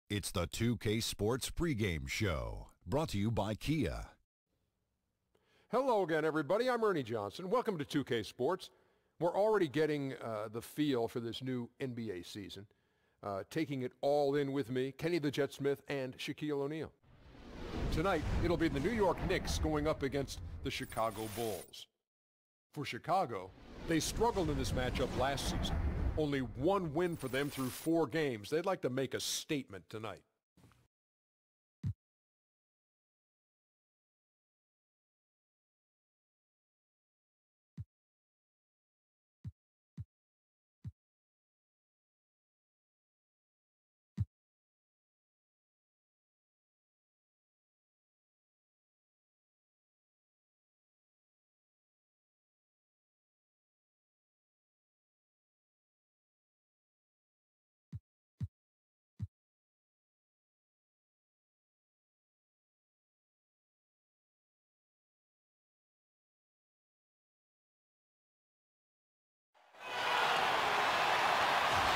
It's the 2K Sports pregame show, brought to you by Kia. Hello again, everybody. I'm Ernie Johnson. Welcome to 2K Sports. We're already getting the feel for this new NBA season. Taking it all in with me, Kenny the Jet Smith and Shaquille O'Neal. Tonight, it'll be the New York Knicks going up against the Chicago Bulls. For Chicago, they struggled in this matchup last season. Only one win for them through 4 games. They'd like to make a statement tonight.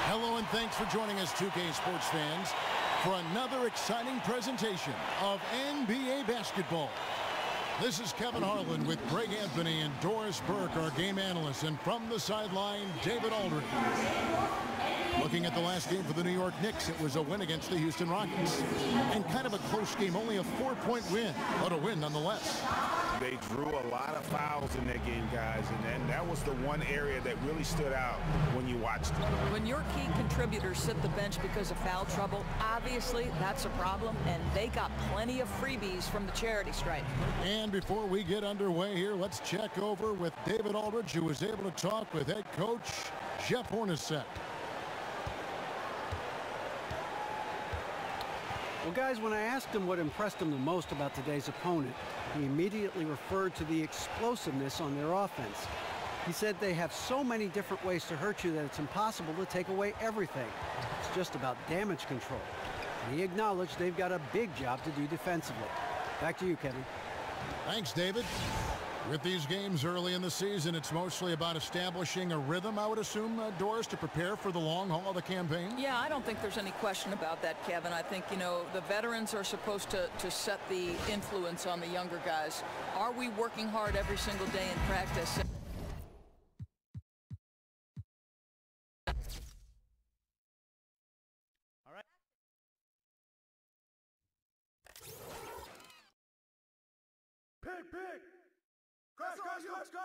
Hello and thanks for joining us, 2K Sports fans, for another exciting presentation of NBA basketball. This is Kevin Harlan with Greg Anthony and Doris Burke, our game analysts, and from the sideline, David Aldridge. Looking at the last game for the New York Knicks, it was a win against the Houston Rockets. And kind of a close game, only a 4-point win, but a win nonetheless. They drew a lot of fouls in that game, guys, and that was the one area that really stood out when you watched it. When your key contributors sit the bench because of foul trouble, obviously that's a problem, and they got plenty of freebies from the charity stripe. And before we get underway here, let's check over with David Aldridge, who was able to talk with head coach Jeff Hornacek. Well, guys, when I asked him what impressed him the most about today's opponent, he immediately referred to the explosiveness on their offense. He said they have so many different ways to hurt you that it's impossible to take away everything. It's just about damage control. And he acknowledged they've got a big job to do defensively. Back to you, Kevin. Thanks, David. With these games early in the season, it's mostly about establishing a rhythm, I would assume, Doris, to prepare for the long haul of the campaign? Yeah, I don't think there's any question about that, Kevin. I think, you know, the veterans are supposed to set the influence on the younger guys. Are we working hard every single day in practice? All right. Pick!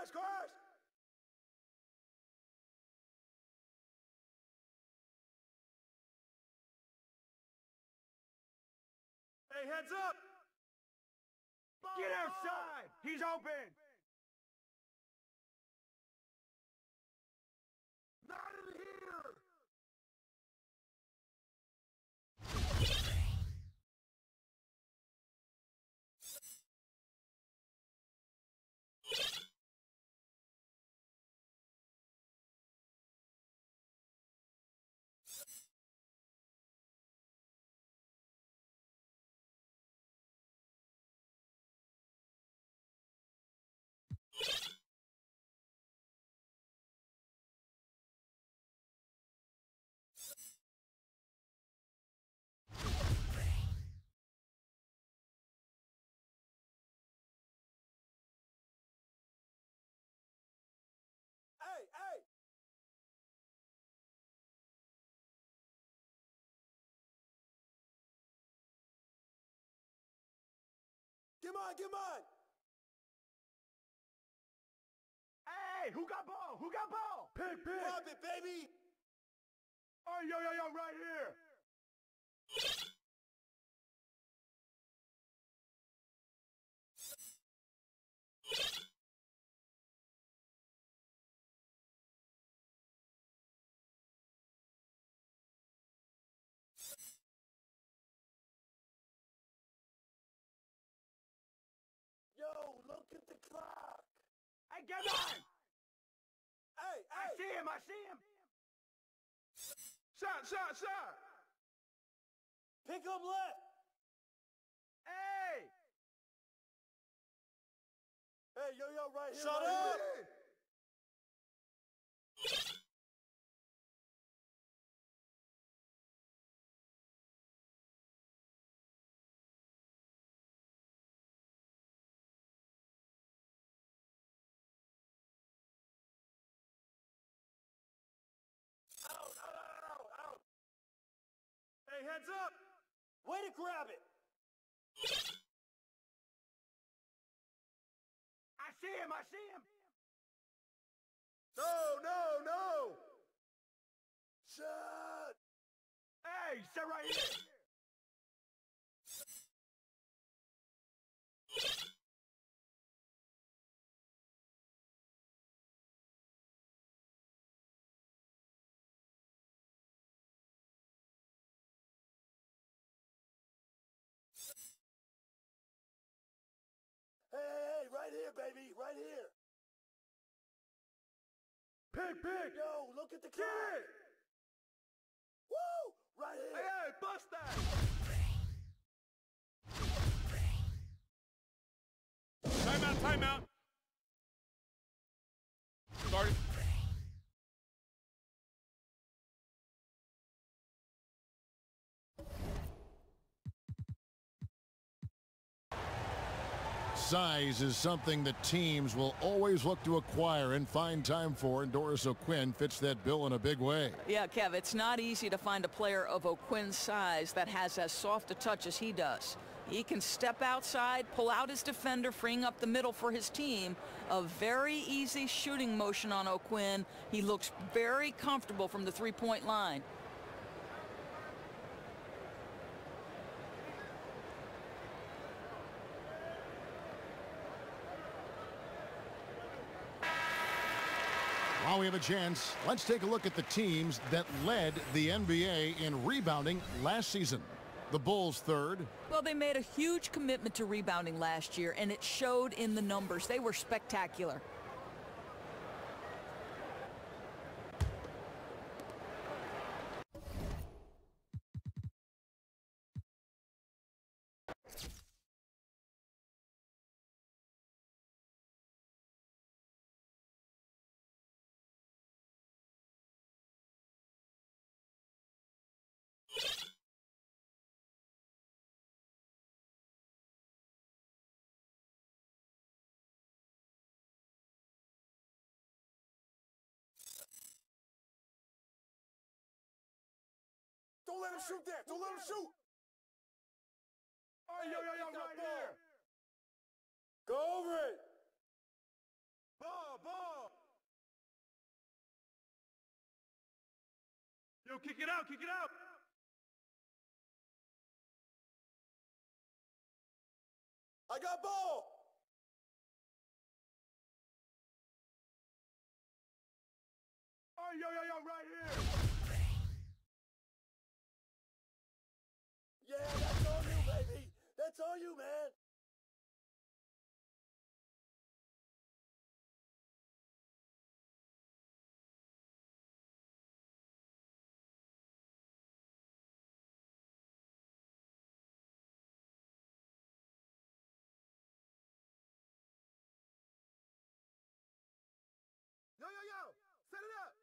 Scores! Hey, heads up! Get outside! He's open! Not in here! Hey! Come on! Hey, who got ball? Pick! Pop it, baby! Oh, yo, right here! Yo, look at the clock! Hey, get on! Hey! I see him! Shot! Pick up left! Hey! Hey, yo, right here! Shut up! Hey, heads up! Way to grab it! I see him! I see him! No! Shut! Hey, sit right here! Hey, right here, baby, right here. Pick! Yo, look at the kid! Woo! Right here! Hey, bust that! Timeout. Starting. Size is something that teams will always look to acquire and find time for, and Doris O'Quinn fits that bill in a big way. Yeah, Kev, it's not easy to find a player of O'Quinn's size that has as soft a touch as he does. He can step outside, pull out his defender, freeing up the middle for his team. A very easy shooting motion on O'Quinn. He looks very comfortable from the three-point line. While we have a chance, let's take a look at the teams that led the NBA in rebounding last season. The Bulls third. Well, they made a huge commitment to rebounding last year, and it showed in the numbers. They were spectacular. Don't let him shoot that! Don't let him shoot! Hey, yo, right here! Go over it! Ball! Yo, kick it out! I got ball! Hey, yo, right here! Yeah, that's all you, baby. That's all you, man. Yo. Set it up.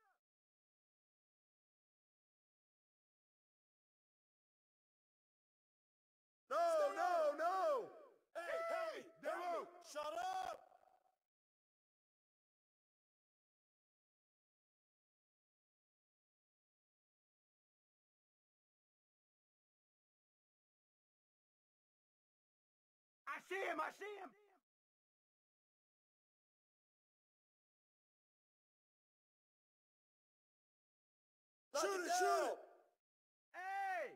No. Hey, Demo, shut up. I see him. Shoot it. Hey!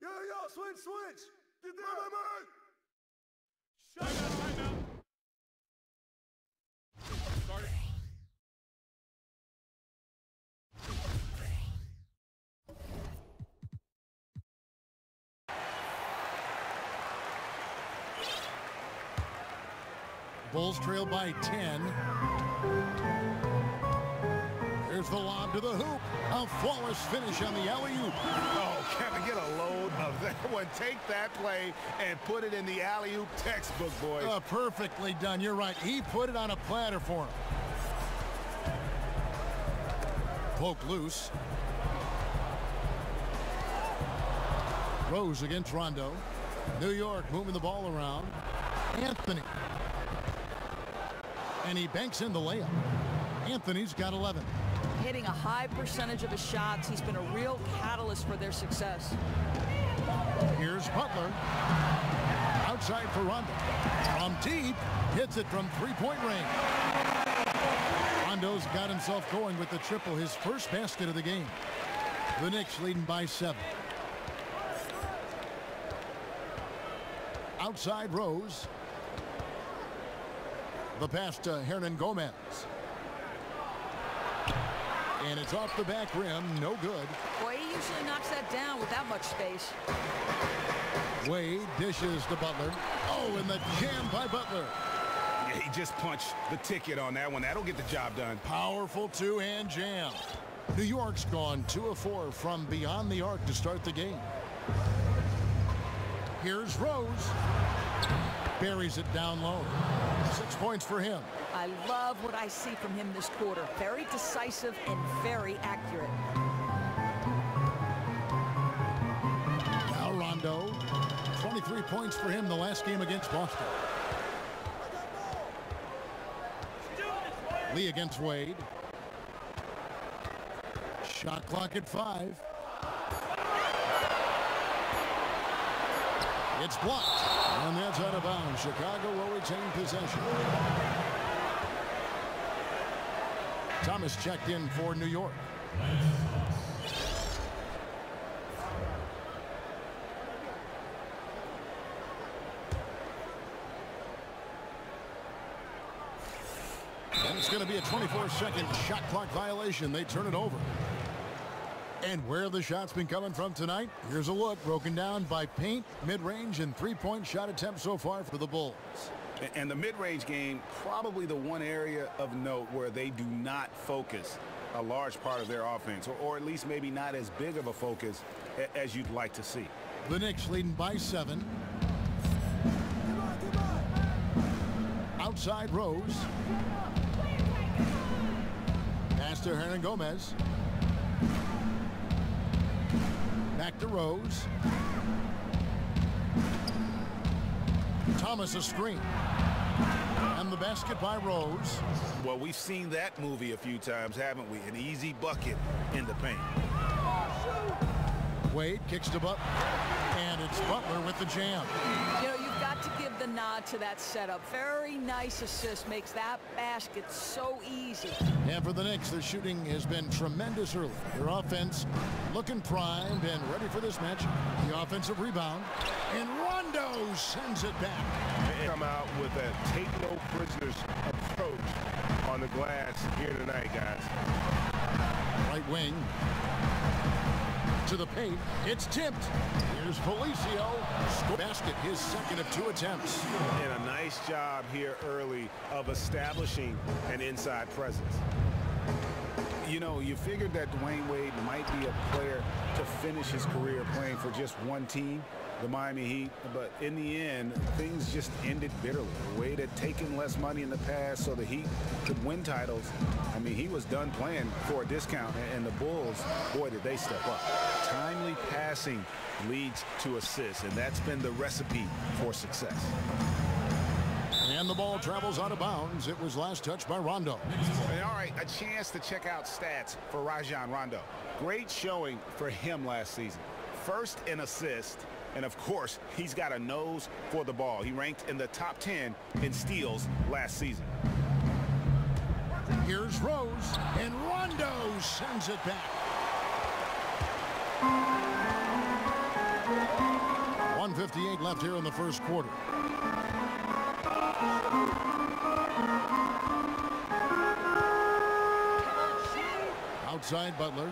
Yo, switch! Get there! Timeout. Starting. Bulls trail by 10. There's the lob to the hoop. A flawless finish on the alley-oop. Oh, Kevin, get a load of that one. Take that play and put it in the alley-oop textbook, boys. Perfectly done. You're right. He put it on a platter for him. Poke loose. Rose against Rondo. New York moving the ball around. Anthony. And he banks in the layup. Anthony's got 11. hitting a high percentage of his shots. He's been a real catalyst for their success. Here's Butler. Outside for Rondo. From deep, hits it from three-point range. Rondo's got himself going with the triple, his first basket of the game. The Knicks leading by 7. Outside Rose. The pass to Hernan Gomez. And it's off the back rim, no good. Boy, he usually knocks that down with that much space. Wade dishes to Butler. Oh, and the jam by Butler. Yeah, he just punched the ticket on that one. That'll get the job done. Powerful two-hand jam. New York's gone 2 of 4 from beyond the arc to start the game. Here's Rose. Buries it down low. 6 points for him. I love what I see from him this quarter. Very decisive and very accurate. Now Rondo. 23 points for him the last game against Boston. Lee against Wade. Shot clock at 5. It's blocked, and that's out of bounds. Chicago will retain possession. Thomas checked in for New York. And it's going to be a 24-second shot clock violation. They turn it over. And where the shots been coming from tonight? Here's a look broken down by paint, mid-range, and three-point shot attempts so far for the Bulls. And the mid-range game, probably the one area of note where they do not focus a large part of their offense, or at least maybe not as big of a focus as you'd like to see. The Knicks leading by 7. Outside Rose. Pass to Hernan Gomez. Back to Rose. Thomas a screen. And the basket by Rose. Well, we've seen that movie a few times, haven't we? An easy bucket in the paint. Wade kicks to Butler. And it's Butler with the jam. You know, you've got to give the nod to that setup. Very nice assist. Makes that basket so easy. And for the Knicks, their shooting has been tremendous early. Their offense looking primed and ready for this match. The offensive rebound. And Rondo sends it back. They come out with a take no prisoners approach on the glass here tonight, guys. Right wing. To the paint. It's tipped. Here's Felicio. Score basket, his second of 2 attempts. And a nice job here early of establishing an inside presence. You know, you figured that Dwayne Wade might be a player to finish his career playing for just one team, the Miami Heat, but in the end, things just ended bitterly. Wade had taken less money in the past so the Heat could win titles. I mean, he was done playing for a discount, and the Bulls, boy, did they step up. Timely passing leads to assists, and that's been the recipe for success. And the ball travels out of bounds. It was last touched by Rondo. And all right, a chance to check out stats for Rajon Rondo. Great showing for him last season. First in assist, and of course, he's got a nose for the ball. He ranked in the top 10 in steals last season. Here's Rose, and Rondo sends it back. 1:58 left here in the first quarter. Outside Butler.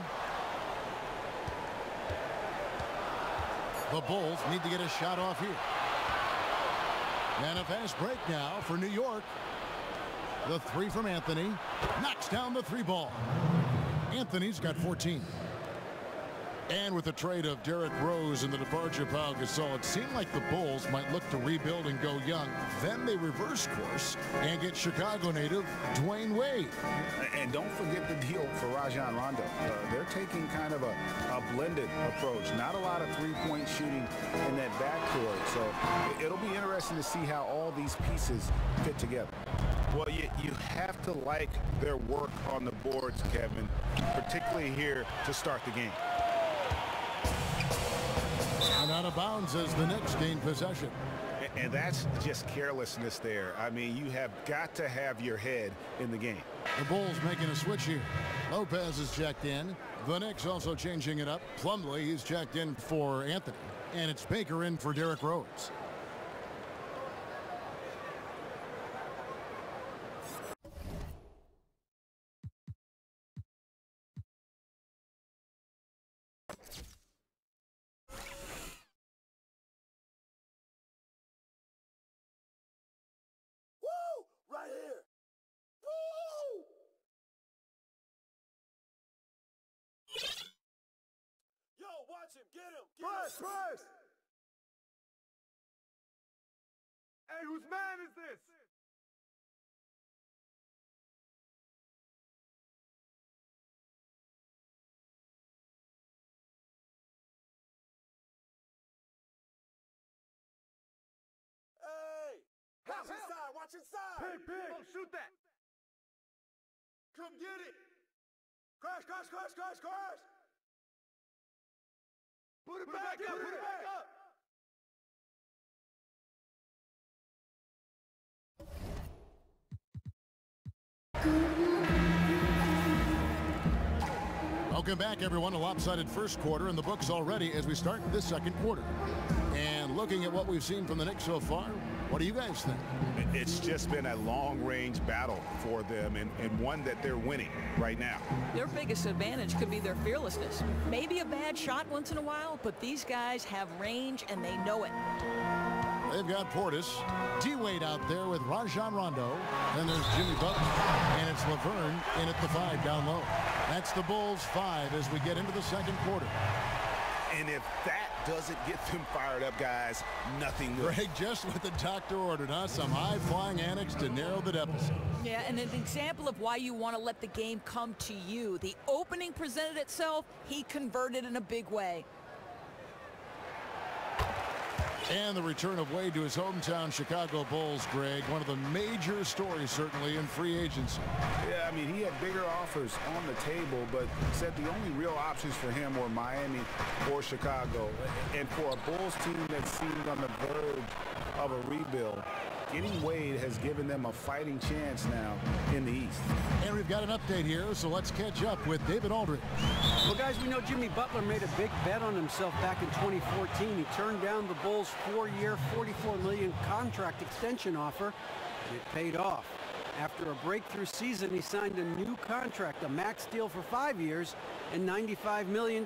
The Bulls need to get a shot off here. And a fast break now for New York. The 3 from Anthony. Knocks down the 3 ball. Anthony's got 14. And with the trade of Derrick Rose and the departure of Pau Gasol, it seemed like the Bulls might look to rebuild and go young. Then they reverse course and get Chicago native Dwayne Wade. And don't forget the deal for Rajon Rondo. They're taking kind of a blended approach. Not a lot of three-point shooting in that backcourt. So it'll be interesting to see how all these pieces fit together. Well, you have to like their work on the boards, Kevin, particularly here to start the game. And out of bounds as the Knicks gain possession. And that's just carelessness there. I mean, you have got to have your head in the game. The Bulls making a switch here. Lopez is checked in. The Knicks also changing it up. Plumlee, he's checked in for Anthony. And it's Baker in for Derrick Rose. Right here. Woo! Yo, watch him. Get him. Press. Hey, whose man is this? Hey! Watch inside! Watch inside! Pick! Oh, shoot that! Come get it! Crash! Put it back up! Put it back up! Welcome back, everyone. A lopsided first quarter in the books already as we start this second quarter. And looking at what we've seen from the Knicks so far, what do you guys think? It's just been a long-range battle for them and one that they're winning right now. Their biggest advantage could be their fearlessness. Maybe a bad shot once in a while, but these guys have range and they know it. They've got Portis, D-Wade out there with Rajon Rondo. Then there's Jimmy Butler, and it's Laverne in at the 5 down low. That's the Bulls 5 as we get into the second quarter. And if that doesn't get them fired up, guys, nothing will. Greg, just what the doctor ordered, huh? Some high-flying annex to narrow the deficit. Yeah, and an example of why you want to let the game come to you. The opening presented itself, he converted in a big way. And the return of Wade to his hometown Chicago Bulls, Greg. One of the major stories, certainly, in free agency. Yeah, I mean, he had bigger offers on the table, but said the only real options for him were Miami or Chicago. And for a Bulls team that seemed on the verge of a rebuild, getting Wade has given them a fighting chance now in the East. And we've got an update here, so let's catch up with David Aldridge. Well, guys, we know Jimmy Butler made a big bet on himself back in 2014. He turned down the Bulls' 4-year, $44 million contract extension offer. It paid off. After a breakthrough season, he signed a new contract, a max deal for 5 years and $95 million.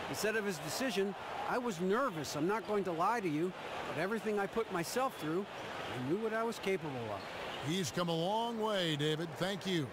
He said of his decision, "I was nervous, I'm not going to lie to you, but everything I put myself through, I knew what I was capable of." He's come a long way, David. Thank you.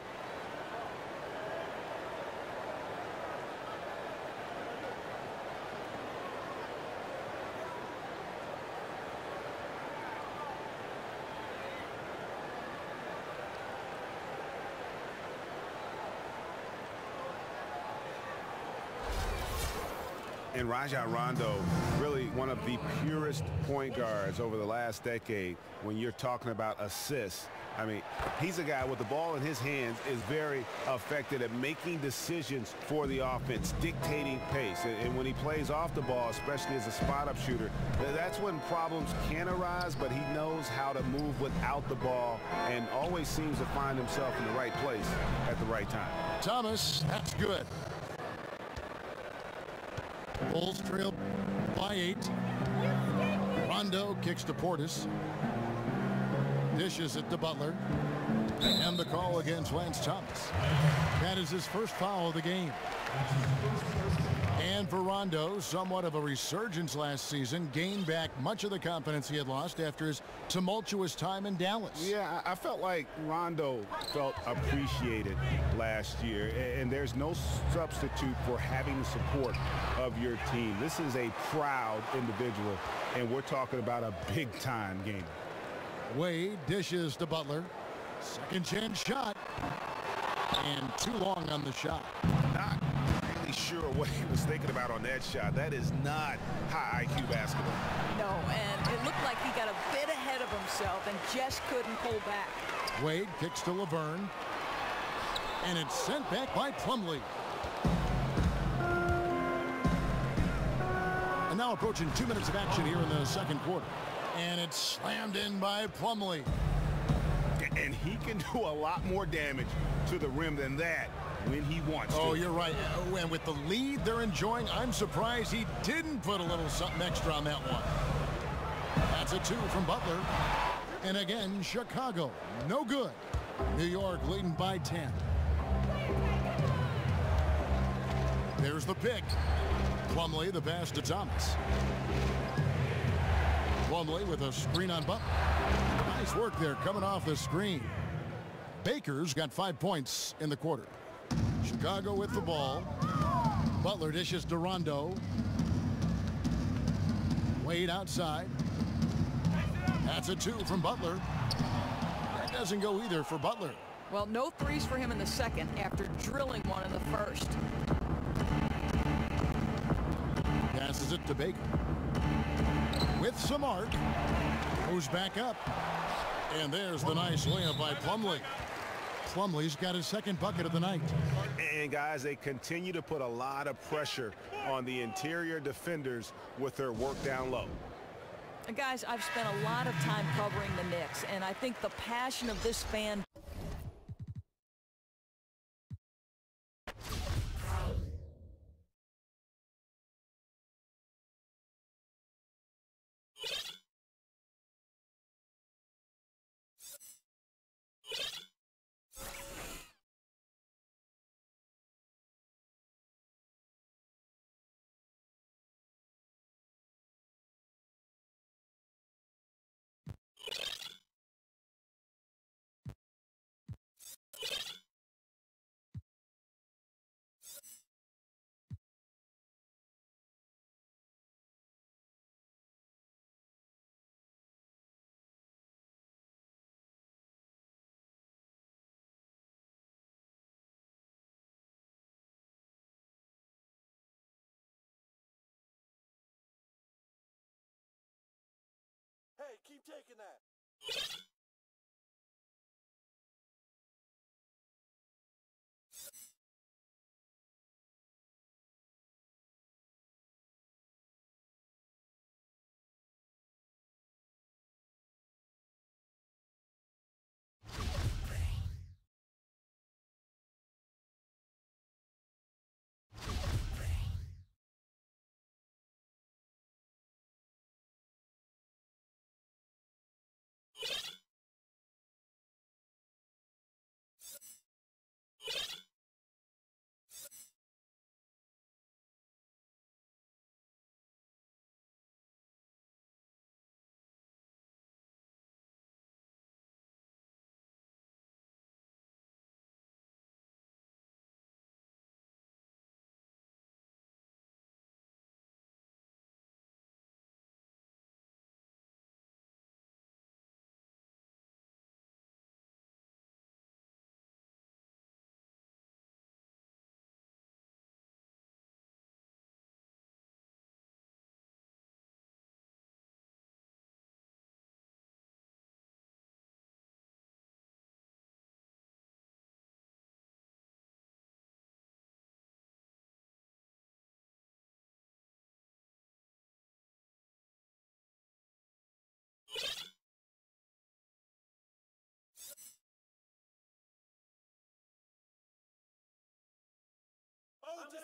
And Rajon Rondo, really one of the purest point guards over the last decade when you're talking about assists. I mean, he's a guy with the ball in his hands is very effective at making decisions for the offense, dictating pace. And when he plays off the ball, especially as a spot-up shooter, that's when problems can arise, but he knows how to move without the ball and always seems to find himself in the right place at the right time. Thomas, that's good. Bulls trail by 8. Rondo kicks to Portis. Dishes it to Butler. And the call against Lance Thomas. That is his first foul of the game. And for Rondo, somewhat of a resurgence last season, gained back much of the confidence he had lost after his tumultuous time in Dallas. Yeah, I felt like Rondo felt appreciated last year, and there's no substitute for having the support of your team. This is a proud individual, and we're talking about a big-time game. Wade dishes to Butler. Second chance shot. And too long on the shot. Not really sure sure what he was thinking about on that shot. That is not high IQ basketball. No, and it looked like he got a bit ahead of himself and just couldn't pull back. Wade kicks to Laverne. And it's sent back by Plumlee. And now approaching 2 minutes of action here in the second quarter. And it's slammed in by Plumlee. And he can do a lot more damage to the rim than that when he wants to. Oh, you're right. And with the lead they're enjoying, I'm surprised he didn't put a little something extra on that one. That's a 2 from Butler. And again, Chicago, no good. New York leading by 10. There's the pick. Plumlee, the pass to Thomas. Plumlee with a screen on Butler. Nice work there coming off the screen. Baker's got 5 points in the quarter. Chicago with the ball. Butler dishes to Rondo. Wade outside. That's a 2 from Butler. That doesn't go either for Butler. Well, no threes for him in the second after drilling one in the first. Passes it to Baker. With some arc. Moves back up. And there's the nice layup by Plumlee. Plumlee's got his second bucket of the night. And guys, they continue to put a lot of pressure on the interior defenders with their work down low. Guys, I've spent a lot of time covering the Knicks, and I think the passion of this fan Hey, keep taking that. Oh, just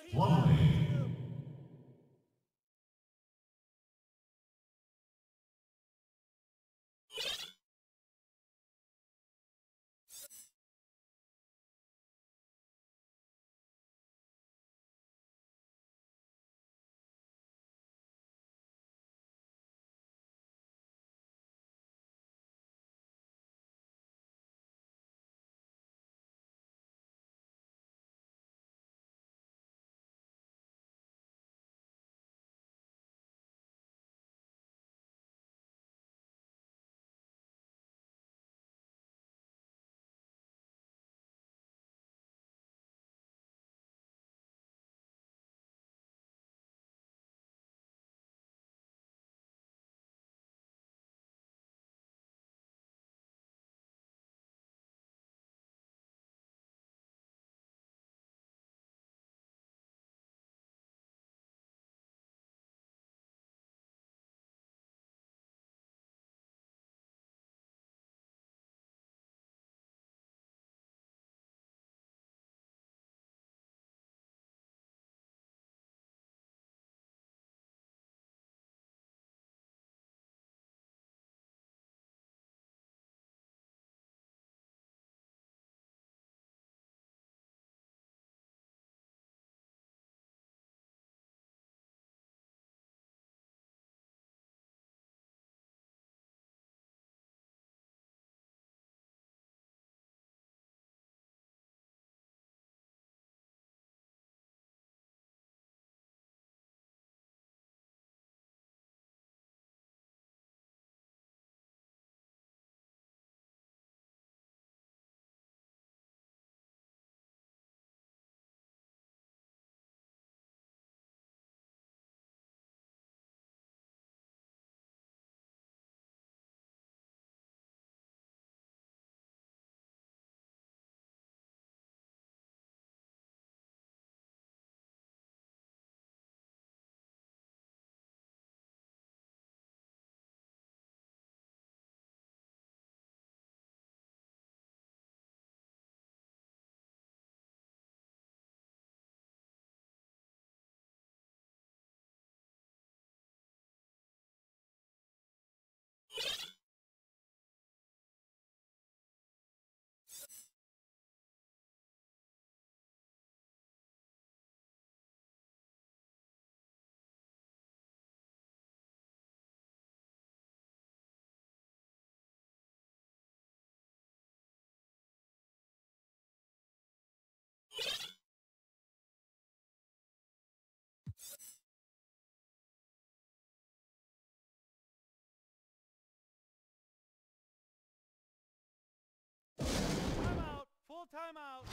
Timeout. Full timeout.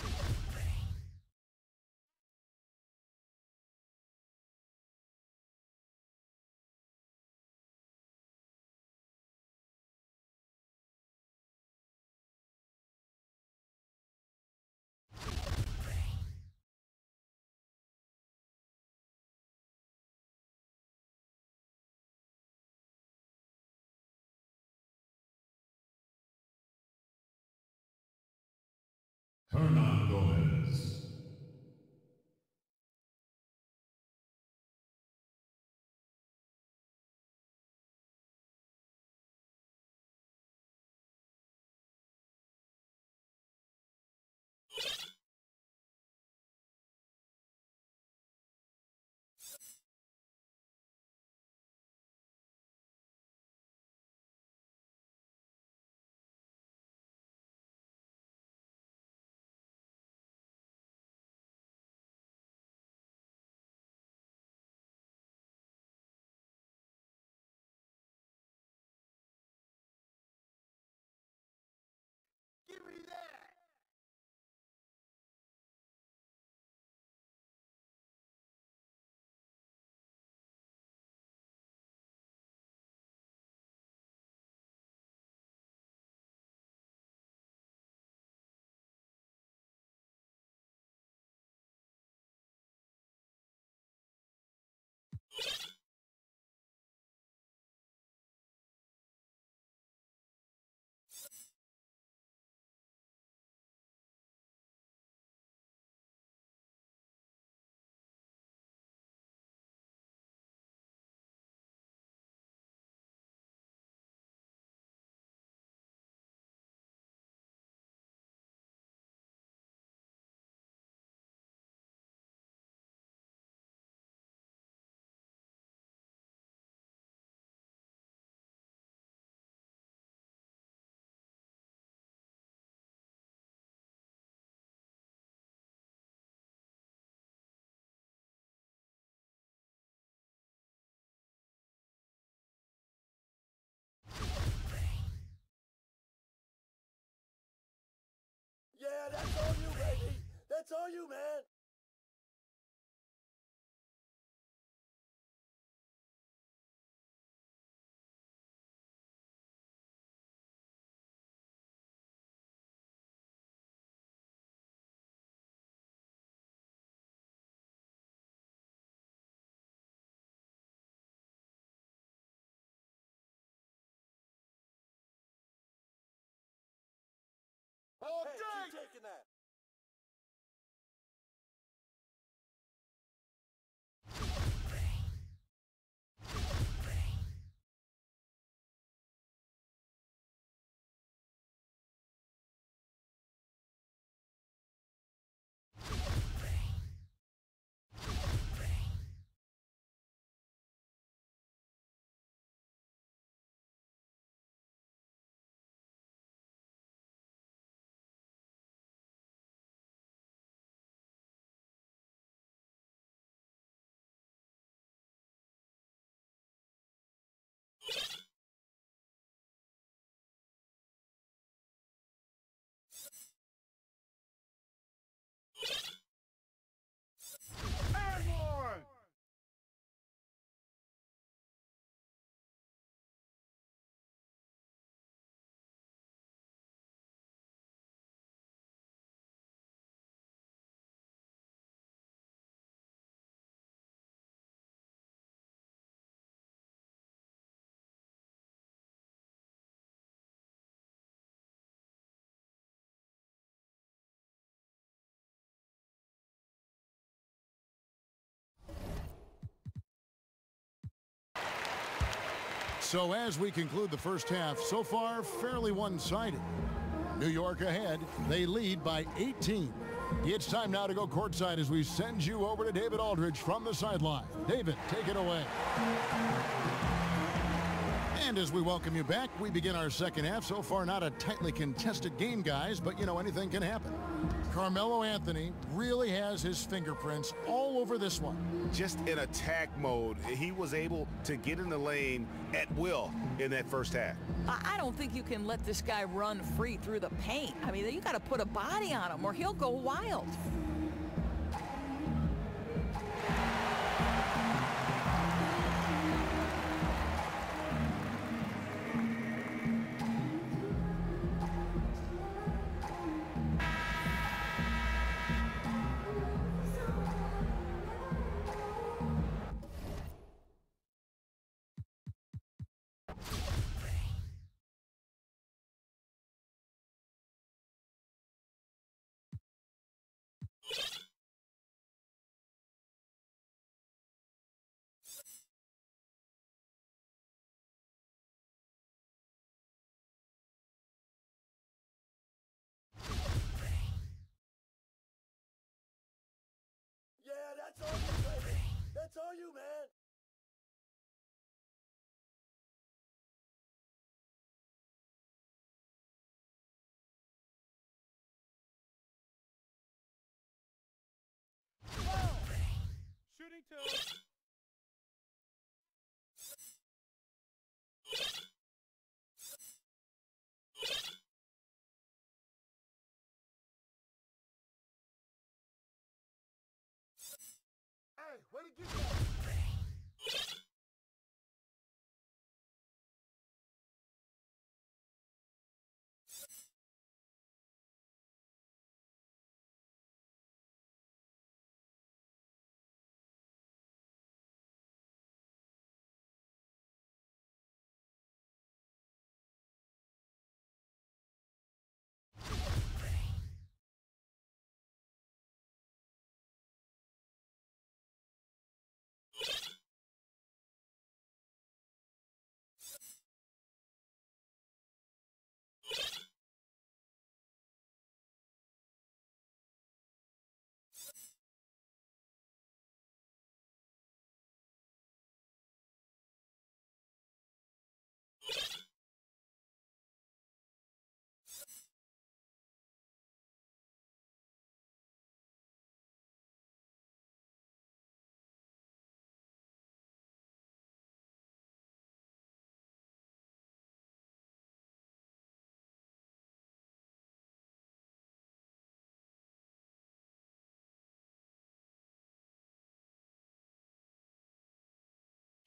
Hernan Gomez. Give me that! Yeah, that's all you, baby! That's all you, man! Oh, hey, keep taking that! And more! So as we conclude the first half, so far fairly one-sided. New York ahead. They lead by 18. It's time now to go courtside as we send you over to David Aldridge from the sideline. David, take it away. And as we welcome you back, we begin our second half. So far, not a tightly contested game, guys, but, you know, anything can happen. Carmelo Anthony really has his fingerprints all over this one. Just in attack mode, he was able to get in the lane at will in that first half. I don't think you can let this guy run free through the paint. I mean, you got to put a body on him or he'll go wild. Yeah, that's all you, baby. That's all you, man. Shooting two. Hey, where to get that?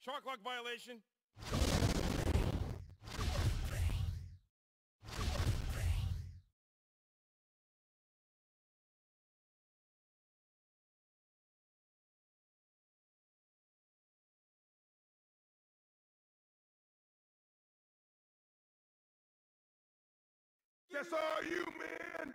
Shot clock violation. That's all you, man.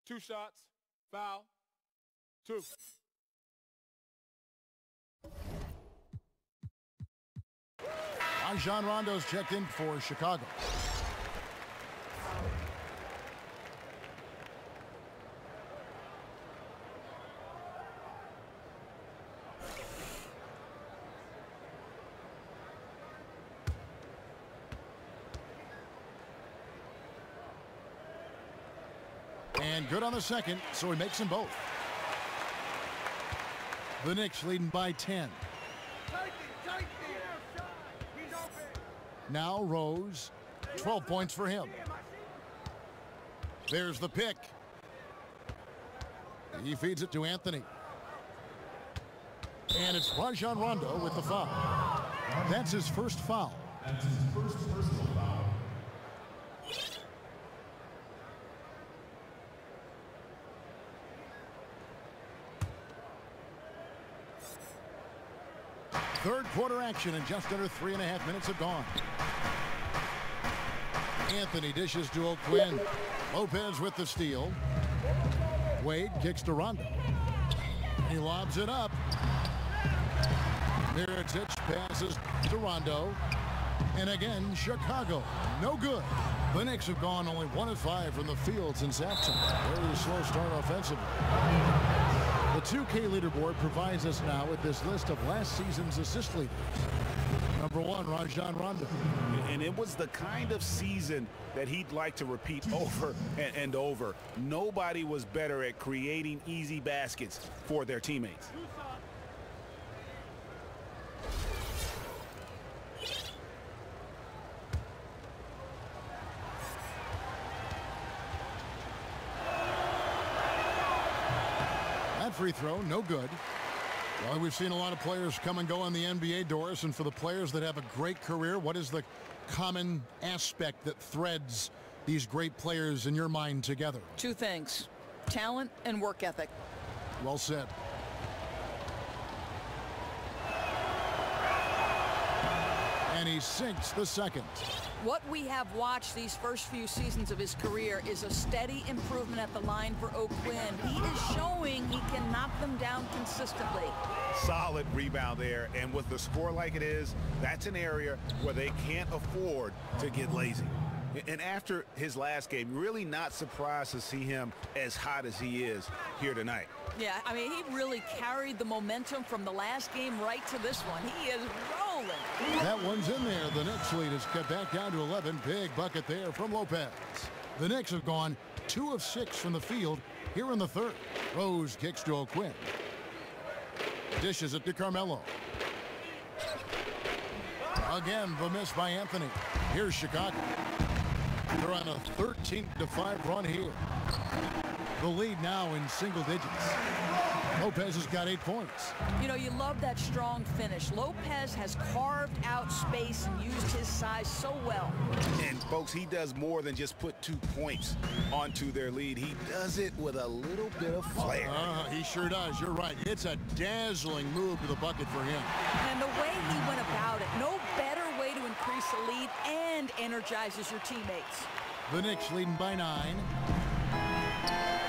Two shots. Foul. Two. Rajon Rondo's checked in for Chicago. And good on the second, so he makes them both. The Knicks leading by 10. Now Rose, 12 points for him. There's the pick. He feeds it to Anthony. And it's Rajon Rondo with the foul. That's his first foul. That's his first personal foul. Third quarter action, and just under 3.5 minutes have gone. Anthony dishes to O'Quinn. Lopez with the steal. Wade kicks to Rondo. He lobs it up. Mirotic passes to Rondo. And again, Chicago, no good. The Knicks have gone only 1 of 5 from the field since halftime. Very slow start offensively. The 2K leaderboard provides us now with this list of last season's assist leaders. Number 1, Rajon Rondo. And it was the kind of season that he'd like to repeat over and over. Nobody was better at creating easy baskets for their teammates. That free throw, no good. Well, we've seen a lot of players come and go on the NBA, Doris, and for the players that have a great career, what is the common aspect that threads these great players in your mind together? 2 things: talent and work ethic. Well said. And he sinks the second. What we have watched these first few seasons of his career is a steady improvement at the line for O'Quinn. He is showing he can knock them down consistently. Solid rebound there, and with the score like it is, that's an area where they can't afford to get lazy. And after his last game, really not surprised to see him as hot as he is here tonight. Yeah, I mean, he really carried the momentum from the last game right to this one. He is rolling. That one's in there. The Knicks lead is cut back down to 11. Big bucket there from Lopez. The Knicks have gone 2 of 6 from the field here in the third. Rose kicks to O'Quinn. Dishes it to Carmelo. Again, the miss by Anthony. Here's Chicago. They're on a 13-5 run here. The lead now in single digits. Lopez has got 8 points. You know, you love that strong finish. Lopez has carved out space and used his size so well. And folks, he does more than just put 2 points onto their lead. He does it with a little bit of flair. He sure does. You're right. It's a dazzling move to the bucket for him. And the way he went about it, no better way to increase the lead and energizes your teammates. The Knicks leading by 9.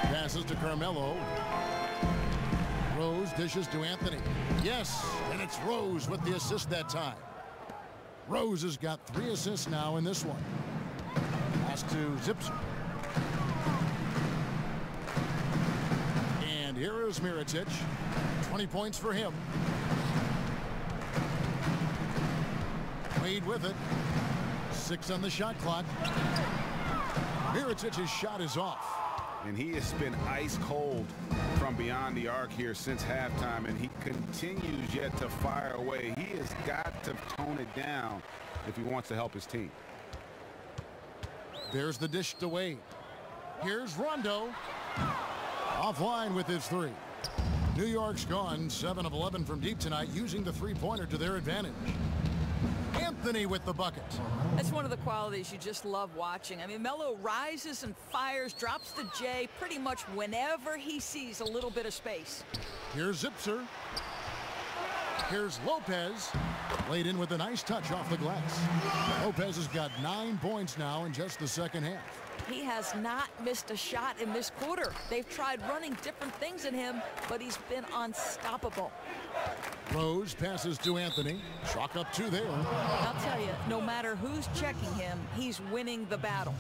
Passes to Carmelo. Rose dishes to Anthony. Yes, and it's Rose with the assist that time. Rose has got 3 assists now in this one. Pass to Zipser. And here is Mirotic. 20 points for him. Wade with it. 6 on the shot clock. Mirotic's shot is off. And he has been ice cold from beyond the arc here since halftime, and he continues yet to fire away. He has got to tone it down if he wants to help his team. There's the dish to Wade. Here's Rondo. Offline with his 3. New York's gone 7 of 11 from deep tonight, using the 3-pointer to their advantage. Anthony with the bucket. That's one of the qualities you just love watching. I mean, Melo rises and fires, drops the J pretty much whenever he sees a little bit of space. Here's Zipser. Here's Lopez. Laid in with a nice touch off the glass. Lopez has got 9 points now in just the second half. He has not missed a shot in this quarter. They've tried running different things in him, but he's been unstoppable. Rose passes to Anthony. Chalk up 2 there. I'll tell you, no matter who's checking him, he's winning the battle.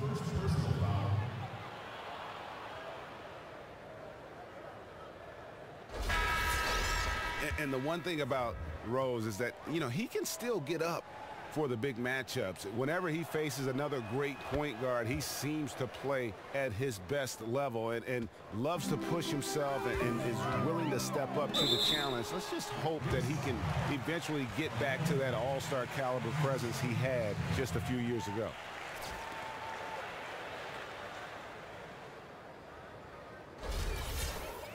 And the one thing about Rose is that, you know, he can still get up for the big matchups. Whenever he faces another great point guard, he seems to play at his best level and loves to push himself and is willing to step up to the challenge. Let's just hope that he can eventually get back to that all-star caliber presence he had just a few years ago.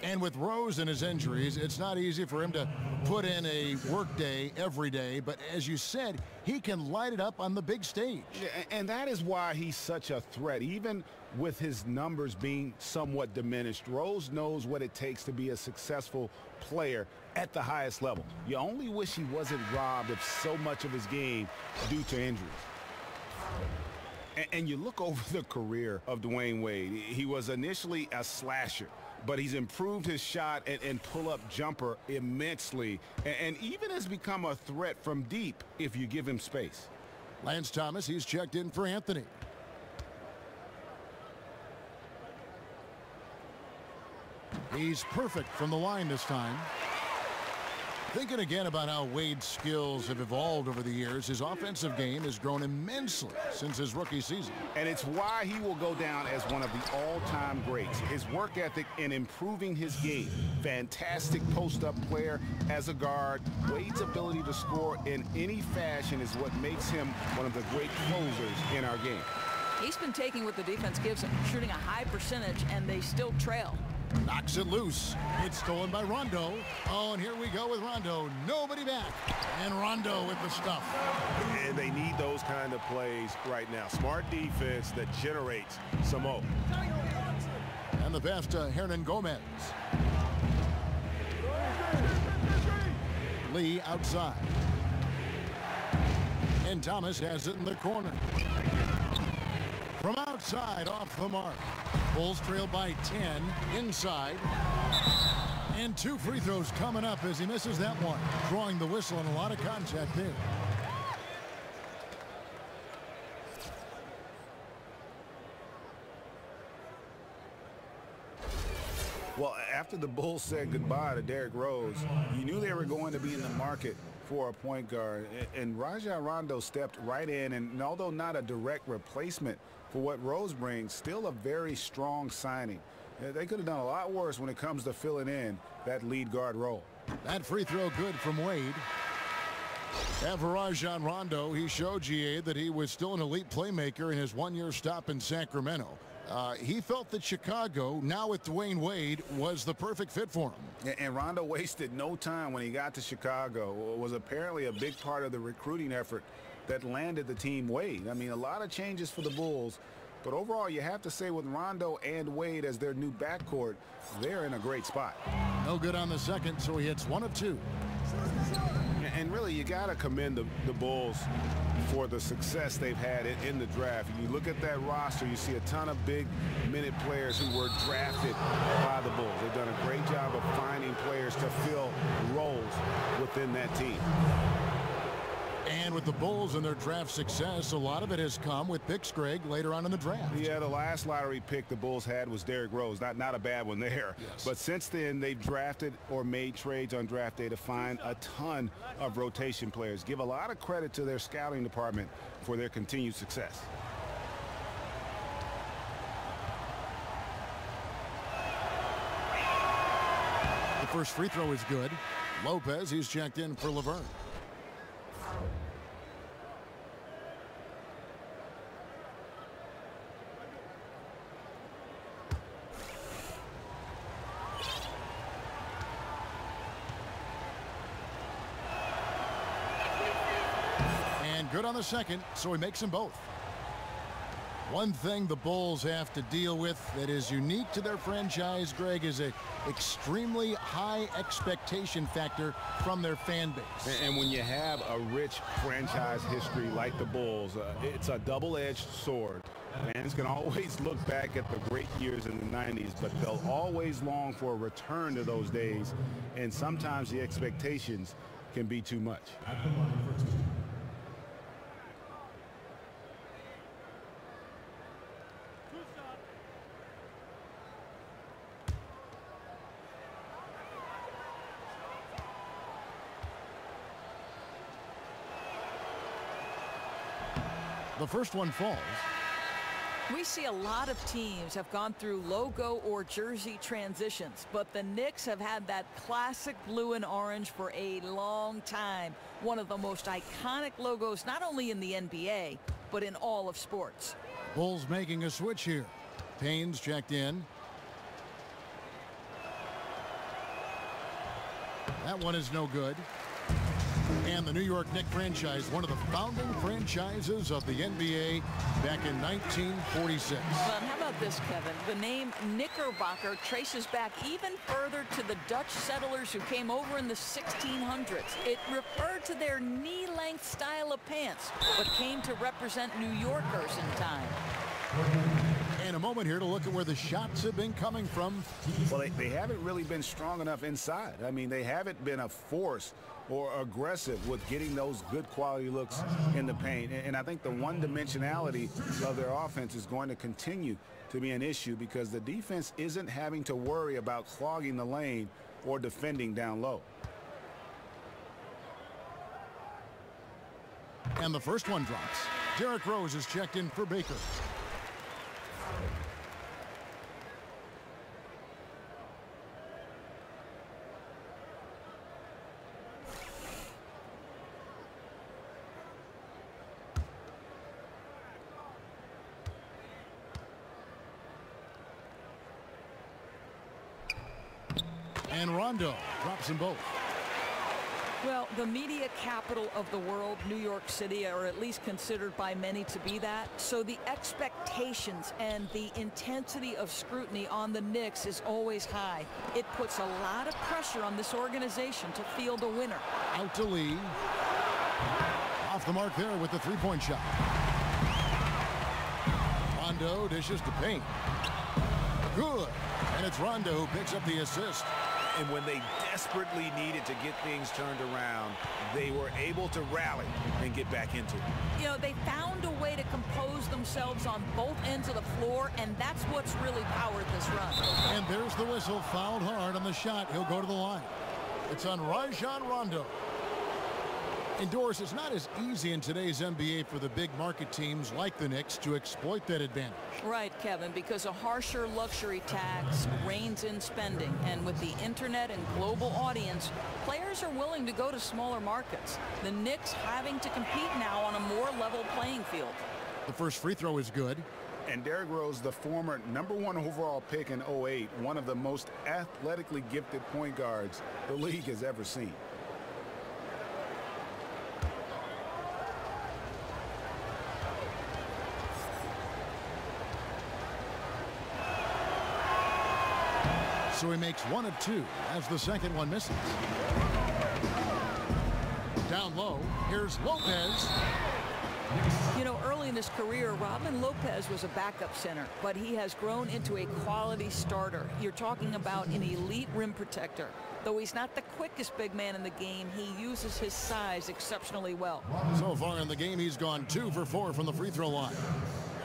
And with Rose and his injuries, it's not easy for him to put in a work day every day. But as you said, he can light it up on the big stage. Yeah, and that is why he's such a threat. Even with his numbers being somewhat diminished, Rose knows what it takes to be a successful player at the highest level. You only wish he wasn't robbed of so much of his game due to injuries. And you look over the career of Dwayne Wade. He was initially a slasher, but he's improved his shot and pull-up jumper immensely, and even has become a threat from deep if you give him space. Lance Thomas, he's checked in for Anthony. He's perfect from the line this time. Thinking again about how Wade's skills have evolved over the years, his offensive game has grown immensely since his rookie season. And it's why he will go down as one of the all-time greats. His work ethic in improving his game. Fantastic post-up player as a guard. Wade's ability to score in any fashion is what makes him one of the great closers in our game. He's been taking what the defense gives him, shooting a high percentage, and they still trail. Knocks it loose. It's stolen by Rondo. Oh, and here we go with Rondo. Nobody back. And Rondo with the stuff. And they need those kind of plays right now. Smart defense that generates some hope. And the pass to Hernan Gomez. Lee outside. And Thomas has it in the corner. From outside, off the mark. Bulls trail by 10 inside. And 2 free throws coming up as he misses that one. Drawing the whistle and a lot of contact there. Well, after the Bulls said goodbye to Derrick Rose, you knew they were going to be in the market for a point guard. And Rajon Rondo stepped right in, and although not a direct replacement for what Rose brings, still a very strong signing. They could have done a lot worse when it comes to filling in that lead guard role. That free throw good from Wade. And for Rajon Rondo, he showed GA that he was still an elite playmaker in his one-year stop in Sacramento. He felt that Chicago, now with Dwayne Wade, was the perfect fit for him. And Rondo wasted no time when he got to Chicago. It was apparently a big part of the recruiting effort that landed the team Wade. I mean, a lot of changes for the Bulls, but overall you have to say with Rondo and Wade as their new backcourt, they're in a great spot. No good on the second, so he hits 1 of 2. And really, you got to commend the Bulls for the success they've had in the draft. You look at that roster, you see a ton of big-minute players who were drafted by the Bulls. They've done a great job of finding players to fill roles within that team. And with the Bulls and their draft success, a lot of it has come with picks, Greg, later on in the draft. Yeah, the last lottery pick the Bulls had was Derrick Rose. Not a bad one there. Yes. But since then, they've drafted or made trades on draft day to find a ton of rotation players. Give a lot of credit to their scouting department for their continued success. The first free throw is good. Lopez, he's checked in for Laverne. Good on the second, so he makes them both. One thing the Bulls have to deal with that is unique to their franchise, Greg, is an extremely high expectation factor from their fan base. And when you have a rich franchise history like the Bulls, it's a double-edged sword. Fans can always look back at the great years in the 90s, but they'll always long for a return to those days, and sometimes the expectations can be too much. The first one falls. We see a lot of teams have gone through logo or jersey transitions, but the Knicks have had that classic blue and orange for a long time. One of the most iconic logos, not only in the NBA, but in all of sports. Bulls making a switch here. Payne's checked in. That one is no good. And the New York Knicks franchise, one of the founding franchises of the NBA back in 1946. Well, how about this, Kevin? The name Knickerbocker traces back even further to the Dutch settlers who came over in the 1600s. It referred to their knee-length style of pants, but came to represent New Yorkers in time. And a moment here to look at where the shots have been coming from. Well, they haven't really been strong enough inside. I mean, they haven't been a force or aggressive with getting those good quality looks in the paint. And I think the one-dimensionality of their offense is going to continue to be an issue because the defense isn't having to worry about clogging the lane or defending down low. And the first one drops. Derrick Rose is checked in for Baker. And Rondo drops them both. Well, the media capital of the world, New York City, are at least considered by many to be that. So the expectations and the intensity of scrutiny on the Knicks is always high. It puts a lot of pressure on this organization to field a winner. Out to Lee. Off the mark there with the three-point shot. Rondo dishes to paint. Good. And it's Rondo who picks up the assist. And when they desperately needed to get things turned around, they were able to rally and get back into it. You know, they found a way to compose themselves on both ends of the floor, and that's what's really powered this run. And there's the whistle, fouled hard on the shot. He'll go to the line. It's on Rajon Rondo. And Doris, it's not as easy in today's NBA for the big market teams like the Knicks to exploit that advantage. Right, Kevin, because a harsher luxury tax reins in spending. And with the internet and global audience, players are willing to go to smaller markets. The Knicks having to compete now on a more level playing field. The first free throw is good. And Derrick Rose, the former #1 overall pick in 08, one of the most athletically gifted point guards the league has ever seen. So he makes one of two as the second one misses. Down low, here's Lopez. You know, early in his career, Robin Lopez was a backup center, but he has grown into a quality starter. You're talking about an elite rim protector. Though he's not the quickest big man in the game, he uses his size exceptionally well. So far in the game, he's gone 2 for 4 from the free throw line.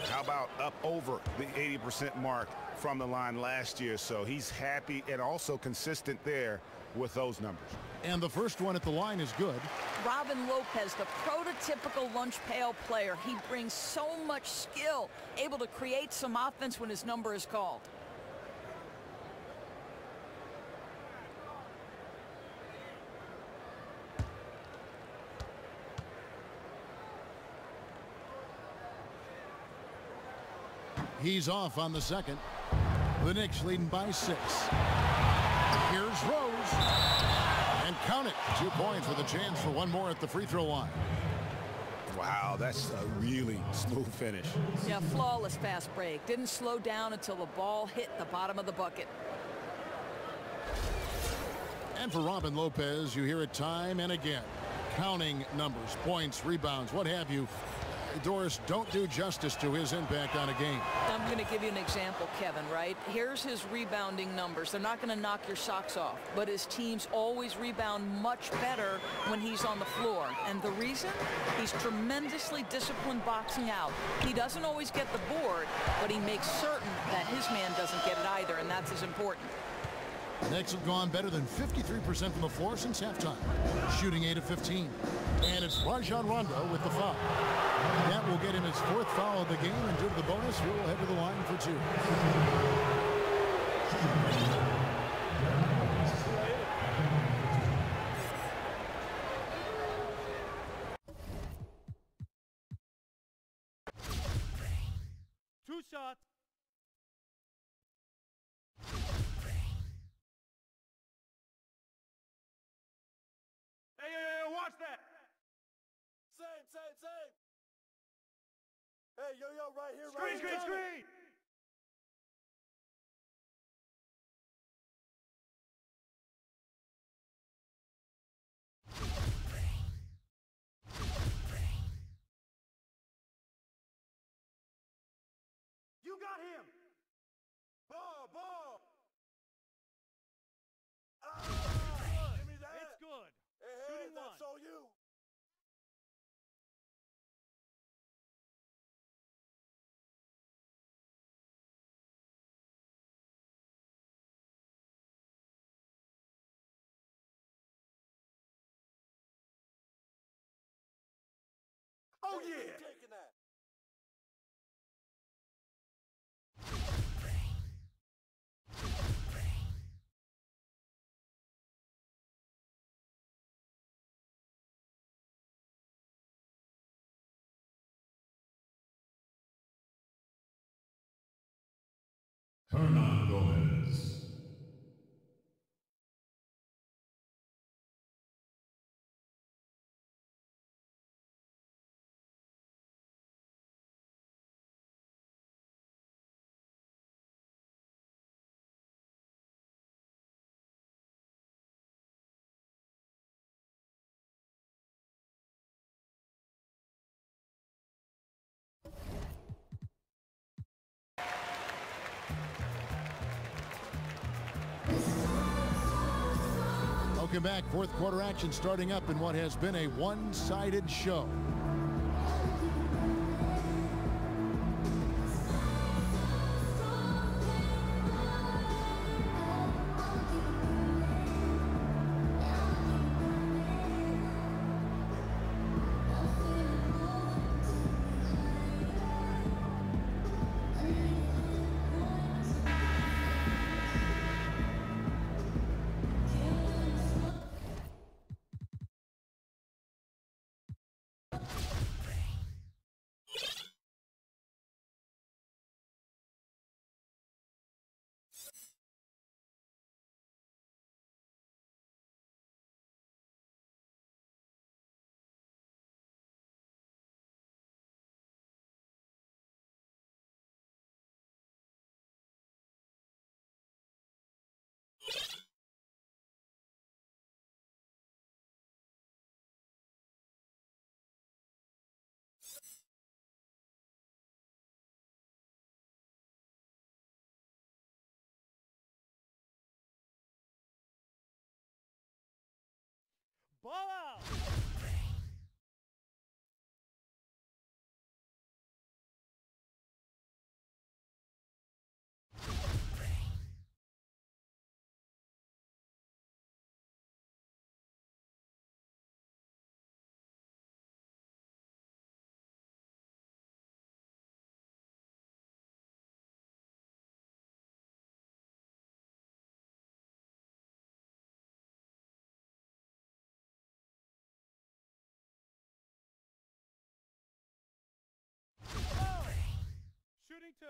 How about up over the 80% mark from the line last year? So he's happy and also consistent there with those numbers. And the first one at the line is good. Robin Lopez, the prototypical lunch pail player. He brings so much skill, able to create some offense when his number is called. He's off on the second. The Knicks leading by 6. Here's Rose. And count it. 2 points with a chance for one more at the free throw line. Wow, that's a really smooth finish. Yeah, flawless fast break. Didn't slow down until the ball hit the bottom of the bucket. And for Robin Lopez, you hear it time and again. Counting numbers, points, rebounds, what have you. Doris, don't do justice to his impact on a game. I'm going to give you an example, Kevin, right? Here's his rebounding numbers. They're not going to knock your socks off, but his teams always rebound much better when he's on the floor. And the reason? He's tremendously disciplined boxing out. He doesn't always get the board, but he makes certain that his man doesn't get it either, and that's as important. Knicks have gone better than 53% from the floor since halftime, shooting 8 of 15. And it's Rajon Rondo with the foul. That will get him his 4th foul of the game, and due to the bonus, he will head to the line for 2. Two shots. watch that. Same. Hey, yo, right here, Screen, right here. screen. You got him. Ball. Give me that. It's good. Hey, Shooting one. that's all you. Oh, yeah. Taking that. Hernan Gomez. Welcome back. Fourth quarter action starting up in what has been a one-sided show. Ball out. Shooting two.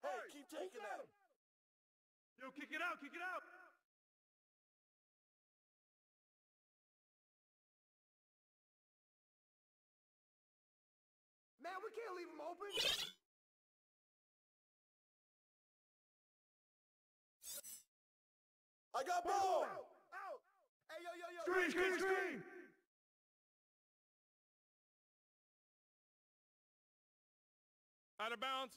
Hey, keep taking that. Yo, kick it out. Man, we can't leave him open. I got ball. Out. Hey, yo. Screen. Out of bounds.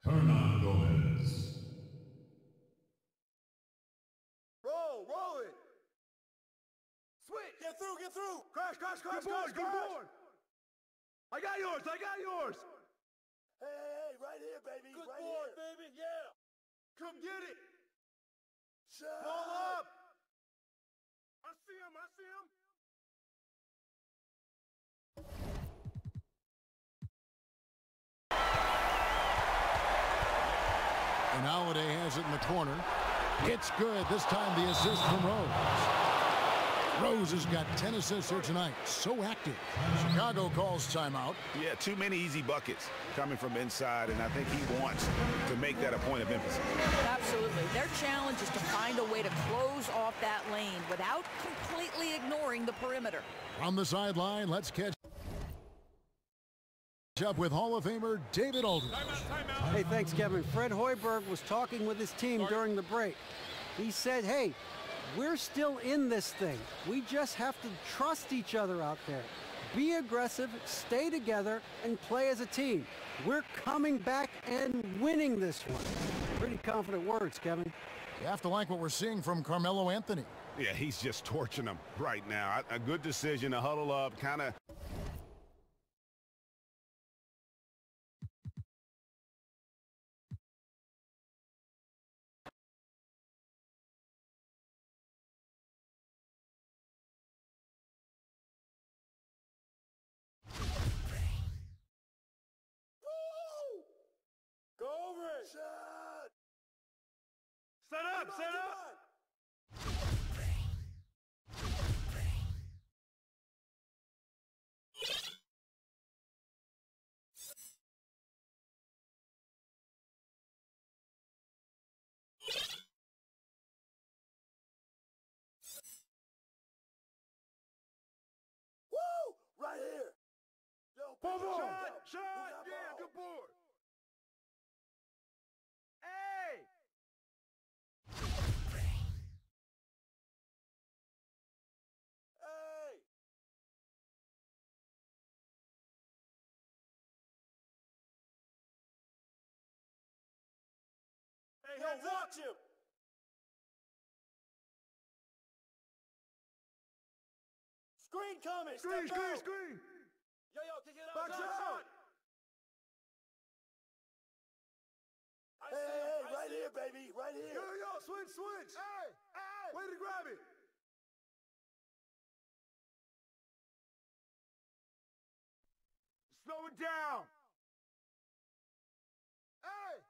Hernan Gomez. Roll it. Switch. Get through. Crash. Good board. I got yours. Hey, right here, baby. Good right board, here. baby, yeah. Come get it. Shot. Ball up. I see him. And Holiday has it in the corner. It's good. This time the assist from Rose. Rose has got 10 assists here tonight. So active. Chicago calls timeout. Yeah, too many easy buckets coming from inside, and I think he wants to make that a point of emphasis. Absolutely. Their challenge is to find a way to close off that lane without completely ignoring the perimeter. From the sideline, let's catch up with Hall of Famer David Aldridge. Timeout. Hey, thanks, Kevin. Fred Hoiberg was talking with his team during the break. He said, hey, we're still in this thing. We just have to trust each other out there. Be aggressive, stay together, and play as a team. We're coming back and winning this one. Pretty confident words, Kevin. You have to like what we're seeing from Carmelo Anthony. Yeah, he's just torching them right now. A good decision to huddle up, kind of. Go over it. Shot. Set up. Woo! Right here. Yo, Shot. Yeah, good board. Hey. Hey. Hey, Yo, hands up. watch him. Screen coming. Step out. Screen. Yo, kick it Box out. out. Hey, right here, baby. Right here. Yo, switch. Hey. Way to grab it. Slow it down. Hey.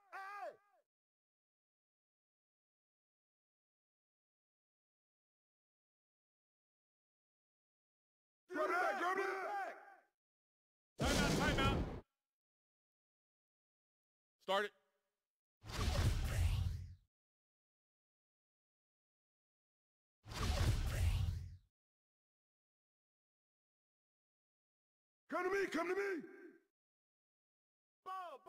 Grab it back. Timeout. Start it. Come to me. Ball.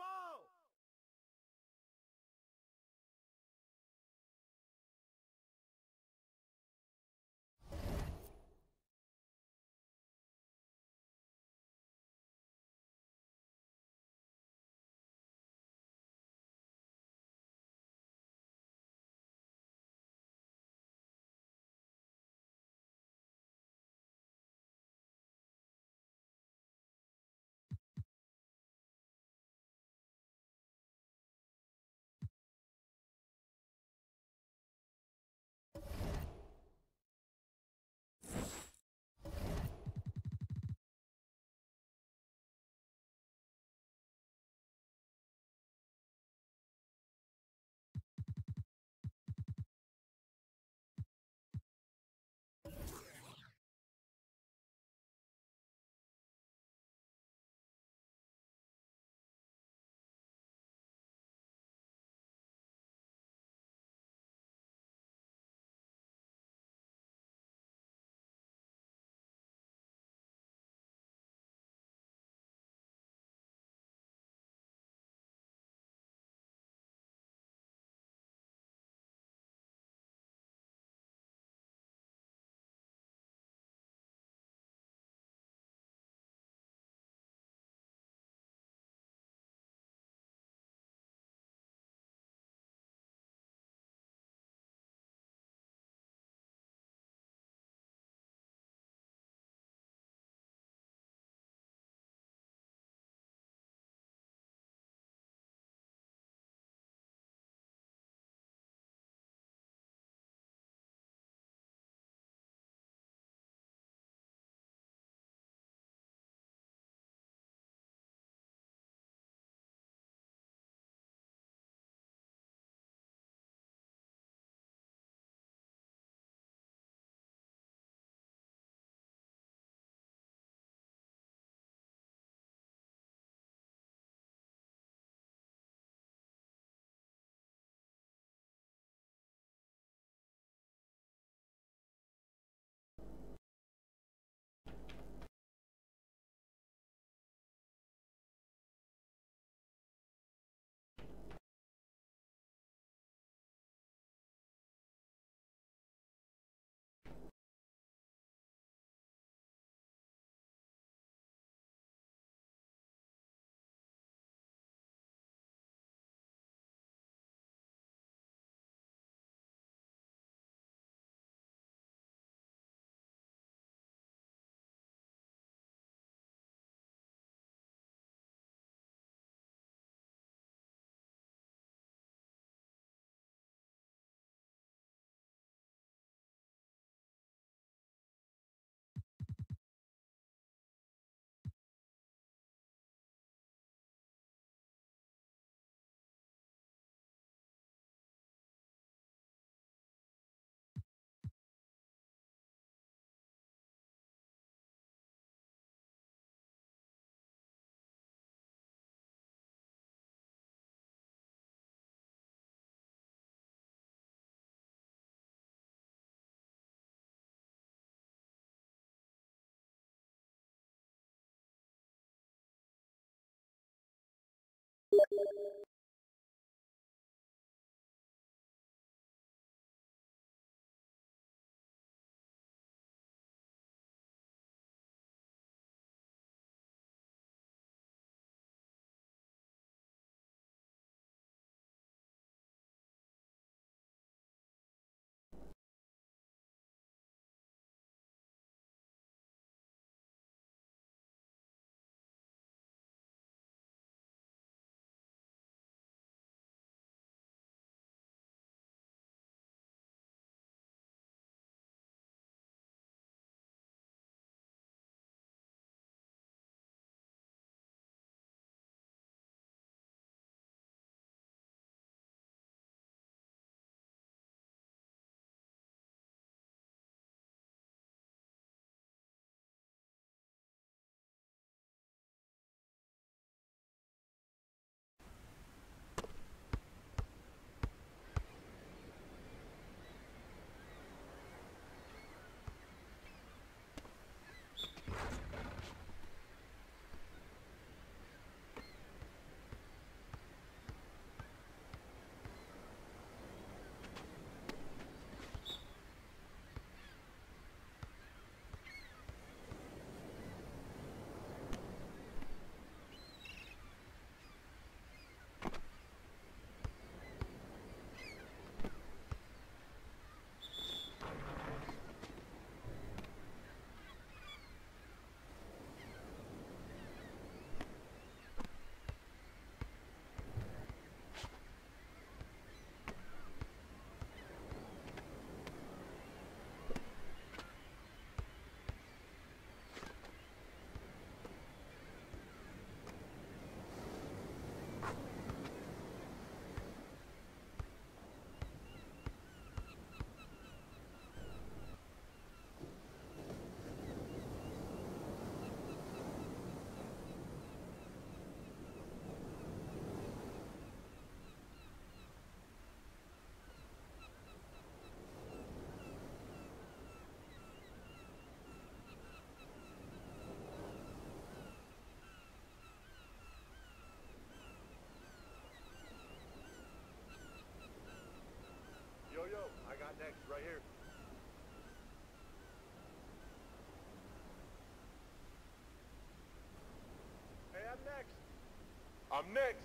I'm next.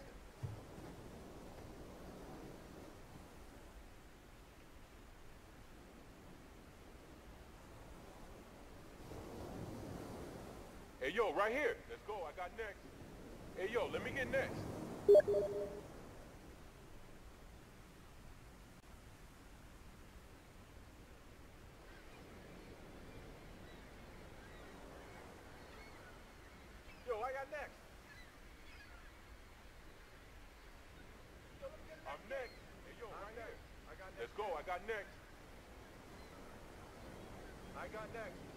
Hey, yo, right here. Let's go. I got next. Hey, yo, let me get next. Yo, I got next. I'm next. Hey, yo, right here. I got next. Let's go. I got next. I got next.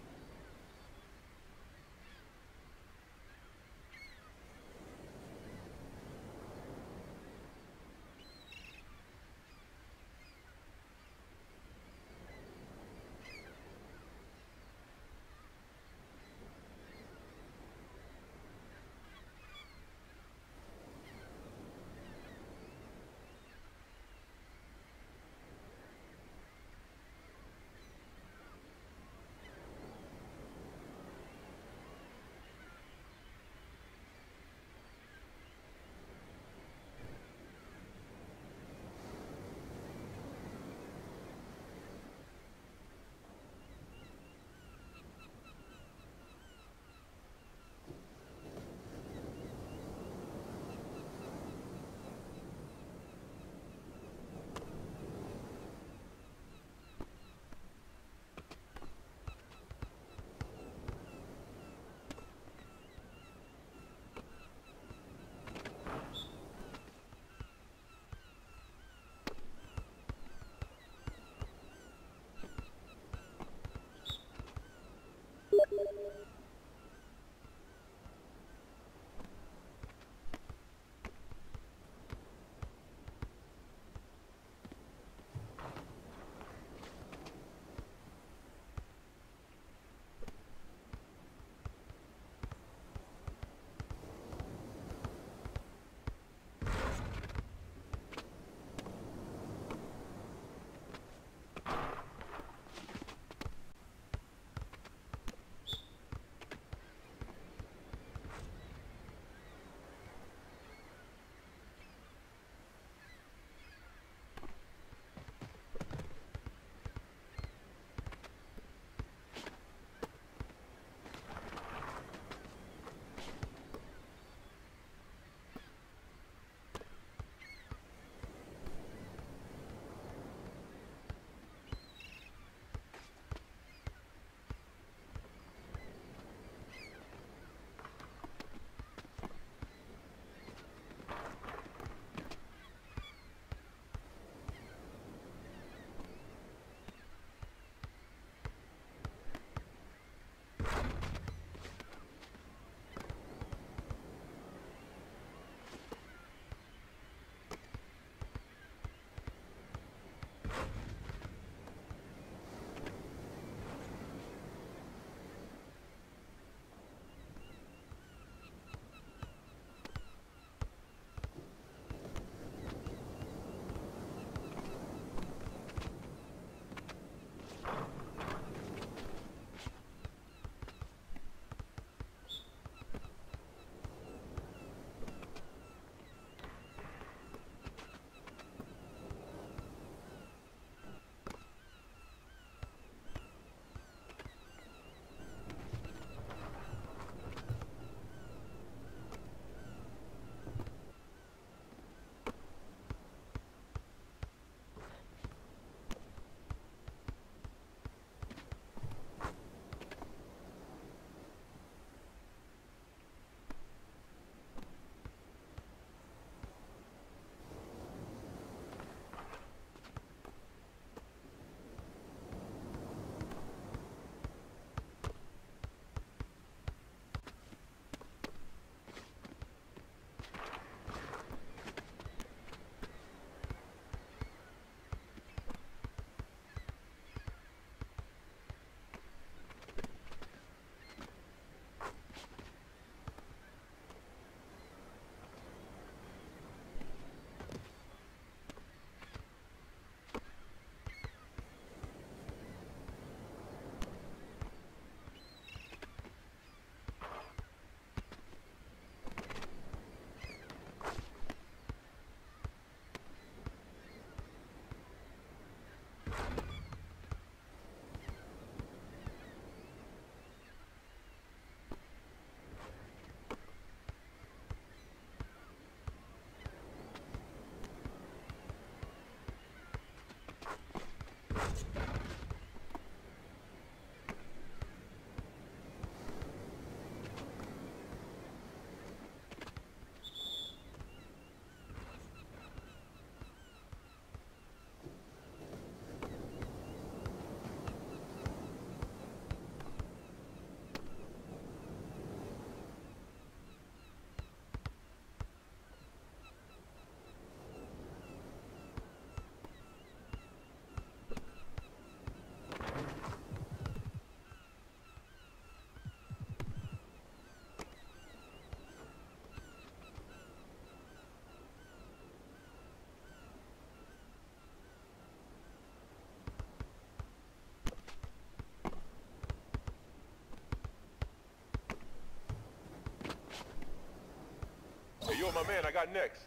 my man, I got next.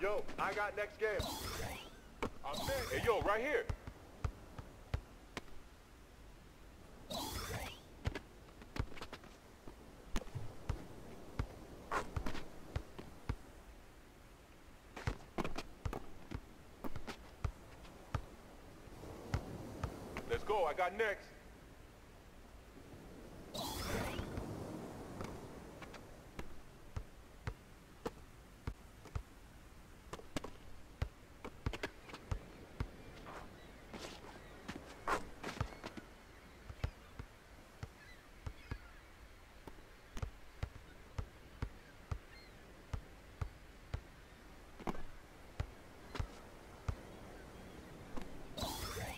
Yo, I got next game. I'm next. Hey, yo, right here. Let's go, I got next.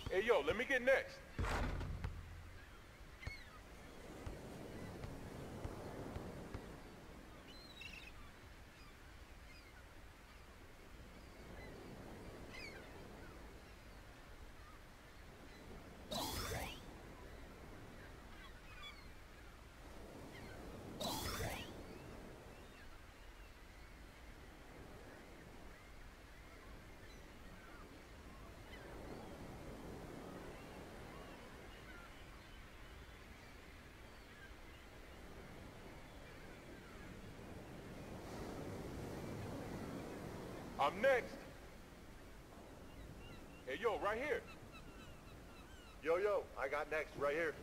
Hey, yo, let me get next. I'm next. Hey, yo, right here. Yo, I got next, right here.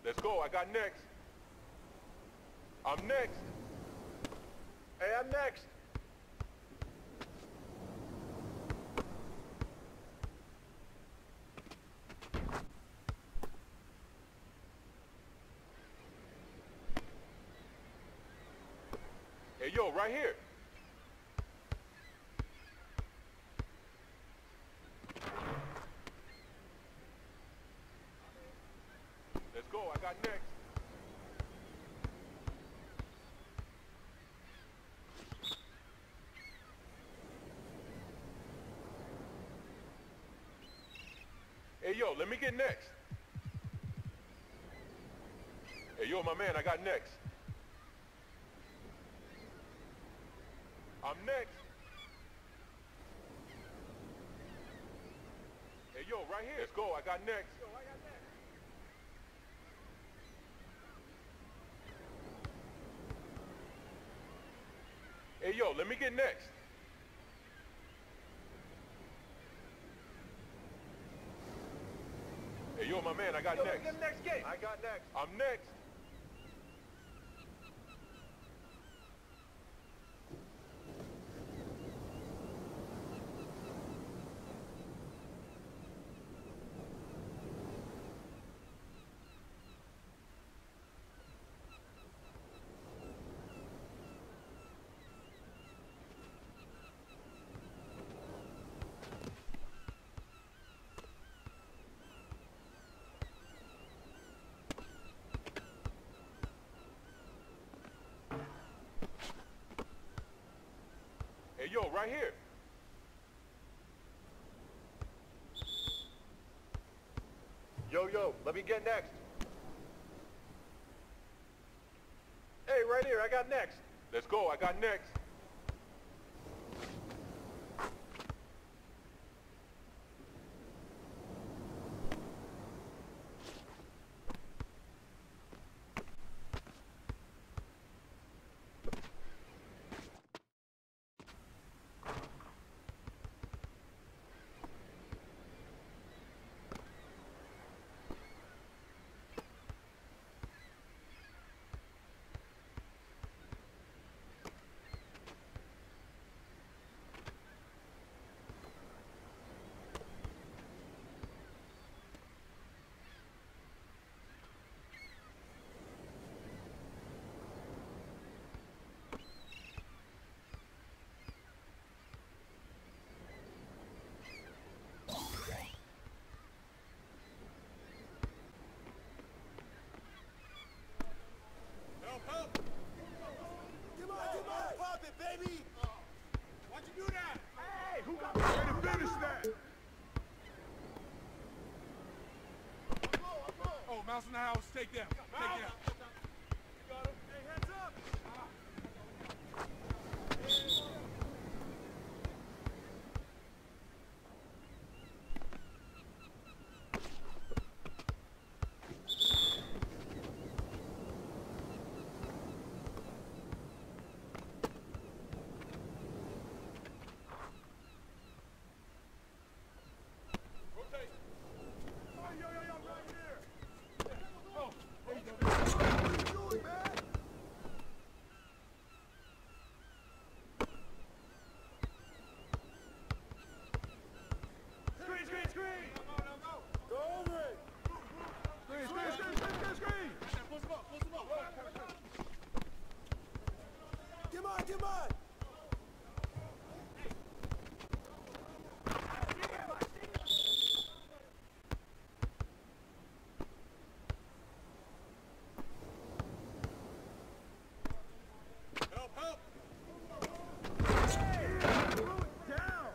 Let's go, I got next. I'm next. Hey, I'm next. Hey, yo, right here. Let's go, I got next. Hey, yo, let me get next. Hey, yo, my man, I got next. I'm next. Hey, yo, right here. Let's go. I got next. Hey, yo, let me get next. Hey, yo, my man, I got next. Get next game. I got next. I'm next. Hey, yo, right here. Yo, let me get next. Hey, right here, I got next. Let's go, I got next. Help! Come on, pop it, baby! Why'd you do that? Hey, who got me ready to finish that? Oh, mouse in the house, take them. Take them. You got him. Hey, heads up! Come on! Help! Hey, throw it down!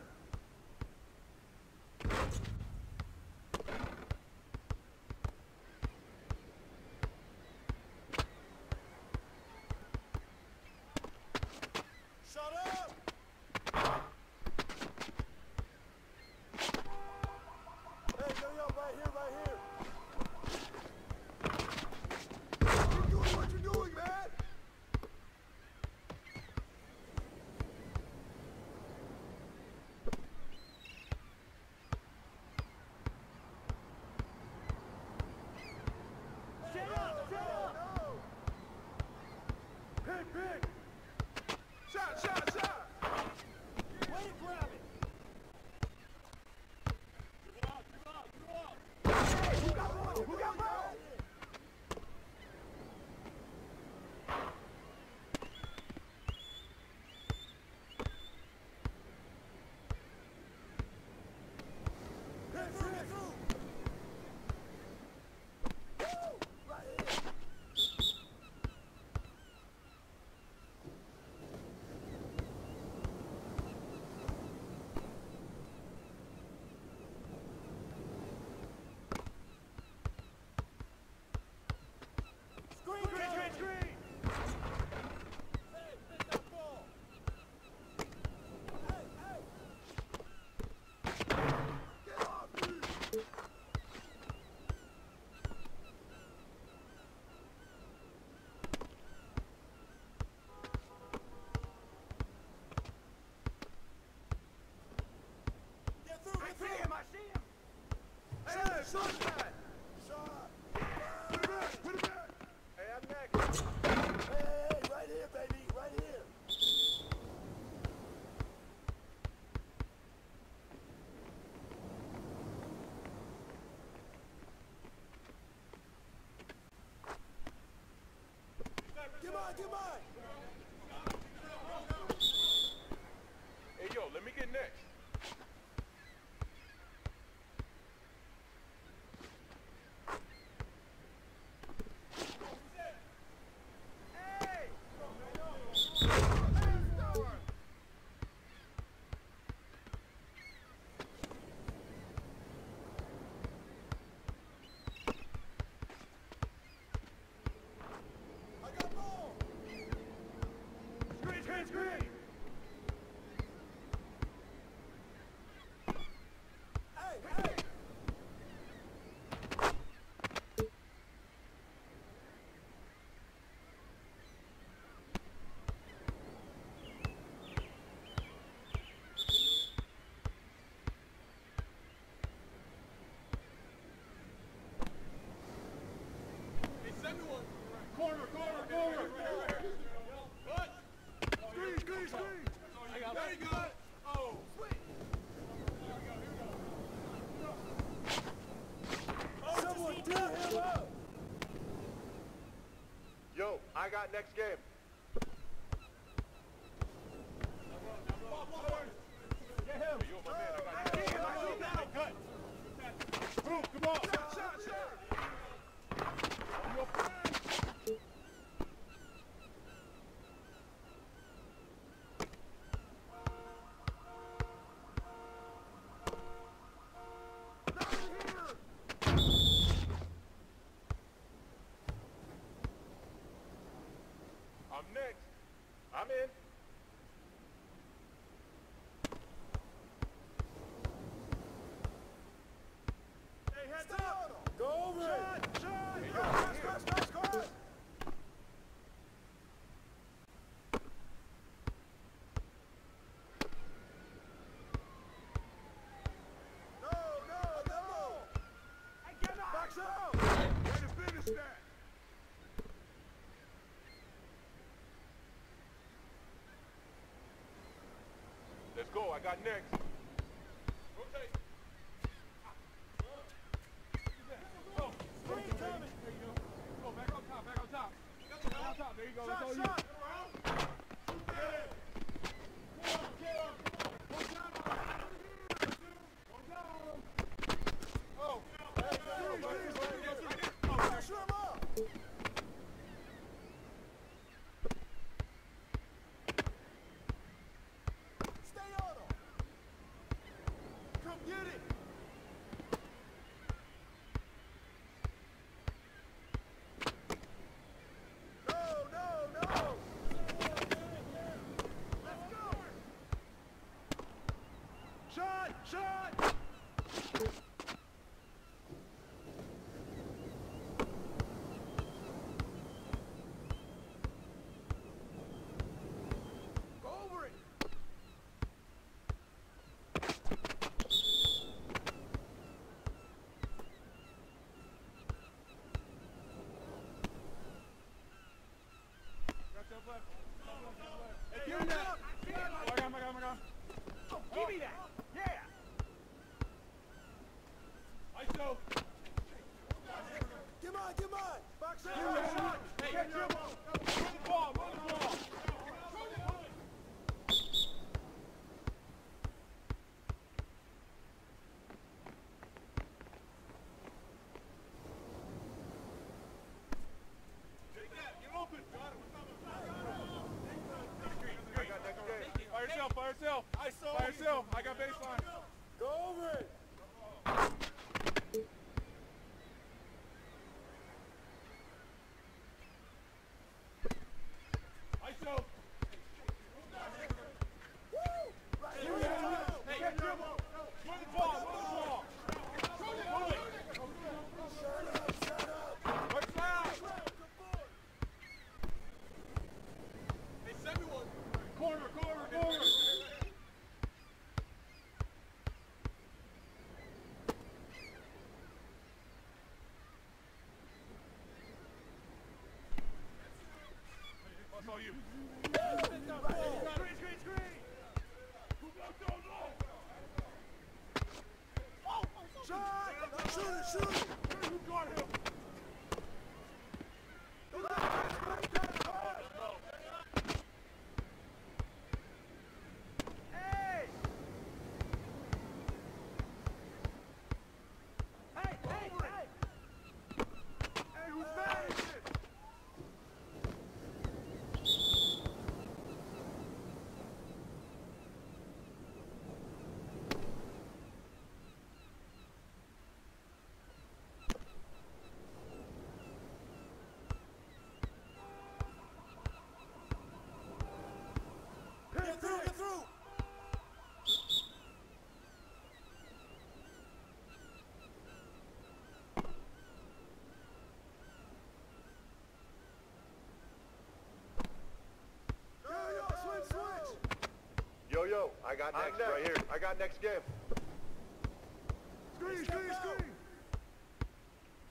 next? Hey, right here, baby, right here. Get mine, get mine. Hey, yo, let me get next. Yo, I got next game. Get him. Yo, my man, I got next game. Cut. Boom, come on. Shot. I'm next. I'm in. Hey, heads up. Go over it. Hey, yo, I'm here. No. Hey, get up. Box out. Way to finish that. Let's go. I got next. Rotate. Go. There you go. Go back on top. Back on top. Back on top. There you go. That's all you. Oh. Pressure him up. Stay on him. Come get it. No. Let's go. Shot. Go over it. Hey, give me that. Oh my God. Oh, give me that. Yeah. ISO. Get mine. Box Give me that shot. Hey, get your ball. Run the ball. Take that. Get open. I got next game. By yourself. By yourself. I got baseline. Go over it. ISO. Right Give here. me that. Hey, get your ball. Run the ball. Pull it. Shut up. Right side. Hey, send me one. Corner. on you. Screen, screen, screen. Shot! Shoot it, shoot it! You got him! Hey! Hey, hey, hey! Hey, who's mad at this? Get through, get through! Yo, switch, switch! Yo, I got next right here. I got next game. Screen, screen, screen!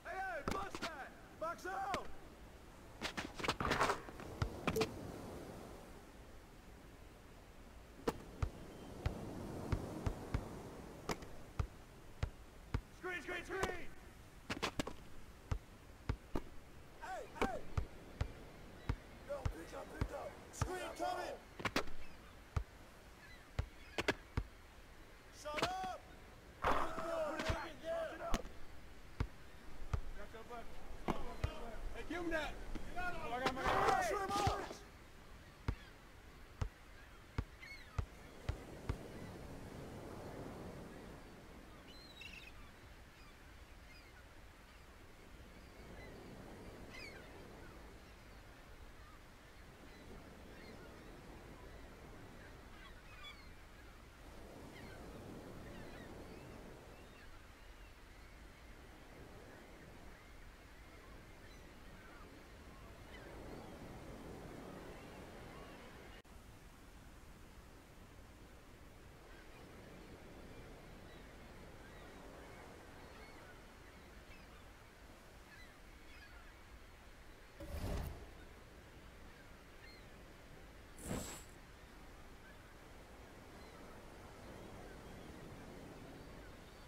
Hey, hey, bust that! Box out! Screen, screen, screen! Hey, hey! Yo, pick up! Screen coming! Shut up! Put it back! Shut it up! Hey, give him that! Oh, I got my guy! Shoot him up!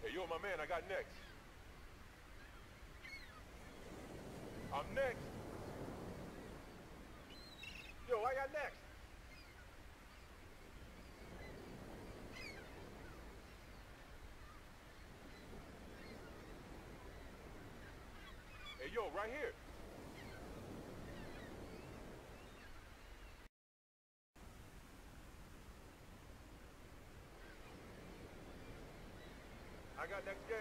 Hey, yo, my man, I got next. I'm next. Yo, I got next. Hey, yo, right here. I got next game.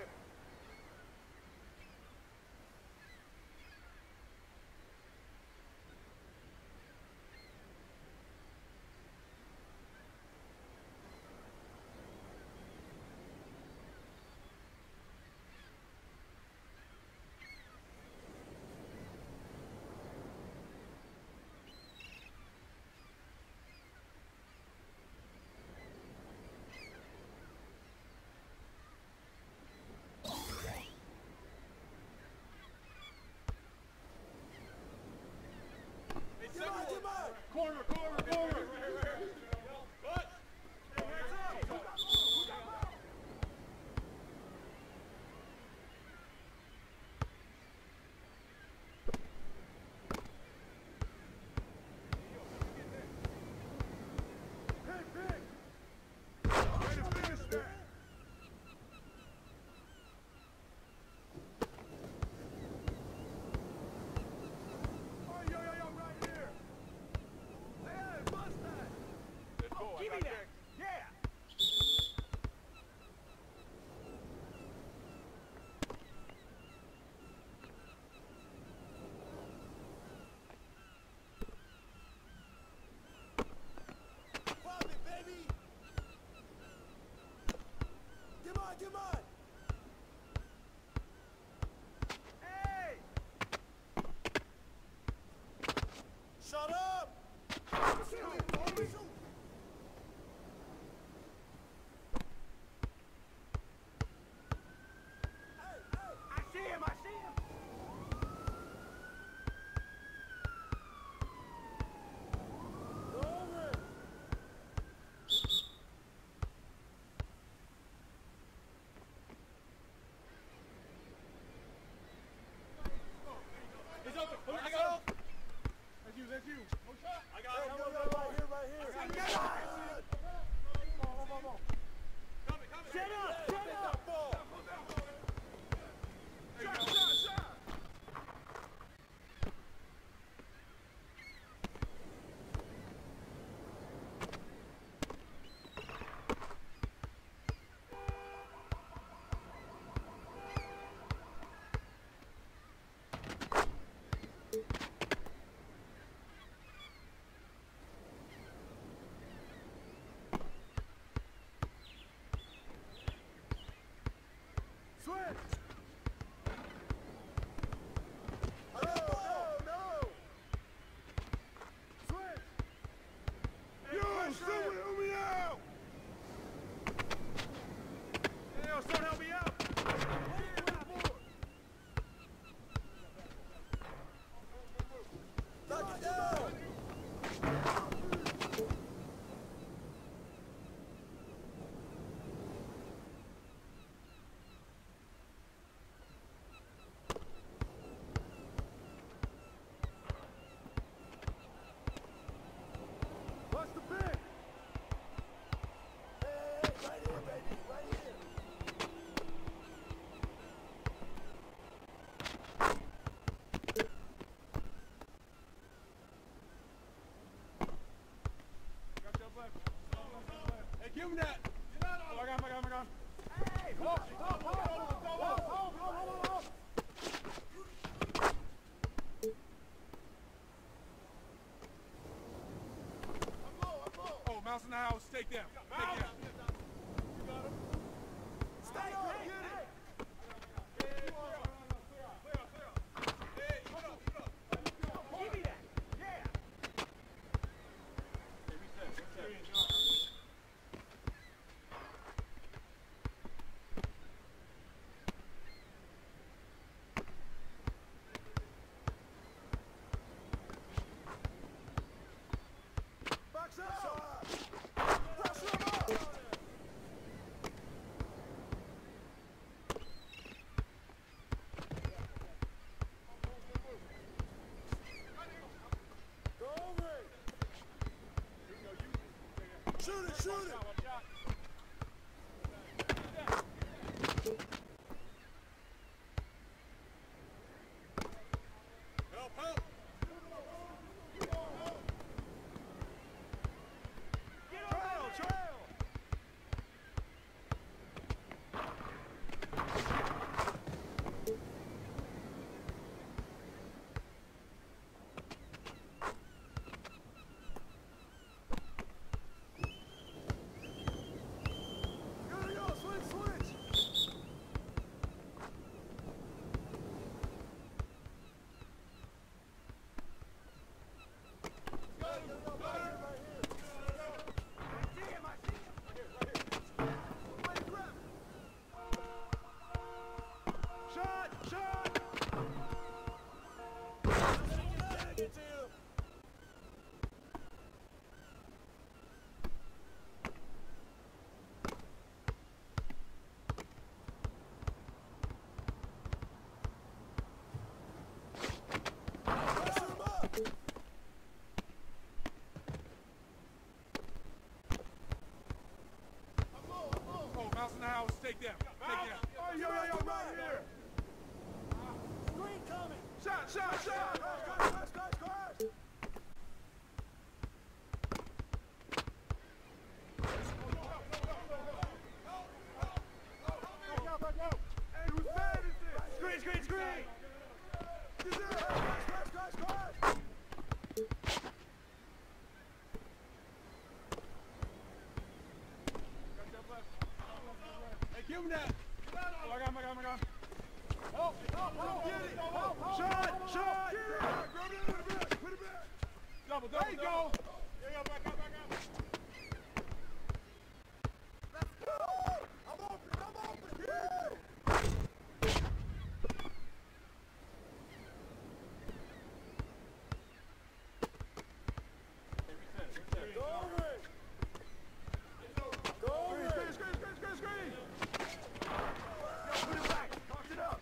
got him. That's you. No shot. I got him. Right here. I got him. Come on. Shut up. Ball. Shot. Give him that. Oh, I got him. Hey, hold. Oh, mouse in the house. Take them. You got him. Stay. Hey, clear up. Hey, hold up. Give me that. Yeah. Hey, reset. Shoot it! Help! Trail! Take them. Oh, yo, right here. Screen coming. Shot. Guys. Hey, who's bad is this? Screen. Guys. Hey, give him that. Oh, I got him. Help. Get it. Shot. Put it back. Double. There you go. Yeah, back up. Let's go. I'm open. Yeah. Screen. Put it back. Toss it up.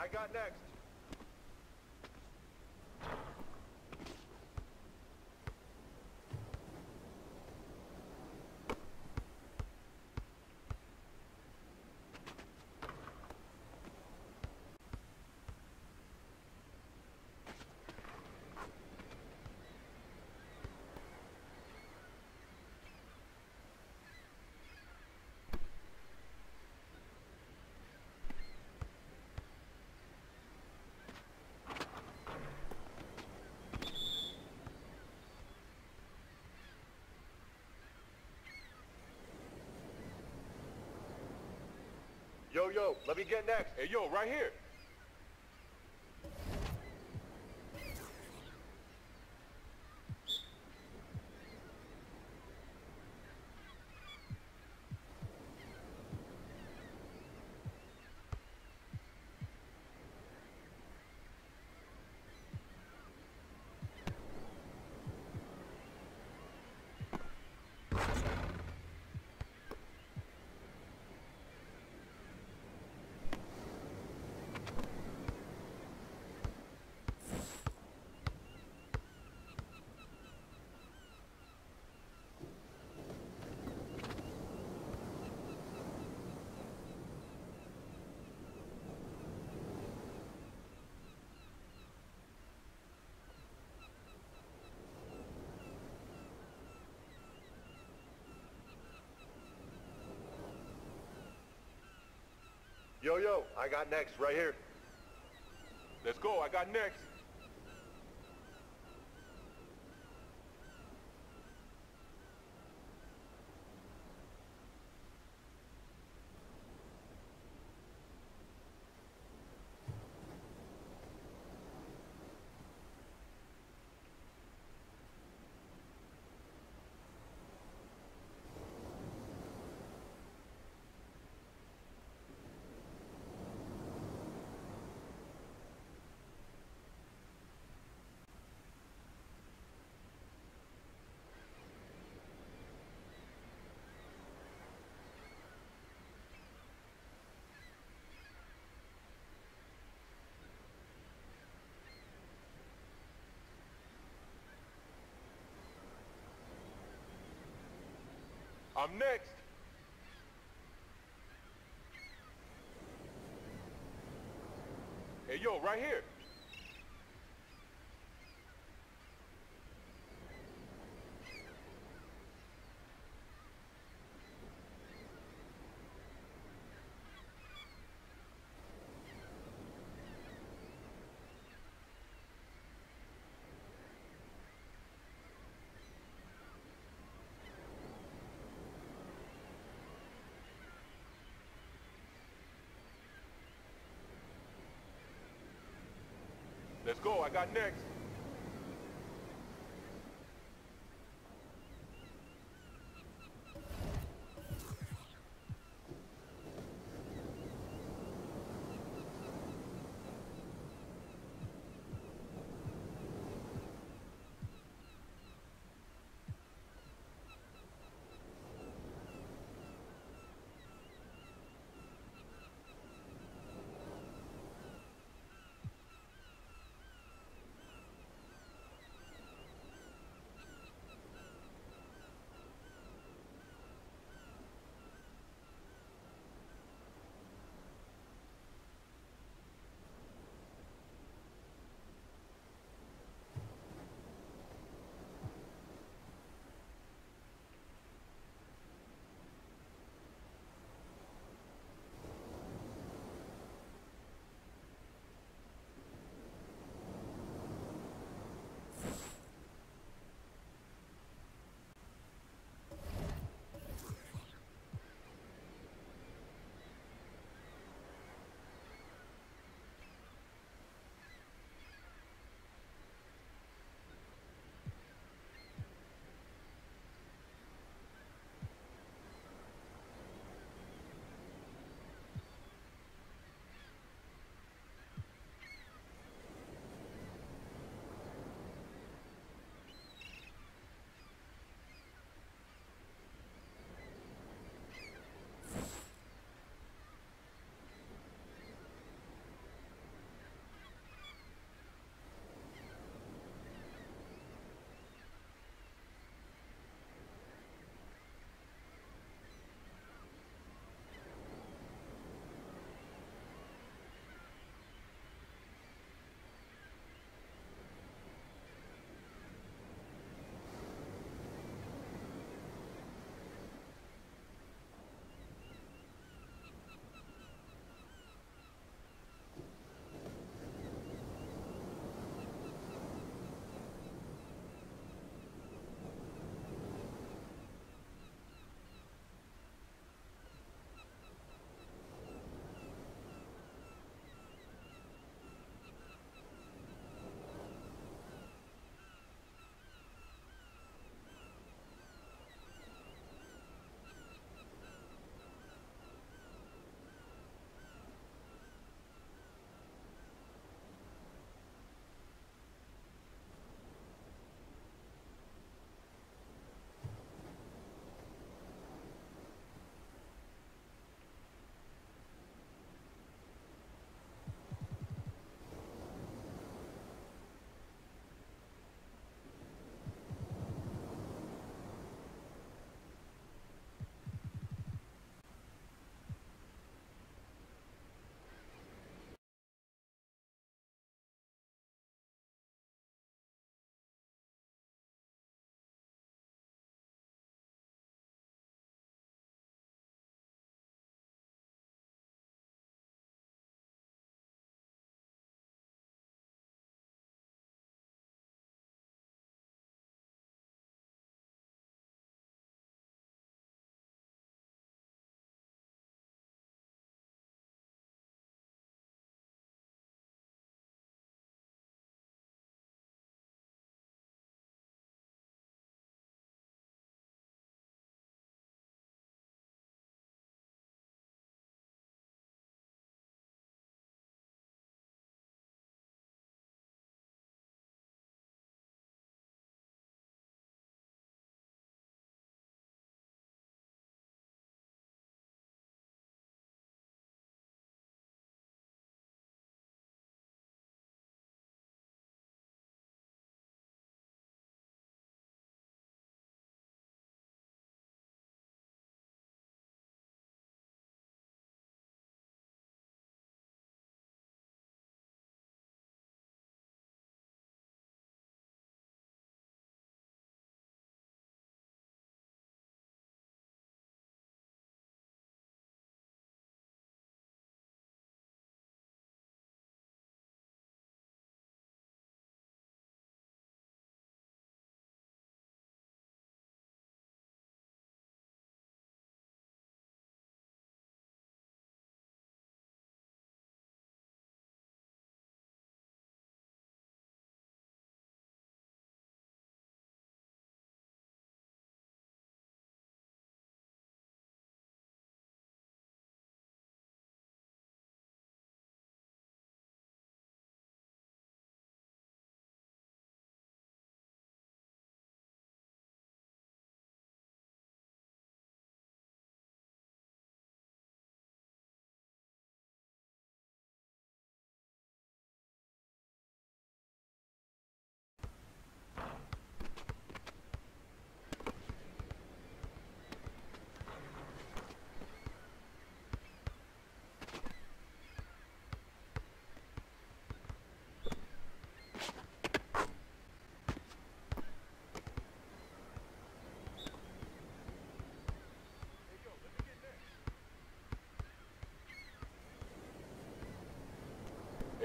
I got next. Yo, let me get next. Hey, yo, right here. Yo, I got next, right here. Let's go. I got next. I'm next. Hey, yo, right here. go. I got next.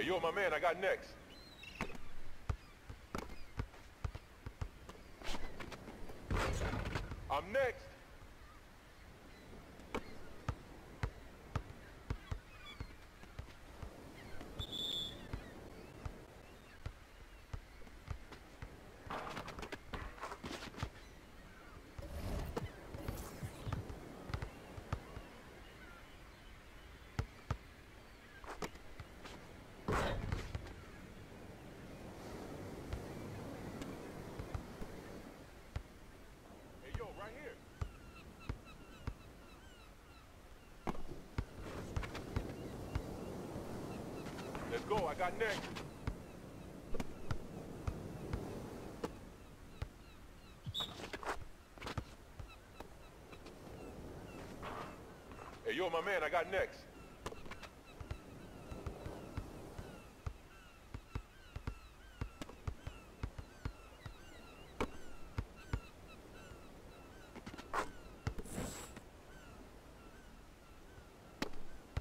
Hey, yo, my man, I got next. I'm next. Hey, yo, right here. Let's go, I got next. Hey, yo, my man, I got next.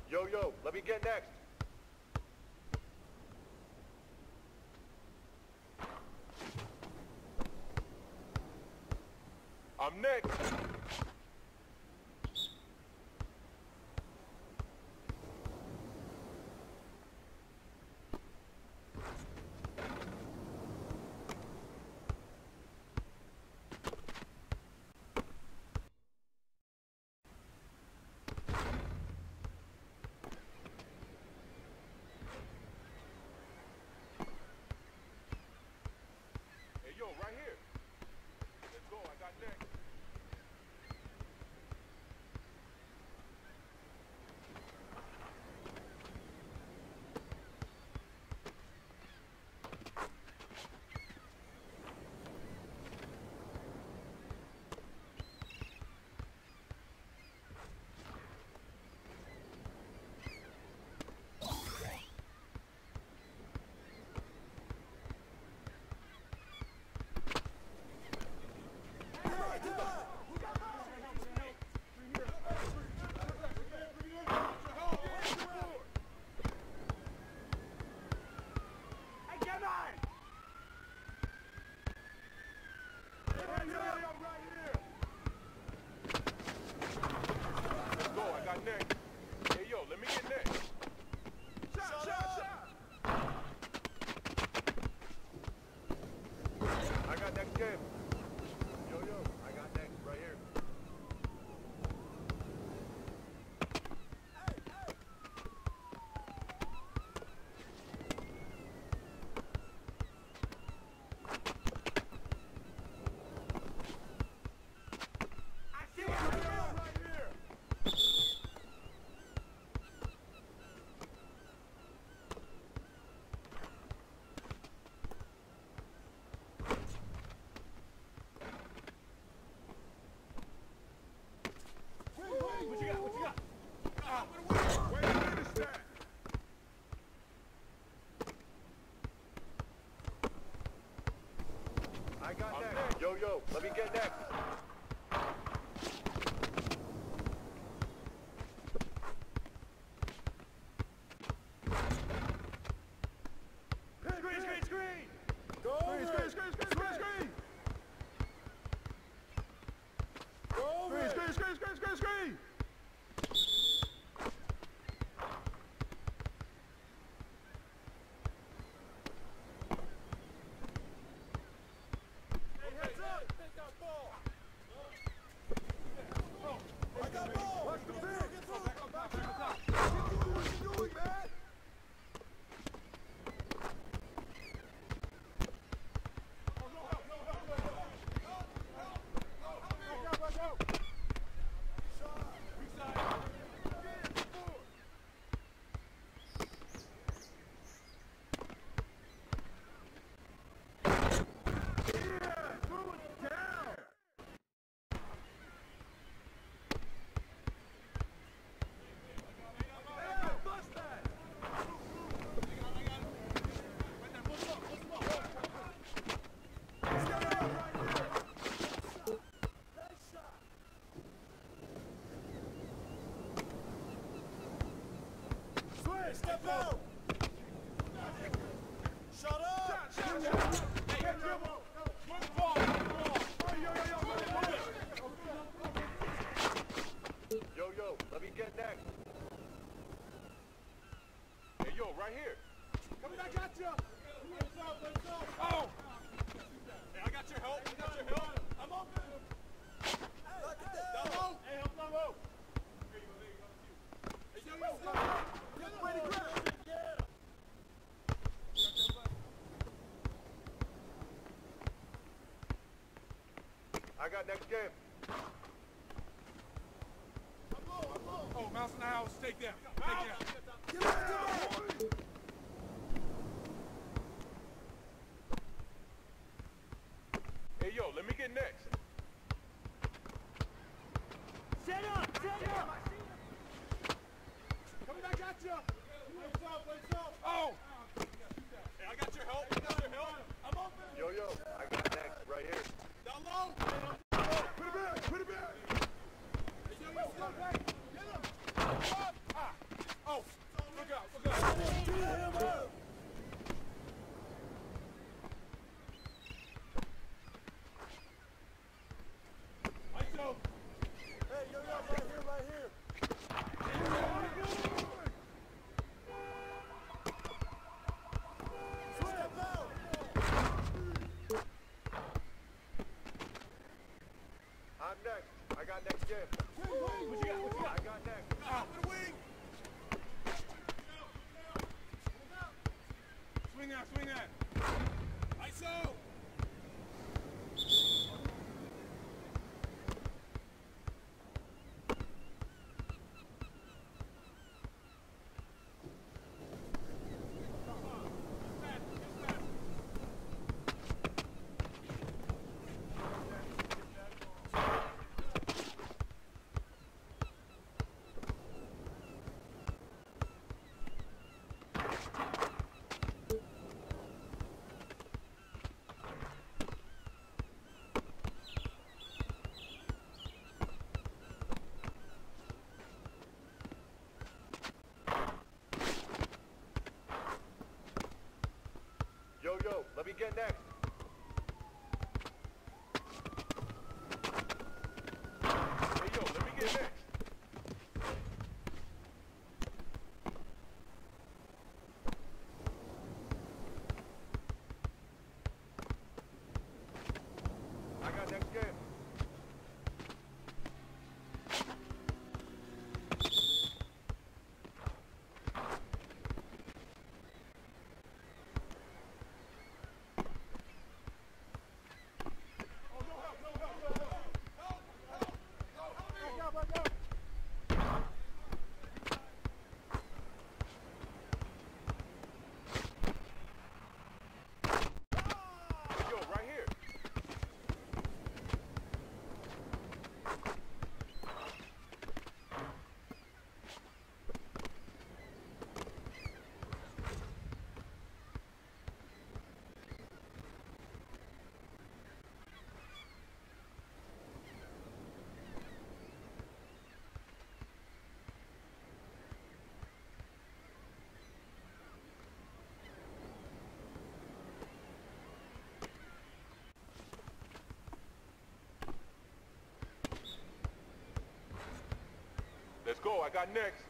Yo, let me get next. I'm next. Hey, yo, right here. Let's go, I got next. Let's go, I got next. Hey, yo, let me get next. Shot. I got next game. Yo, I got next right here. What you got? Wait a minute, Stat. I got next. Yo, let me get next. Screen! Go screen! Screen! Hey, heads up! Take that ball! right here. Come back at you. Oh! Hey, I got your help. I got your help. I'm open. Down low. Hey, help down low. There you go. Hey, yo. Get ready, grab. I got next game. Oh, mouse in the house. Take that. Take that. Hey, yo, let me get next. Set up! Set up! Coming back at you. Lights up. Oh! Hey, I got your help. I got your help. I'm open. Yo, I got next right here. Down low. Put it back. Put it back. Hey, yo, come back. Get him. Ah. Oh, look out. Look out. Get him up! Lights out. Hey, yo, right here, right here. Swim out! I'm next. I got next game. What you got? I got next. Ah, with the wing. Swing that. ISO. Yo, let me get next. Hey, yo, let me get next. I got next game. Yo, right here. Let's go. I got next.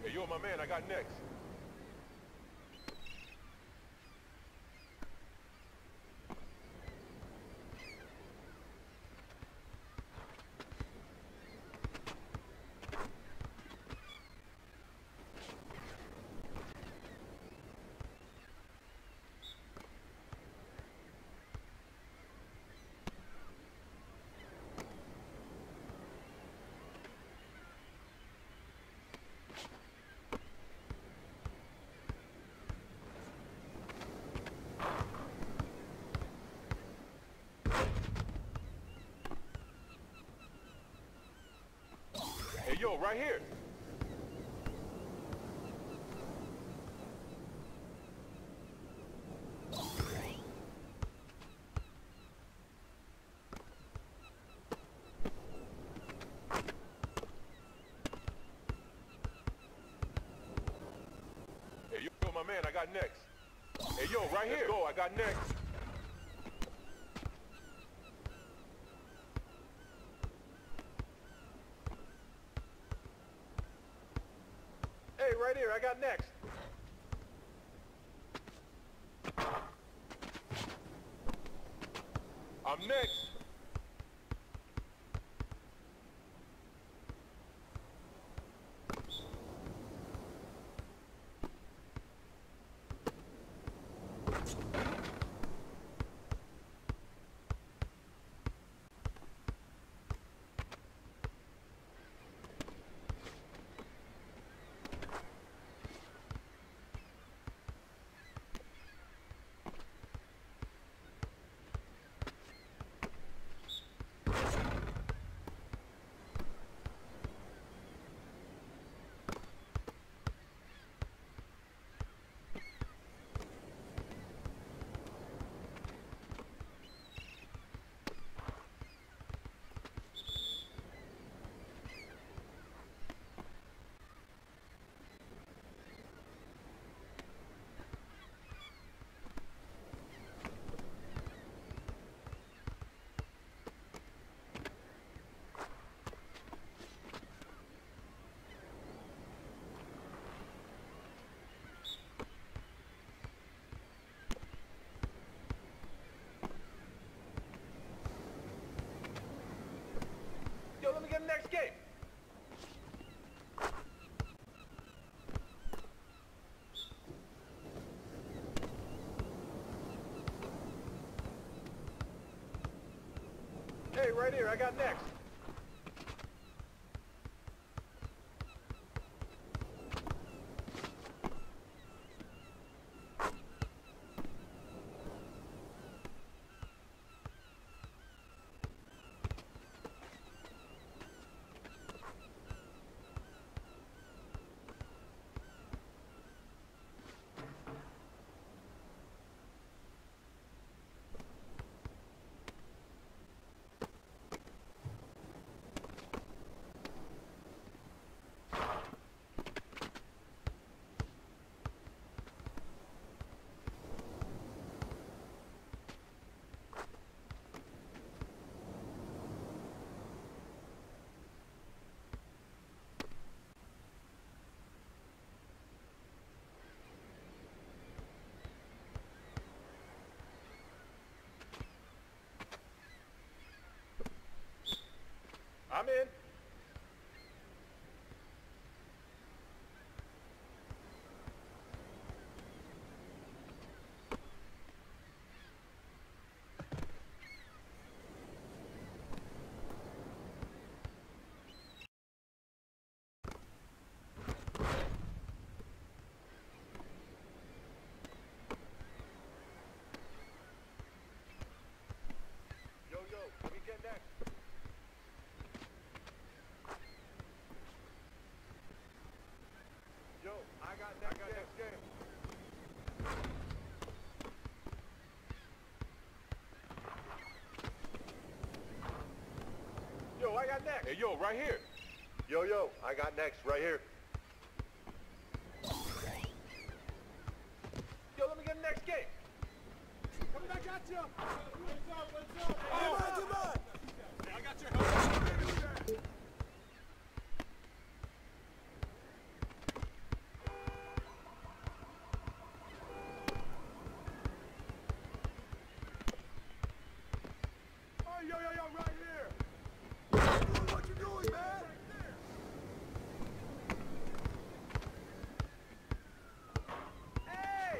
Hey, yo, my man, I got next. Hey, yo, right here. my man, I got next. Hey, yo, right here. Let's go, I got next. Hey, right here, I got next. I'm next. Yo, let me get the next game. Hey, right here, I got next. I'm in. Yo, let me get next. Yo, I got next game. Yo, I got next. Hey, yo, right here. Yo, I got next, right here. Yo, let me get the next game. Coming back at you. What's up? Come on. Hey, I got your help. Yo, right here. What you doing, man? Hey!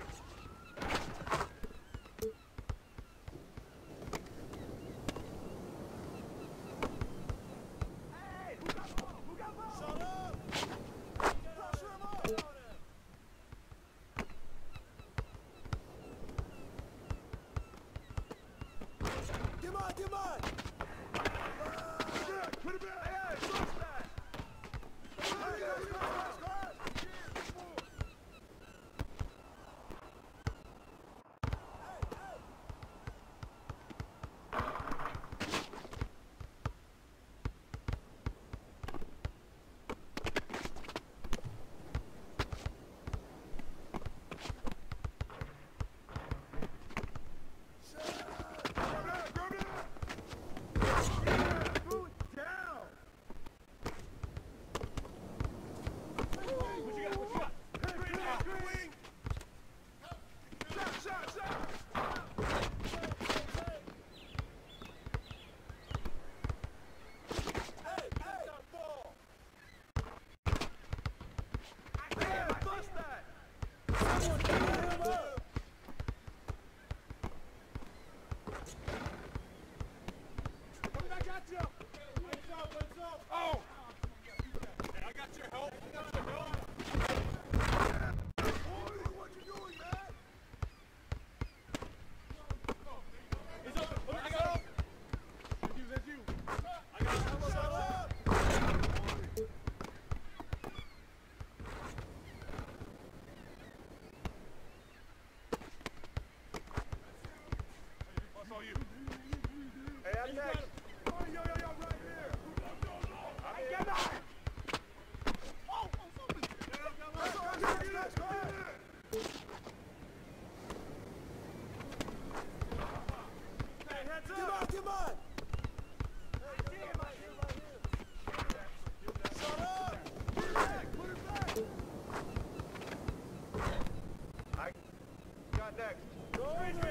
next.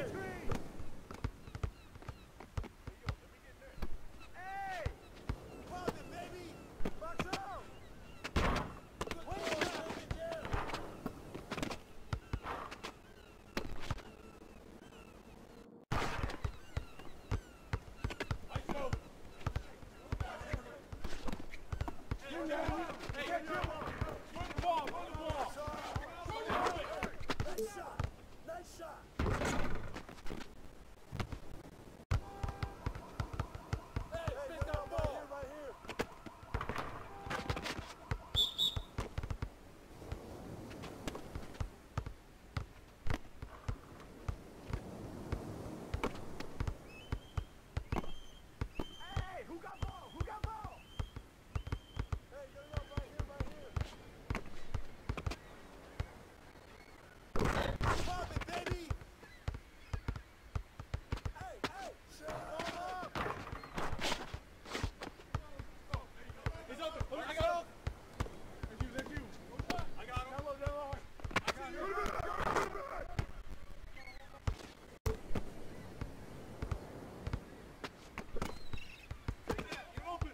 Screen. Hey! Pop it, baby! Box out! Nice shot! Hey, pick that ball! Right here. Hey, who got ball? Who got ball? Hey, yo, right here. Pop it, baby! Hey! Shut up! He's open. I got him. That's you. I got him. I got him. Get open.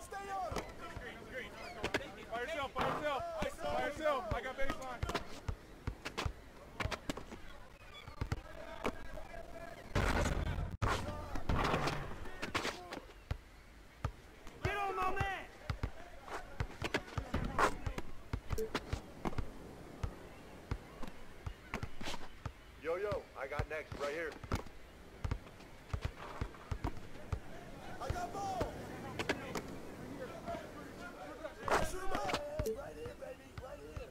Stay on him! By yourself. I got baseline. Get on my man! Yo, I got next, right here. I got ball! Shoot him up! Right here, baby, right here.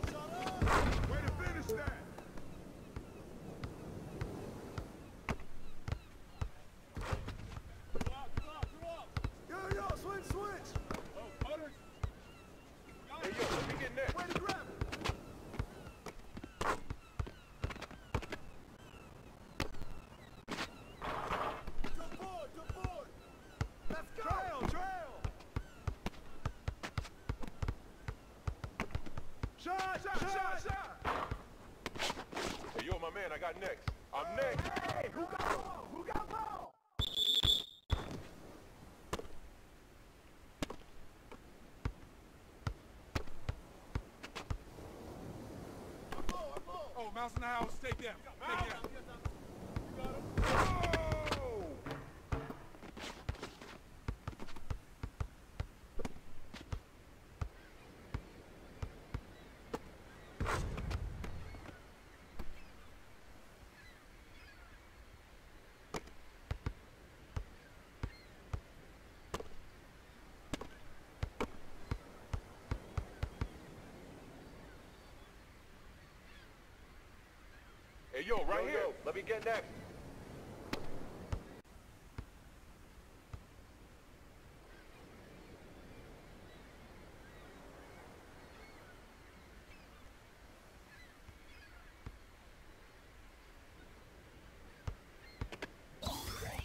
Shut up! Way to finish that. Yo, switch! Hey, yo, let me get next. Way to grab it! Good board! Let's go! Trail. Shot. Hey, yo, my man, I got next. I'm next. Hey, who got ball? Oh, mouse in the house. Take them. Oh! Hey, yo, right here. Let me get next.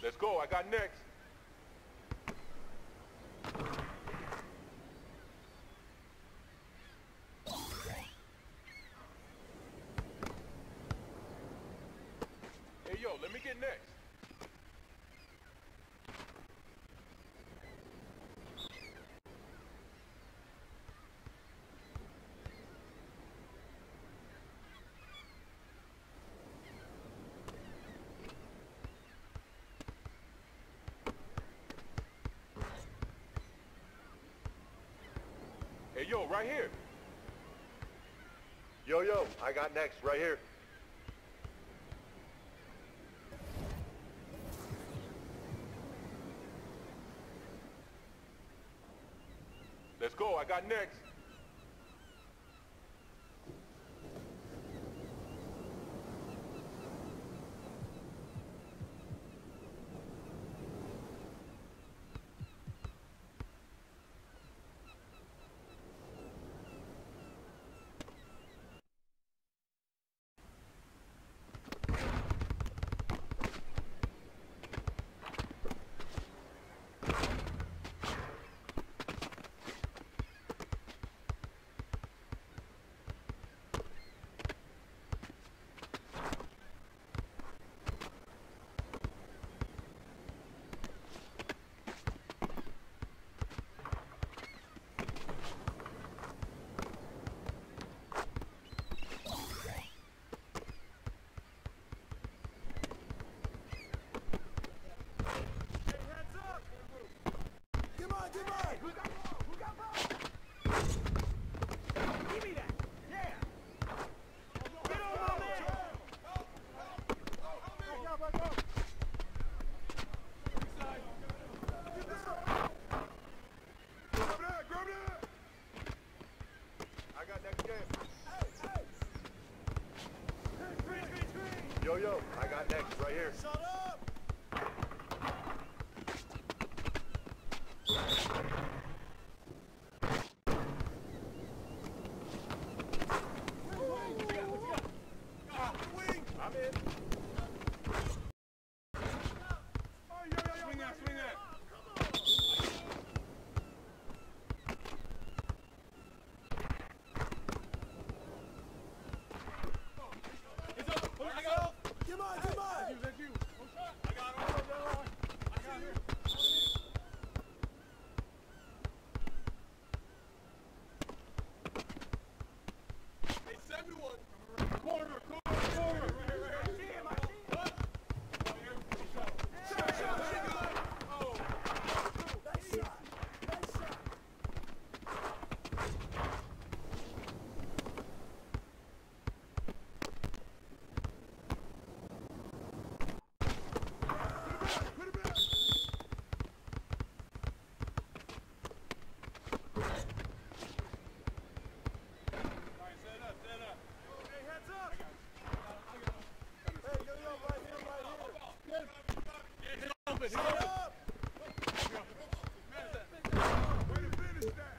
Let's go. I got next. Hey, yo, let me get next. Hey, yo, right here. Yo, I got next, right here. Let's go, I got next. open. He's open. Way to finish that.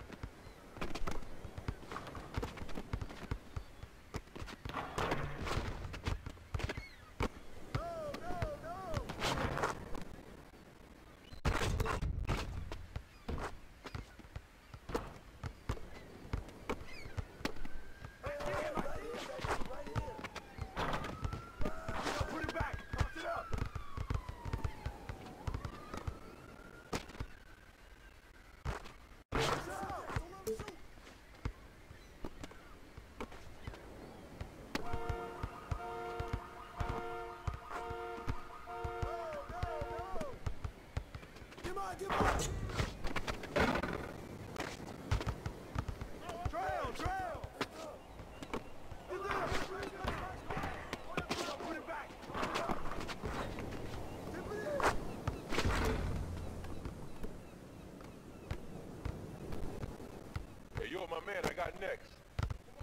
Hey, yo, my man, I got next.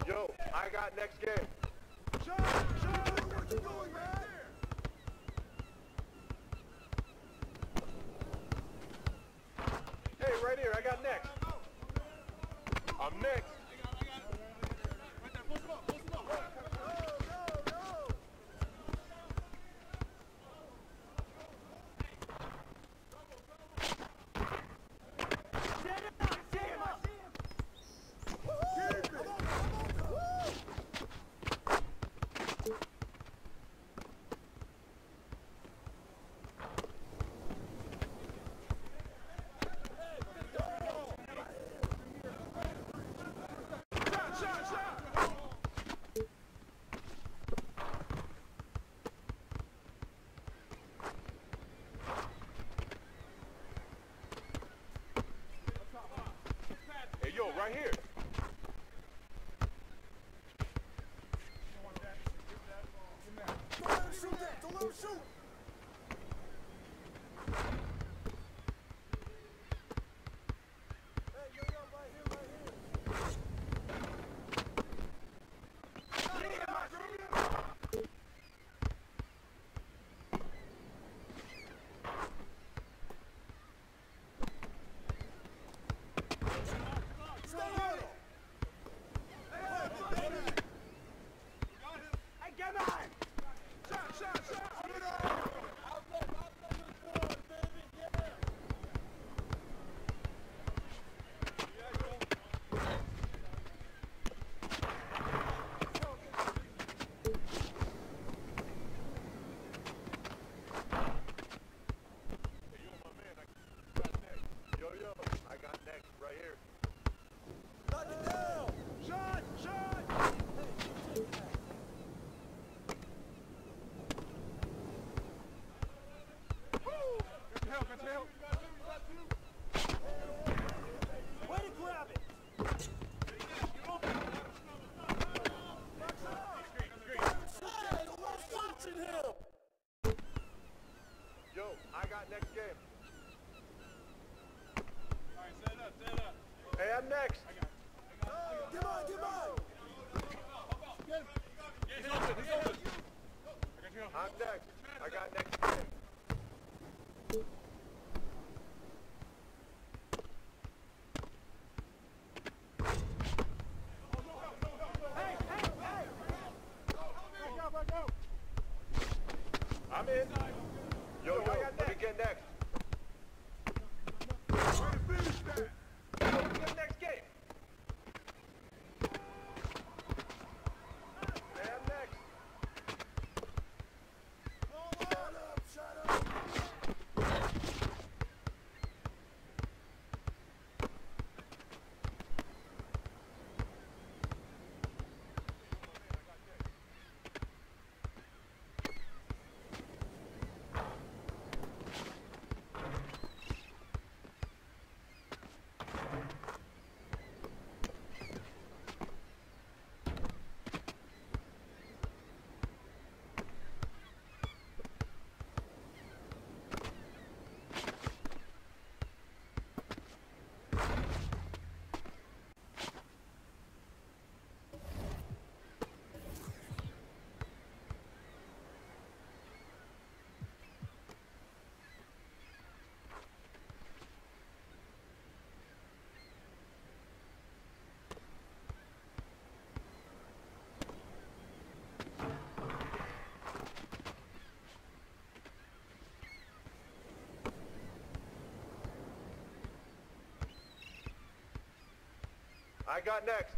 Yo, I got next game. Sean, what you doing, man? Hey, right here, I got next. I'm next. Hey, yo, right here. Don't let him shoot that. Don't let him shoot. Hey, yo, right here, right here. Stay with it. Hey, get mine. Shot. Yo, I got next right here. Knock it down. Shot. Got your help. Way to grab it. Hey, don't let him watching him. Yo, I got next game. All right, set it up. Hey, I'm next. Get mine. He's open. I'm next. I got next game. I'm in. Yo, I got next. Get next. Way to finish that. Yo, we got next game. Hey, I'm next. I got next.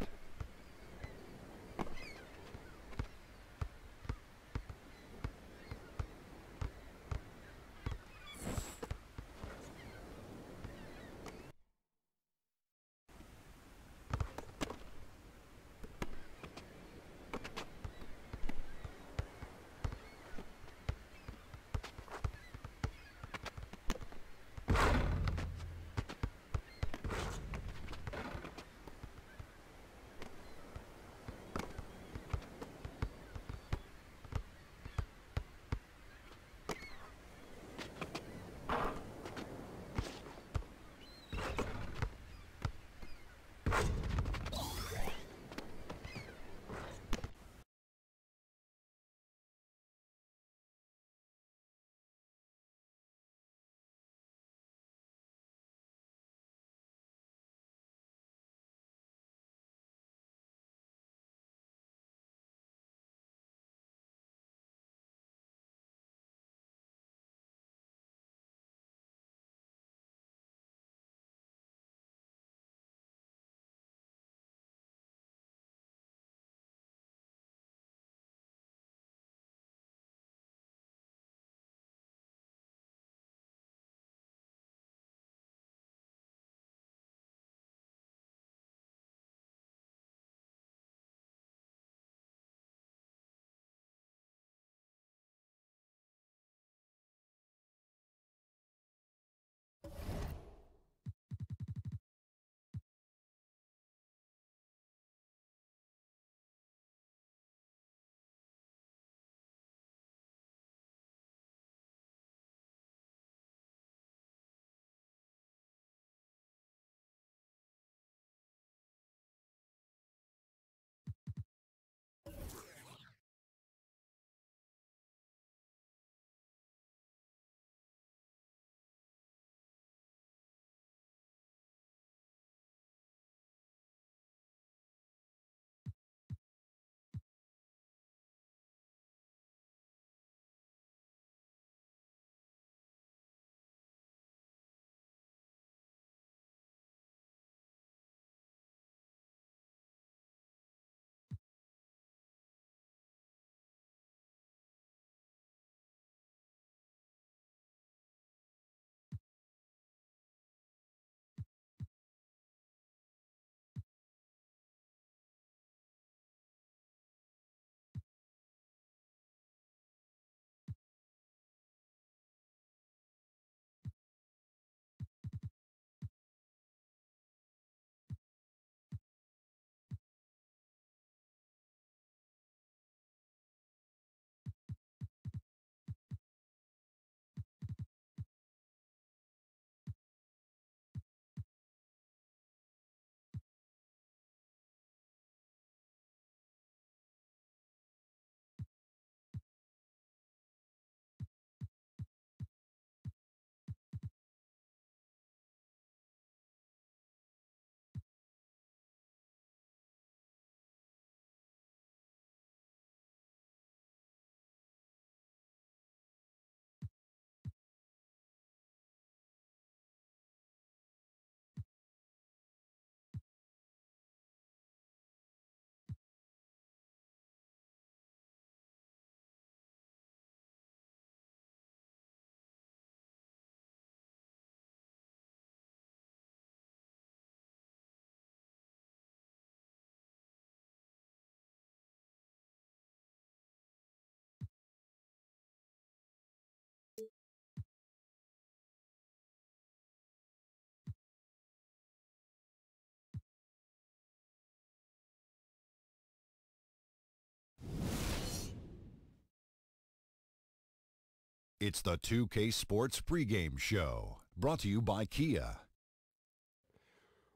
It's the 2K Sports pregame show, brought to you by Kia.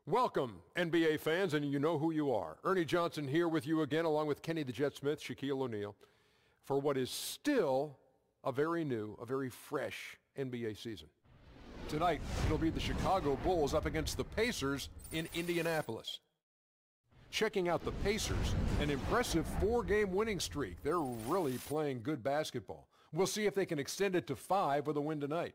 Welcome, NBA fans, and you know who you are. Ernie Johnson here with you again, along with Kenny the Jet Smith, Shaquille O'Neal, for what is still a very new, a very fresh NBA season. Tonight, it'll be the Chicago Bulls up against the Pacers in Indianapolis. Checking out the Pacers, an impressive 4-game winning streak. They're really playing good basketball. We'll see if they can extend it to 5 with a win tonight.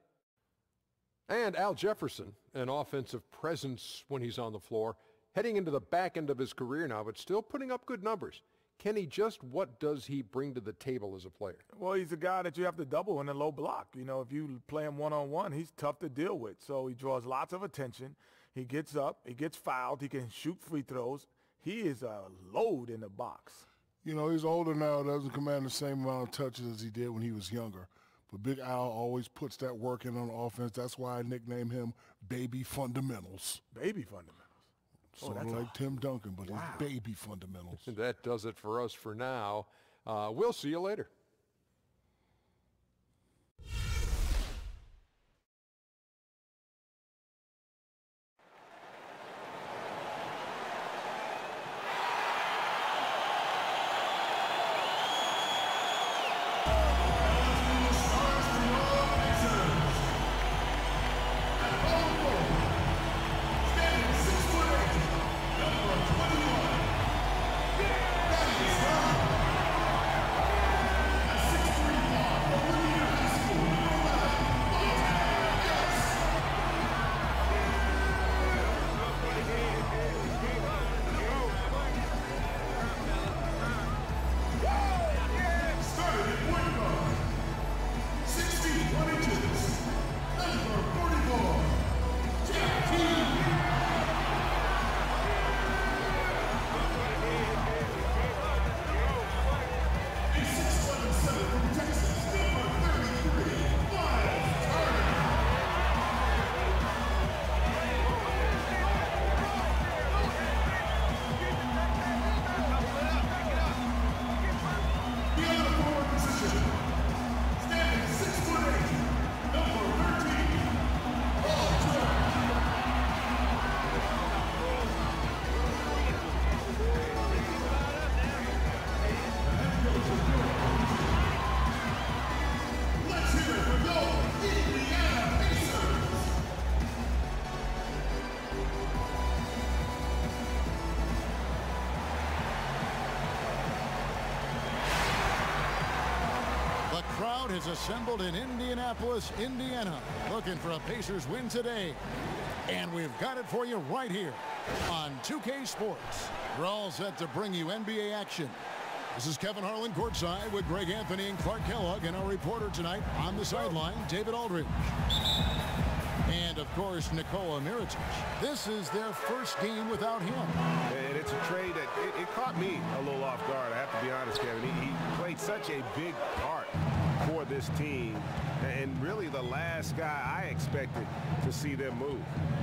And Al Jefferson, an offensive presence when he's on the floor, Heading into the back end of his career now, but still putting up good numbers. Kenny, just what does he bring to the table as a player? Well, he's a guy that you have to double in a low block. You know, if you play him one-on-one, he's tough to deal with. So he draws lots of attention. He gets up. He gets fouled. He can shoot free throws. He is a load in the box. You know, he's older now, doesn't command the same amount of touches as he did when he was younger. But Big Al always puts that work in on offense. That's why I nickname him Baby Fundamentals. Baby Fundamentals. Sort of like Tim Duncan, but it's Baby Fundamentals. That does it for us for now. We'll see you later. Has assembled in Indianapolis, Indiana, looking for a Pacers win today. And we've got it for you right here on 2K Sports. We're all set to bring you NBA action. This is Kevin Harlan courtside with Greg Anthony and Clark Kellogg, and our reporter tonight on the sideline, David Aldridge. And, of course, Nikola Mirotic. This is their first game without him. And it's a trade that it caught me a little off guard, I have to be honest, Kevin. He played such a big part for this team, and really the last guy I expected to see them move.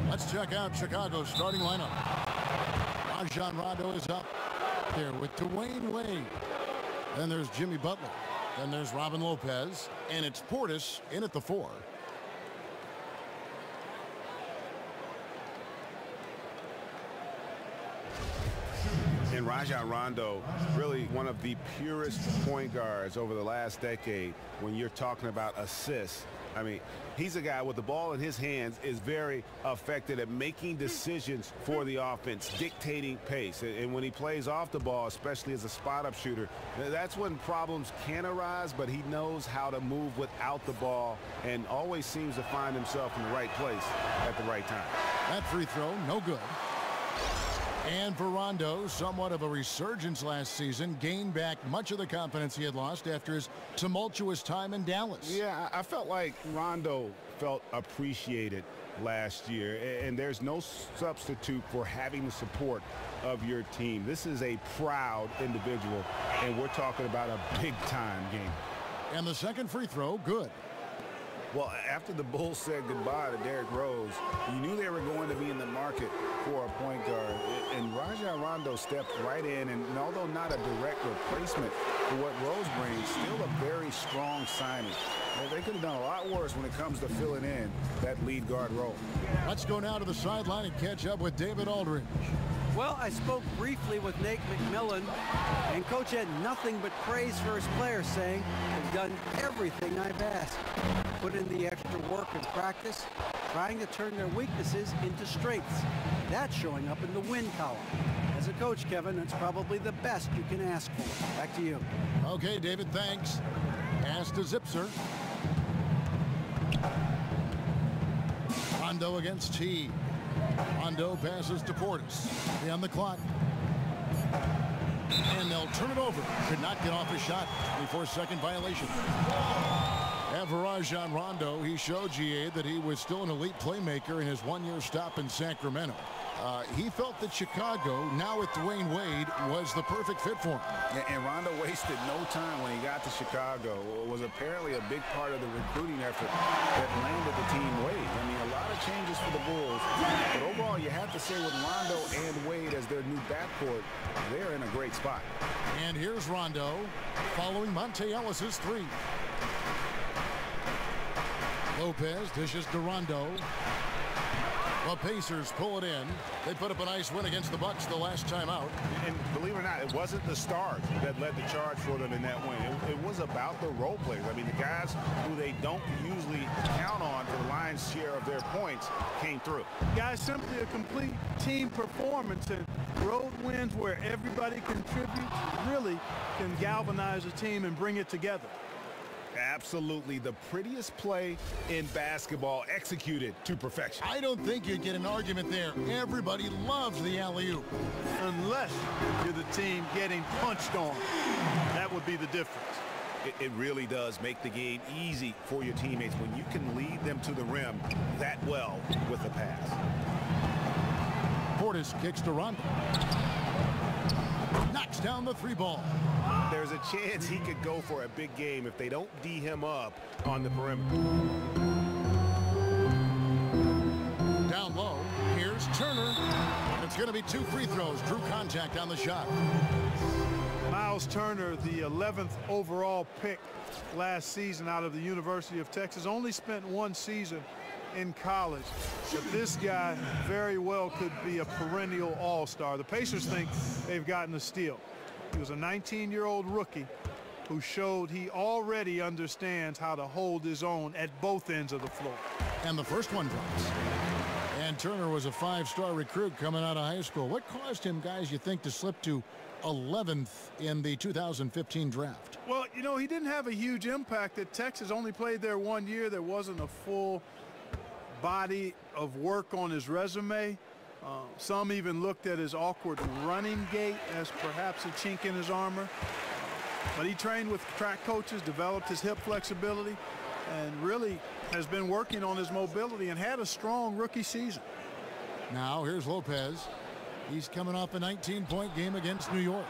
Let's check out Chicago's starting lineup. Rajon Rondo is up there with Dwayne Wade. Then there's Jimmy Butler. Then there's Robin Lopez. And it's Portis in at the 4. And Rajon Rondo, really one of the purest point guards over the last decade when you're talking about assists. I mean, he's a guy with the ball in his hands, is very effective at making decisions for the offense, dictating pace. And when he plays off the ball, especially as a spot-up shooter, that's when problems can arise, but he knows how to move without the ball and always seems to find himself in the right place at the right time. That free throw, no good. And for Rondo, somewhat of a resurgence last season, gained back much of the confidence he had lost after his tumultuous time in Dallas. Yeah, I felt like Rondo felt appreciated last year, and there's no substitute for having the support of your team. This is a proud individual, and we're talking about a big-time game. And the second free throw, good. Well, after the Bulls said goodbye to Derrick Rose, you knew they were going to be in the market for a point guard. And Rajon Rondo stepped right in, and although not a direct replacement for what Rose brings, still a very strong signing. They could have done a lot worse when it comes to filling in that lead guard role. Let's go now to the sideline and catch up with David Aldridge. Well, I spoke briefly with Nate McMillan, and Coach had nothing but praise for his players, saying, "They've done everything I've asked. Put in the extra work and practice, trying to turn their weaknesses into strengths. That's showing up in the win column." As a coach, Kevin, that's probably the best you can ask for. Back to you. Okay, David, thanks. Pass to Zipser. Rondo against T. Rondo passes to Portis. On the clock. And they'll turn it over. Could not get off his shot. 24-second violation. And for Rajon Rondo, he showed GA that he was still an elite playmaker in his one-year stop in Sacramento. He felt that Chicago, now with Dwayne Wade, was the perfect fit for him. And Rondo wasted no time when he got to Chicago. It was apparently a big part of the recruiting effort that landed the team Wade. I mean, a lot of changes for the Bulls. But overall, you have to say with Rondo and Wade as their new backcourt, they're in a great spot. And here's Rondo following Monte Ellis's three. Lopez dishes to Rondo. The Pacers pull it in. They put up a nice win against the Bucks the last time out. And believe it or not, it wasn't the stars that led the charge for them in that win. It was about the role players. I mean, the guys who they don't usually count on for the lion's share of their points came through. Guys, simply a complete team performance, and road wins where everybody contributes really can galvanize a team and bring it together. Absolutely the prettiest play in basketball, executed to perfection. I don't think you'd get an argument there. Everybody loves the alley-oop. Unless you're the team getting punched on. That would be the difference. It really does make the game easy for your teammates when you can lead them to the rim that well with a pass. Portis kicks to Rondo. Knocks down the three ball. There's a chance he could go for a big game if they don't D him up on the perimeter. Down low, here's Turner. It's going to be 2 free throws. Drew contact on the shot. Miles Turner, the 11th overall pick last season out of the University of Texas, only spent 1 season in college. But this guy very well could be a perennial all-star. The Pacers think they've gotten a steal. He was a 19-year-old rookie who showed he already understands how to hold his own at both ends of the floor. And the first one drops. And Turner was a 5-star recruit coming out of high school. What caused him, guys, you think, to slip to 11th in the 2015 draft? Well, you know, he didn't have a huge impact at Texas. Only played there 1 year. There wasn't a full body of work on his resume. Some even looked at his awkward running gait as perhaps a chink in his armor. But he trained with track coaches, developed his hip flexibility, and really has been working on his mobility and had a strong rookie season. Now here's Lopez. He's coming off a 19-point game against New York.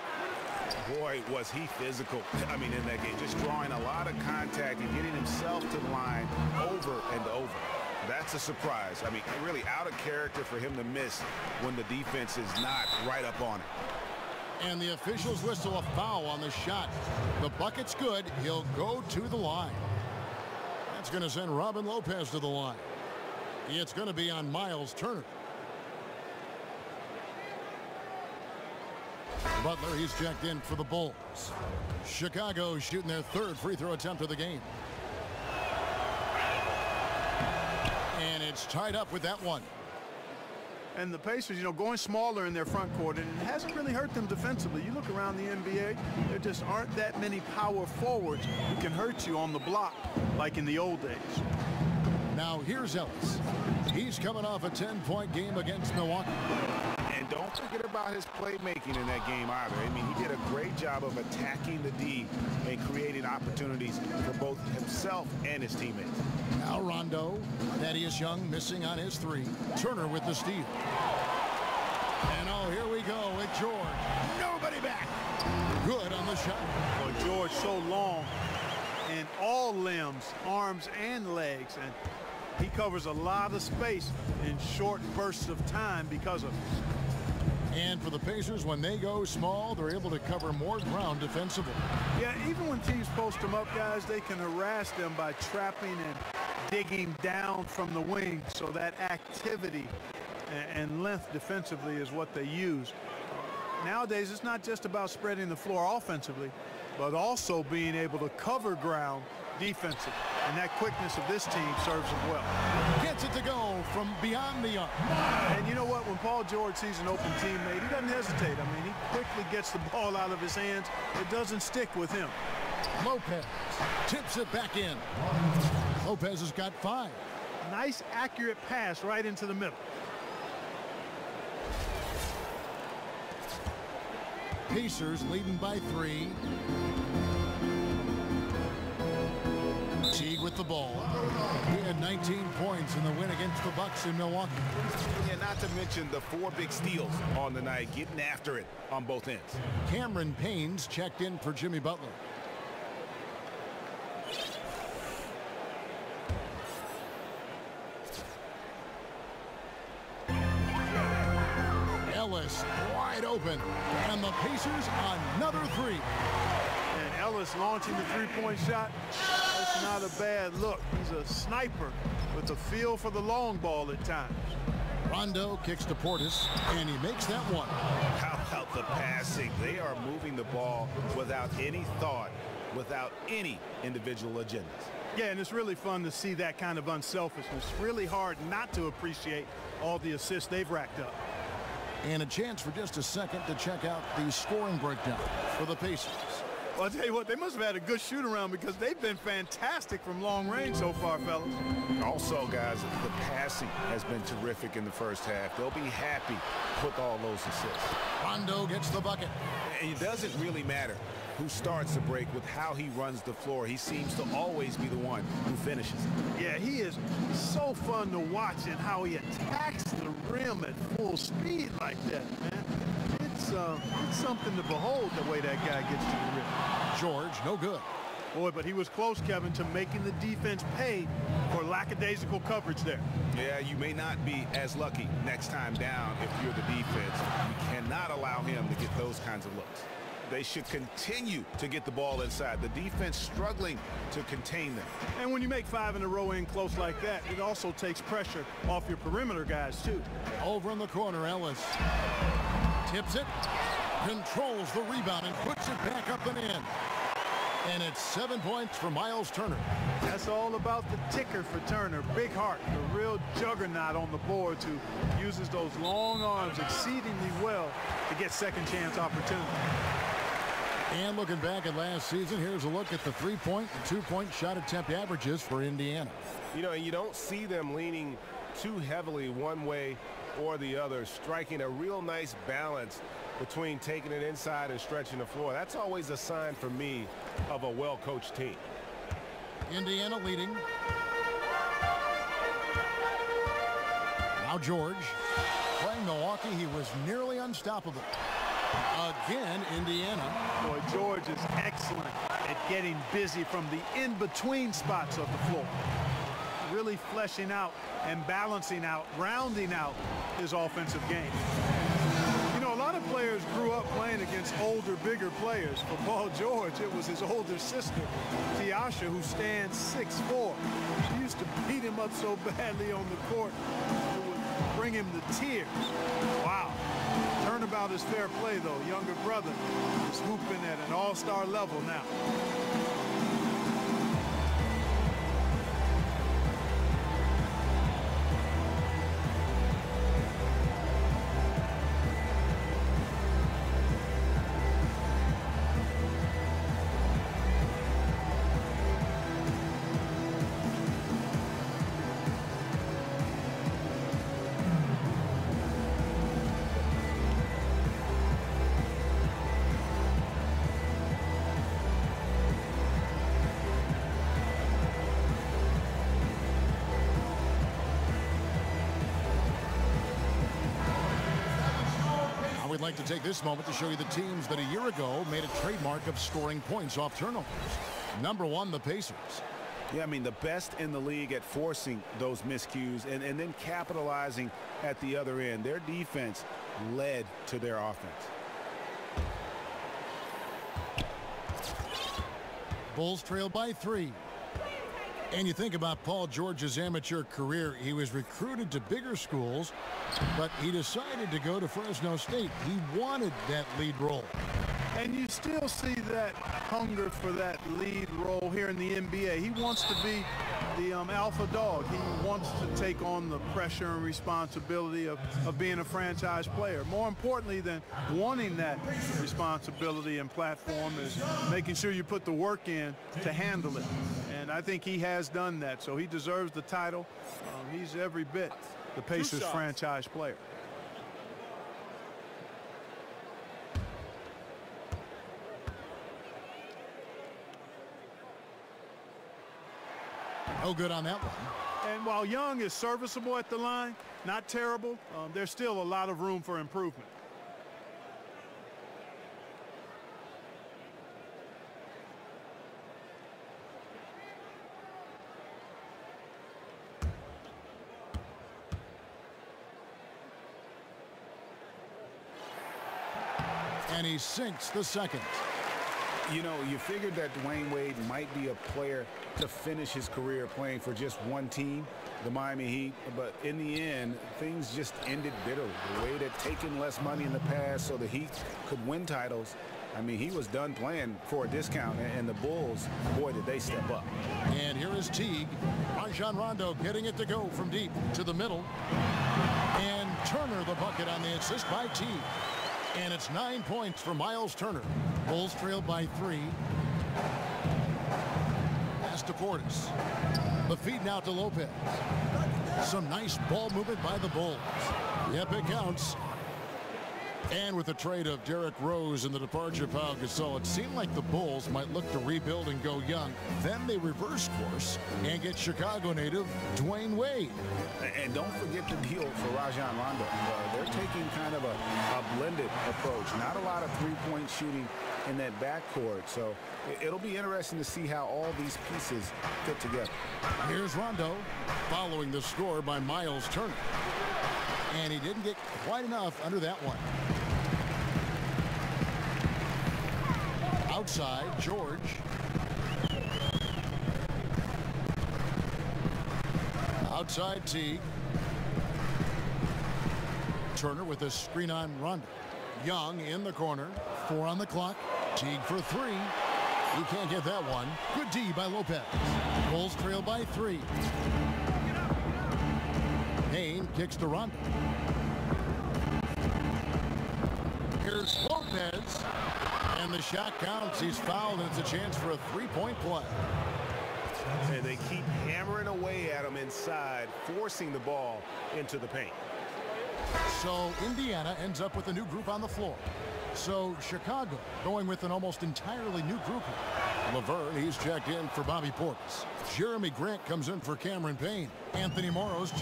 Boy, was he physical. I mean, in that game, just drawing a lot of contact and getting himself to the line over and over. That's a surprise. I mean, really out of character for him to miss when the defense is not right up on it. And the officials whistle a foul on the shot. The bucket's good. He'll go to the line. That's going to send Robin Lopez to the line. It's going to be on Miles Turner. Butler, he's checked in for the Bulls. Chicago shooting their 3rd free throw attempt of the game. And it's tied up with that one. And the Pacers, you know, going smaller in their front court, and it hasn't really hurt them defensively. You look around the NBA, there just aren't that many power forwards who can hurt you on the block like in the old days. Now here's Ellis. He's coming off a 10-point game against Milwaukee. And don't forget about his playmaking in that game either. I mean, he did a great job of attacking the D and creating opportunities for both himself and his teammates. Now Rondo, Thaddeus Young missing on his 3. Turner with the steal. And oh, here we go with George. Nobody back. Good on the shot. Well, George so long in all limbs, arms and legs, and he covers a lot of space in short bursts of time because of it. And for the Pacers, when they go small, they're able to cover more ground defensively. Yeah, even when teams post them up, guys, they can harass them by trapping and digging down from the wing. So that activity and length defensively is what they use. Nowadays, it's not just about spreading the floor offensively, but also being able to cover ground defensively. And that quickness of this team serves them well. Gets it to go from beyond the arc. And you know what? When Paul George sees an open teammate, he doesn't hesitate. I mean, he quickly gets the ball out of his hands. It doesn't stick with him. Lopez tips it back in. Lopez has got 5. Nice, accurate pass right into the middle. Pacers leading by 3. Teague with the ball. He had 19 points in the win against the Bucks in Milwaukee. Yeah, not to mention the 4 big steals on the night, getting after it on both ends. Cameron Payne's checked in for Jimmy Butler. Ellis wide open, and the Pacers another 3. And Ellis launching the three-point shot. That's not a bad look. He's a sniper with a feel for the long ball at times. Rondo kicks to Portis, and he makes that one. How about the passing? They are moving the ball without any thought, without any individual agendas. Yeah, and it's really fun to see that kind of unselfishness. Really hard not to appreciate all the assists they've racked up. And a chance for just a second to check out the scoring breakdown for the Pacers. Well, I'll tell you what, they must have had a good shoot-around because they've been fantastic from long range so far, fellas. Also, guys, the passing has been terrific in the first half. They'll be happy with all those assists. Rondo gets the bucket. And it doesn't really matter who starts the break with how he runs the floor. He seems to always be the one who finishes. Yeah, he is so fun to watch and how he attacks the rim at full speed like that, man. It's something to behold the way that guy gets to the rim. George, no good. Boy, but he was close, Kevin, to making the defense pay for lackadaisical coverage there. Yeah, you may not be as lucky next time down if you're the defense. You cannot allow him to get those kinds of looks. They should continue to get the ball inside. The defense struggling to contain them. And when you make 5 in a row in close like that, it also takes pressure off your perimeter guys, too. Over in the corner, Ellis tips it, controls the rebound, and puts it back up and in. And it's 7 points for Miles Turner. That's all about the ticker for Turner. Big heart, a real juggernaut on the boards who uses those long arms exceedingly well to get second chance opportunity. And looking back at last season, here's a look at the 3-point and 2-point shot attempt averages for Indiana. You know, you don't see them leaning too heavily one way or the other, striking a real nice balance between taking it inside and stretching the floor. That's always a sign for me of a well-coached team. Indiana leading. Now George. Playing Milwaukee, he was nearly unstoppable. Again, Indiana. Boy, George is excellent at getting busy from the in-between spots of the floor. Really fleshing out and balancing out, rounding out his offensive game. You know, a lot of players grew up playing against older, bigger players. For Paul George, it was his older sister, Tiasha, who stands 6'4". She used to beat him up so badly on the court, it would bring him to tears. Wow. Turnabout is fair play, though. Younger brother is hooping at an all-star level now. We'd like to take this moment to show you the teams that a year ago made a trademark of scoring points off turnovers. Number 1, the Pacers. Yeah, I mean, the best in the league at forcing those miscues and then capitalizing at the other end. Their defense led to their offense. Bulls trail by 3. And you think about Paul George's amateur career, he was recruited to bigger schools, but he decided to go to Fresno State. He wanted that lead role. And you still see that hunger for that lead role here in the NBA. He wants to be the alpha dog. He wants to take on the pressure and responsibility of being a franchise player. More importantly than wanting that responsibility and platform is making sure you put the work in to handle it. And I think he has done that, so he deserves the title. He's every bit the Pacers franchise player. No good on that one. And while Young is serviceable at the line, not terrible, there's still a lot of room for improvement. And he sinks the second. You know, you figured that Dwayne Wade might be a player to finish his career playing for just one team, the Miami Heat, but in the end, things just ended bitterly. Wade had taken less money in the past so the Heat could win titles. I mean, he was done playing for a discount, and the Bulls, boy, did they step up. And here is Teague. Rajon Rondo getting it to go from deep to the middle. And Turner the bucket on the assist by Teague. And it's 9 points for Miles Turner. Bulls trailed by 3. Pass to Portis. The feed now to Lopez. Some nice ball movement by the Bulls. Yep, it counts. And with the trade of Derrick Rose and the departure of Pau Gasol, it seemed like the Bulls might look to rebuild and go young. Then they reverse course and get Chicago native Dwayne Wade. And don't forget the deal for Rajon Rondo. They're taking kind of a blended approach. Not a lot of three-point shooting in that backcourt. So it'll be interesting to see how all these pieces fit together. Here's Rondo following the score by Miles Turner. And he didn't get quite enough under that one. Outside, George. Outside, Teague. Turner with a screen on Rondo. Young in the corner. 4 on the clock. Teague for 3. He can't get that one. Good D by Lopez. Bulls trail by 3. Payne kicks to Rondo. Here's Lopez. And the shot counts. He's fouled, and it's a chance for a three-point play. And they keep hammering away at him inside, forcing the ball into the paint. So Indiana ends up with a new group on the floor. So Chicago going with an almost entirely new group. Laverne, he's checked in for Bobby Portis. Jeremy Grant comes in for Cameron Payne. Anthony Morrow's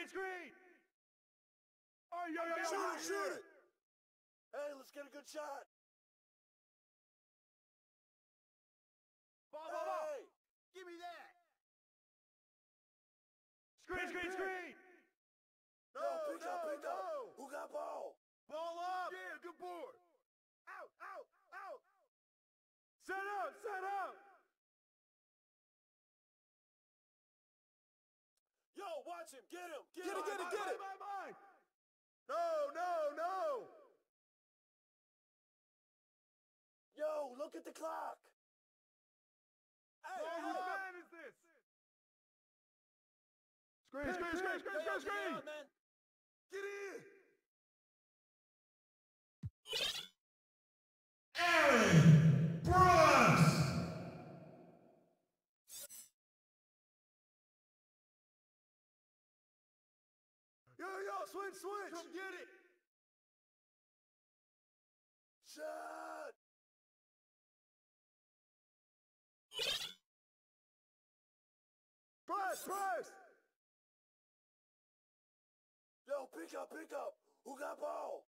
Screen! Oh, shoot it! Hey, let's get a good shot. Ball. Give me that. Screen! No, pick up. Who got ball? Ball up. Yeah, good board. Out. Set up. Yo, watch him. Get him. Get it. No. Yo, look at the clock. Hey, whose man is this? Screen. Man. Get in. Aaron Brooks. Yo, switch. Come get it. Shot. Press. Yo, pick up. Who got ball?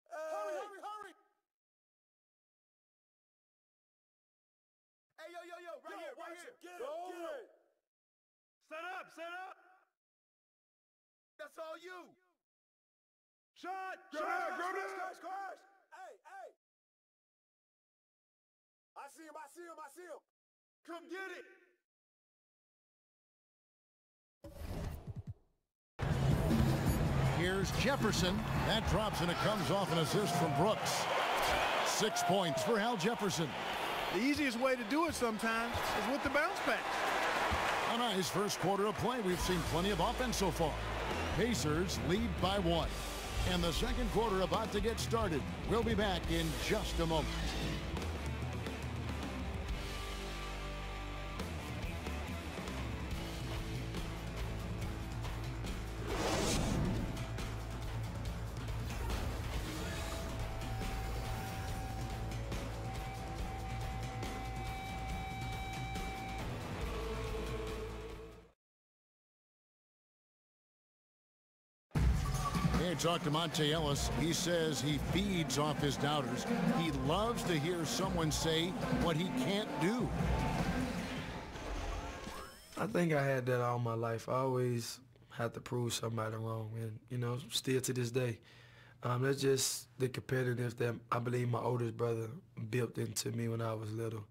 Hey. Hurry. Hey, yo, right here. Get him. Set up. That's all you. Shot. Crash. Hey. I see him. Come get it. Here's Jefferson. That drops and it comes off an assist from Brooks. 6 points for Al Jefferson. The easiest way to do it sometimes is with the bounce pass. A nice first quarter of play. We've seen plenty of offense so far. Pacers lead by 1. And the second quarter about to get started. We'll be back in just a moment. Hey, talk to Monte Ellis. He says he feeds off his doubters. He loves to hear someone say what he can't do. I think I had that all my life. I always had to prove somebody wrong, and, you know, still to this day. That's just the competitiveness that I believe my oldest brother built into me when I was little.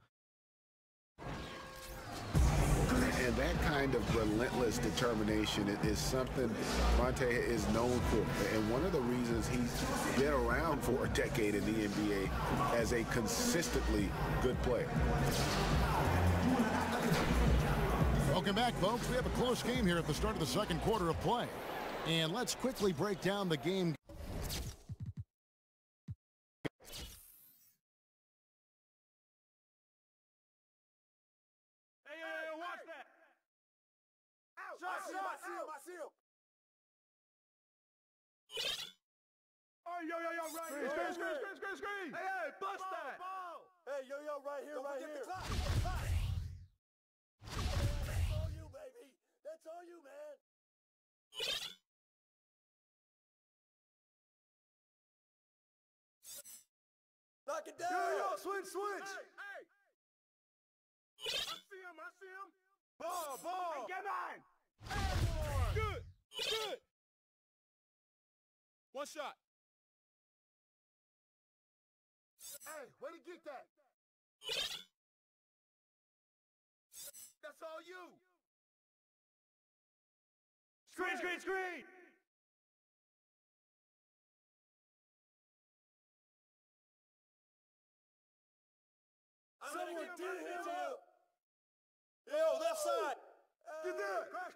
And that kind of relentless determination is something Monte is known for. And one of the reasons he's been around for a decade in the NBA as a consistently good player. Welcome back, folks. We have a close game here at the start of the second quarter of play. And let's quickly break down the game. I see him. Oh, yo, right here. Screen. Hey, bust that. Hey, yo, right here, right here. The clock. That's all you, baby. That's all you, man. Knock it down. Yo, switch. Hey. I see him. Ball. Hey, get mine. Good. One shot. Hey, where to get that? That's all you. Screen. Someone did him up. Yo, left side. Get there. Crash.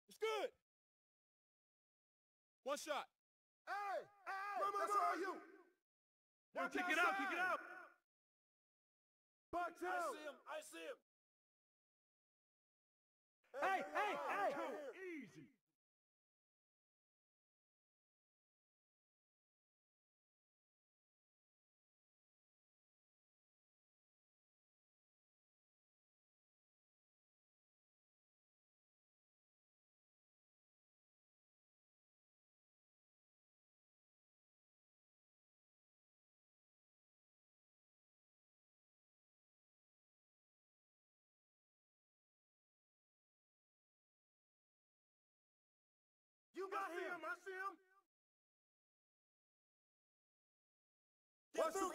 It's good. One shot. Hey, That's all you. Yo, kick it out. Box out. I see him. Hey. Easy. You got him. I see him. Get through.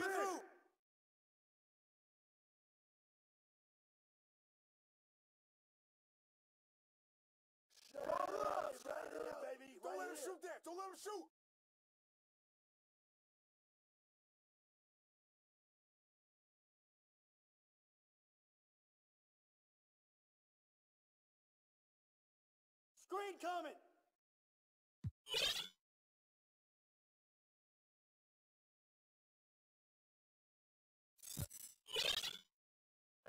Shut up, baby. Don't let him shoot that. Don't let him shoot. Screen coming.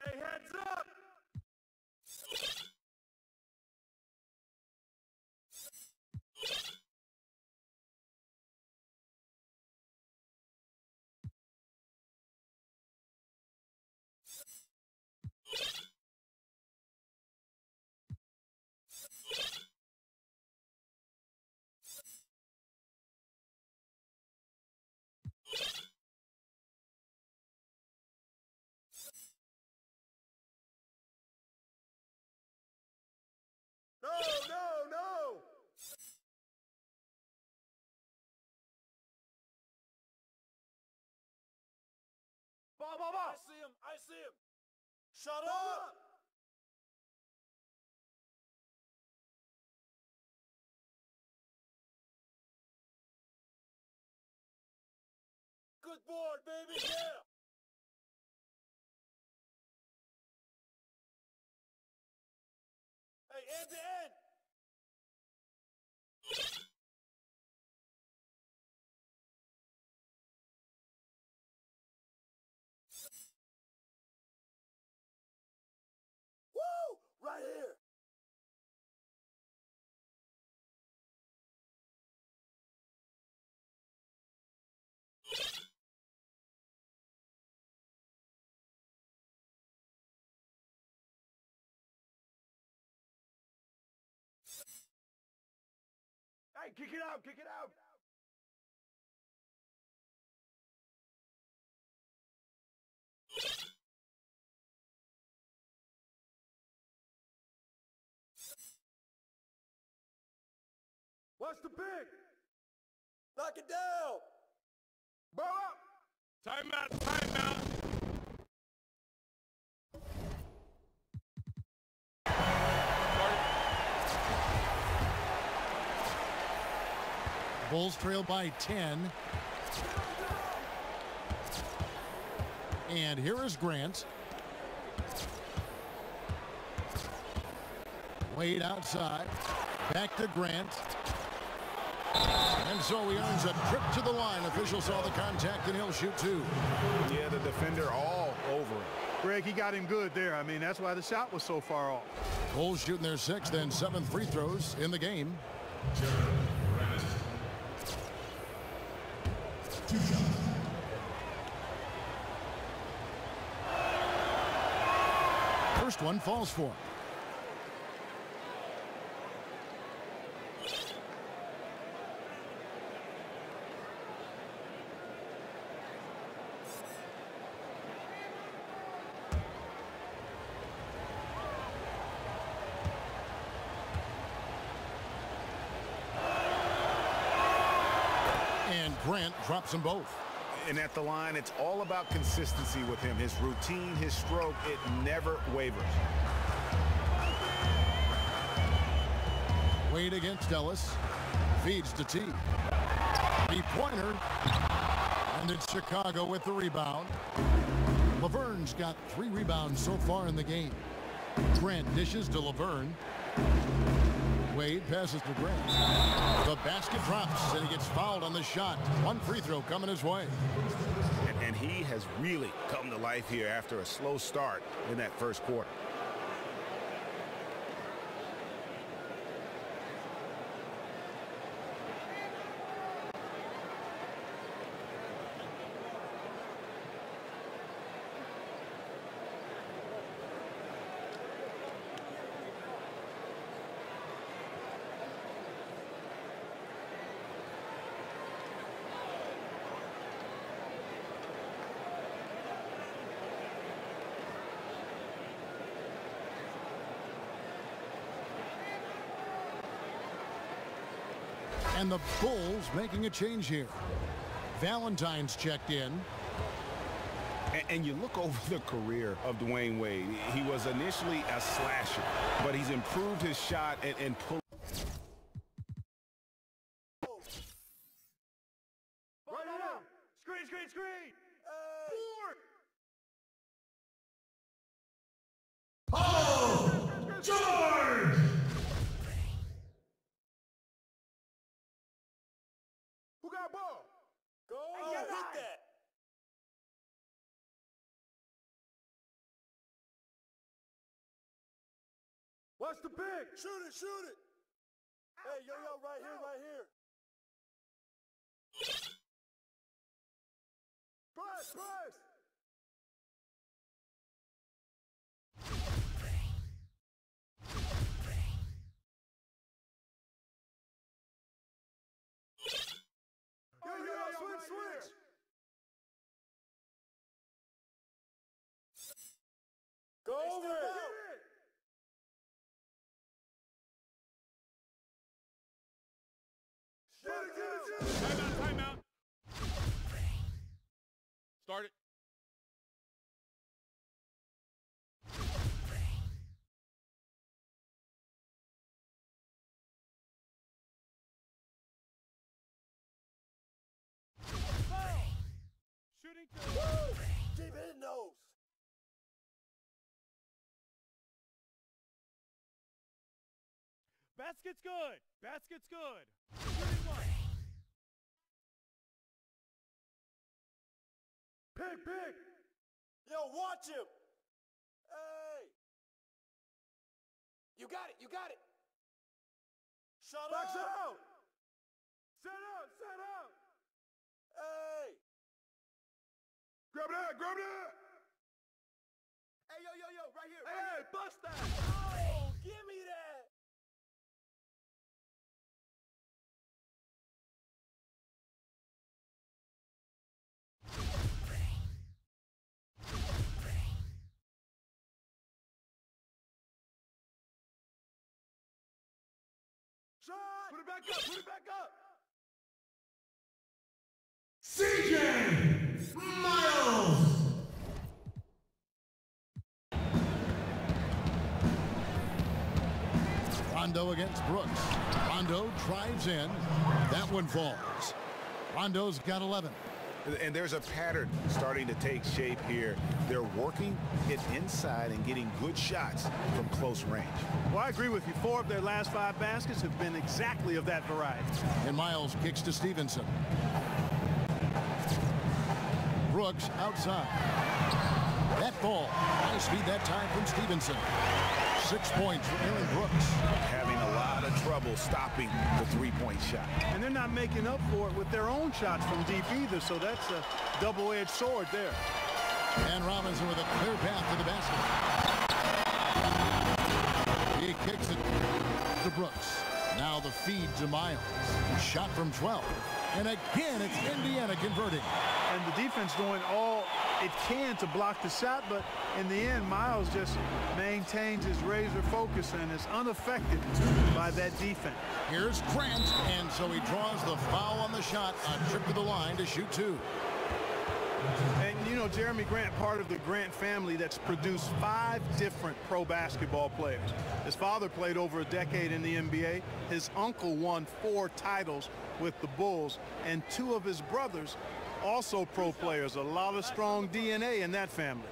Hey, heads up. No. Ball. I see him. Shut up. Good board, baby. Yeah. Hey, end to end. Woo! Right here. Hey, kick it out, kick it out. What's the pick? Knock it down. Ball up. Timeout, timeout. Bulls trail by 10. And here is Grant. Wade outside. Back to Grant. And so he earns a trip to the line. Official saw the contact and he'll shoot two. Yeah, the defender all over him. Greg, he got him good there. I mean, that's why the shot was so far off. Bulls shooting their sixth and seventh free throws in the game. First one falls for him. Grant drops them both. And at the line, it's all about consistency with him. His routine, his stroke, it never wavers. Wade against Ellis. Feeds to T. Three-pointer. And it's Chicago with the rebound. Laverne's got 3 rebounds so far in the game. Grant dishes to Laverne. Wade passes to Grant. The basket drops, and he gets fouled on the shot. One free throw coming his way. And he has really come to life here after a slow start in that first quarter. And the Bulls making a change here. Valentine's checked in. And you look over the career of Dwayne Wade. He was initially a slasher, but he's improved his shot and pulled. Right now. Screen, screen, screen. Paul George. Who got ball? Go hit that. What's the pick? Shoot it, shoot it. Hey, yo, right here, right here. Press, press. Yo, switch. Go over it. Timeout. Start it. Shooting. Keep hitting those. Basket's good. Basket's good. Shooting one. Pick. Yo, watch him. Hey. You got it. Shut up. Box out. Set up. Hey. Grab that. Hey, yo, right here. Hey, bust that. Oh, give me that. Shot! Put it back up! Put it back up! CJ Miles! Rondo against Brooks. Rondo drives in. That one falls. Rondo's got 11. And there's a pattern starting to take shape here. They're working it inside and getting good shots from close range. Well, I agree with you. 4 of their last 5 baskets have been exactly of that variety. And Miles kicks to Stevenson. Brooks outside. That ball. High speed that time from Stevenson. 6 points for Aaron Brooks. Having a lot of trouble stopping the three-point shot. And they're not making up for it with their own shots from deep either, so that's a double-edged sword there. And Robinson with a clear path to the basket. He kicks it to Brooks. Now the feed to Miles. Shot from 12. And again, it's Indiana converting. And the defense doing all it can to block the shot, but in the end, Miles just maintains his razor focus and is unaffected by that defense. Here's Grant, and so he draws the foul on the shot. A trip to the line to shoot 2. And, you know, Jeremy Grant, part of the Grant family that's produced 5 different pro basketball players. His father played over a decade in the NBA. His uncle won 4 titles with the Bulls, and 2 of his brothers also pro players. A lot of strong DNA in that family.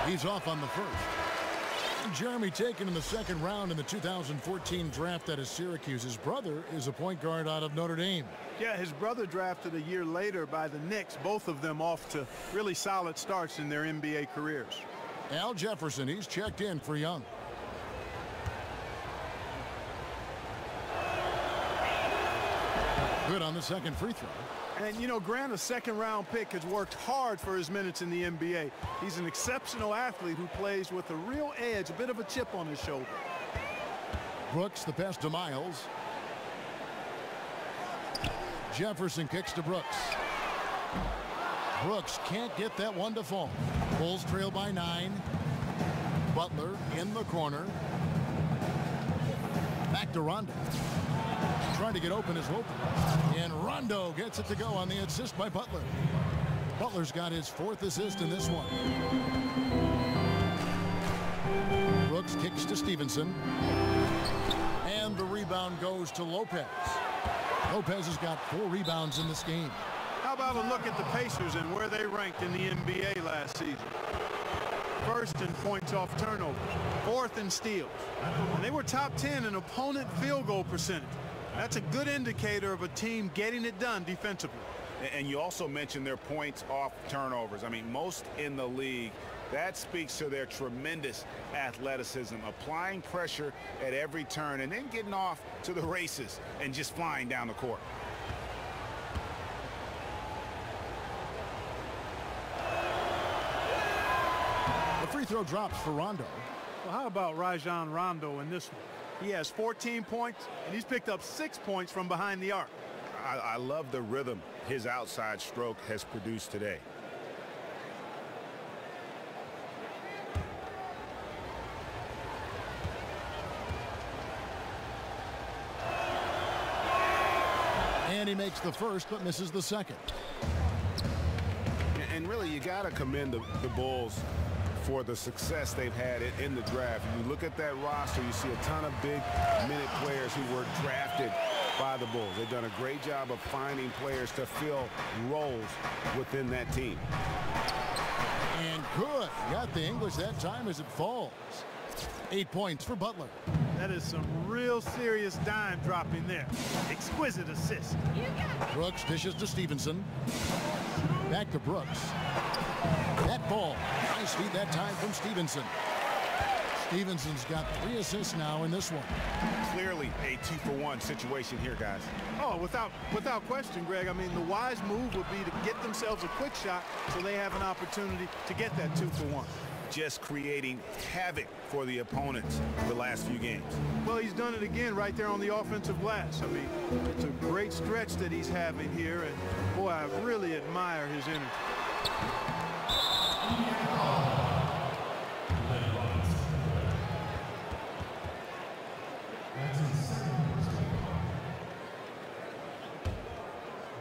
He's off on the first. Jeremy taken in the 2nd round in the 2014 draft out of Syracuse. His brother is a point guard out of Notre Dame. Yeah, his brother drafted a year later by the Knicks, both of them off to really solid starts in their NBA careers. Al Jefferson, he's checked in for Young. Good on the 2nd free throw. And, you know, Grant, a 2nd-round pick, has worked hard for his minutes in the NBA. He's an exceptional athlete who plays with a real edge, a bit of a chip on his shoulder. Brooks, the pass to Miles. Jefferson kicks to Brooks. Brooks can't get that one to fall. Bulls trail by 9. Butler in the corner. Back to Rondo. Trying to get open is Lopez. And Rondo gets it to go on the assist by Butler. Butler's got his 4th assist in this one. Brooks kicks to Stevenson. And the rebound goes to Lopez. Lopez has got 4 rebounds in this game. How about a look at the Pacers and where they ranked in the NBA last season? 1st in points off turnover, 4th in steals. And they were top 10 in opponent field goal percentage. That's a good indicator of a team getting it done defensively. And you also mentioned their points off turnovers. I mean, most in the league. That speaks to their tremendous athleticism, applying pressure at every turn and then getting off to the races and just flying down the court. The free throw drops for Rondo. Well, how about Rajon Rondo in this one? He has 14 points, and he's picked up 6 points from behind the arc. I love the rhythm his outside stroke has produced today. And he makes the first, but misses the second. And really, you got to commend the Bulls for the success they've had in the draft. If you look at that roster, you see a ton of big-minute players who were drafted by the Bulls. They've done a great job of finding players to fill roles within that team. And good. Got the English that time as it falls. 8 points for Butler. That is some real serious dime dropping there. Exquisite assist. Brooks dishes to Stevenson. Back to Brooks. That ball. Nice feed that time from Stevenson. Stevenson's got 3 assists now in this one. Clearly a 2-for-1 situation here, guys. Oh, without question, Greg. I mean, the wise move would be to get themselves a quick shot so they have an opportunity to get that 2-for-1. Just creating havoc for the opponents the last few games. Well, he's done it again right there on the offensive glass. I mean, it's a great stretch that he's having here, and boy, I really admire his energy.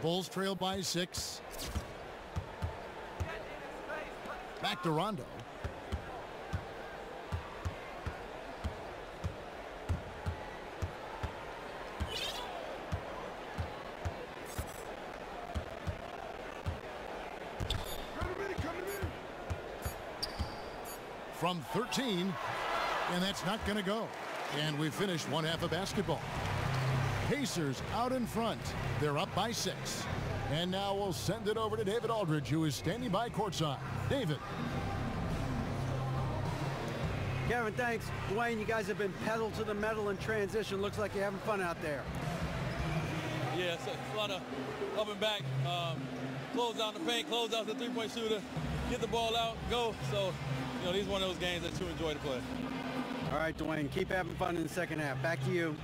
Bulls trail by 6. Back to Rondo. From 13, and that's not going to go. And we finished one half of basketball. Pacers out in front. They're up by 6. And now we'll send it over to David Aldridge, who is standing by courtside. David. Kevin, thanks. Dwayne, you guys have been pedal to the metal in transition. Looks like you're having fun out there. Yeah, it's a lot of up and back. Close down the paint, close out the three-point shooter, get the ball out, go. So, you know, these are one of those games that you enjoy to play. All right, Dwayne, keep having fun in the second half. Back to you.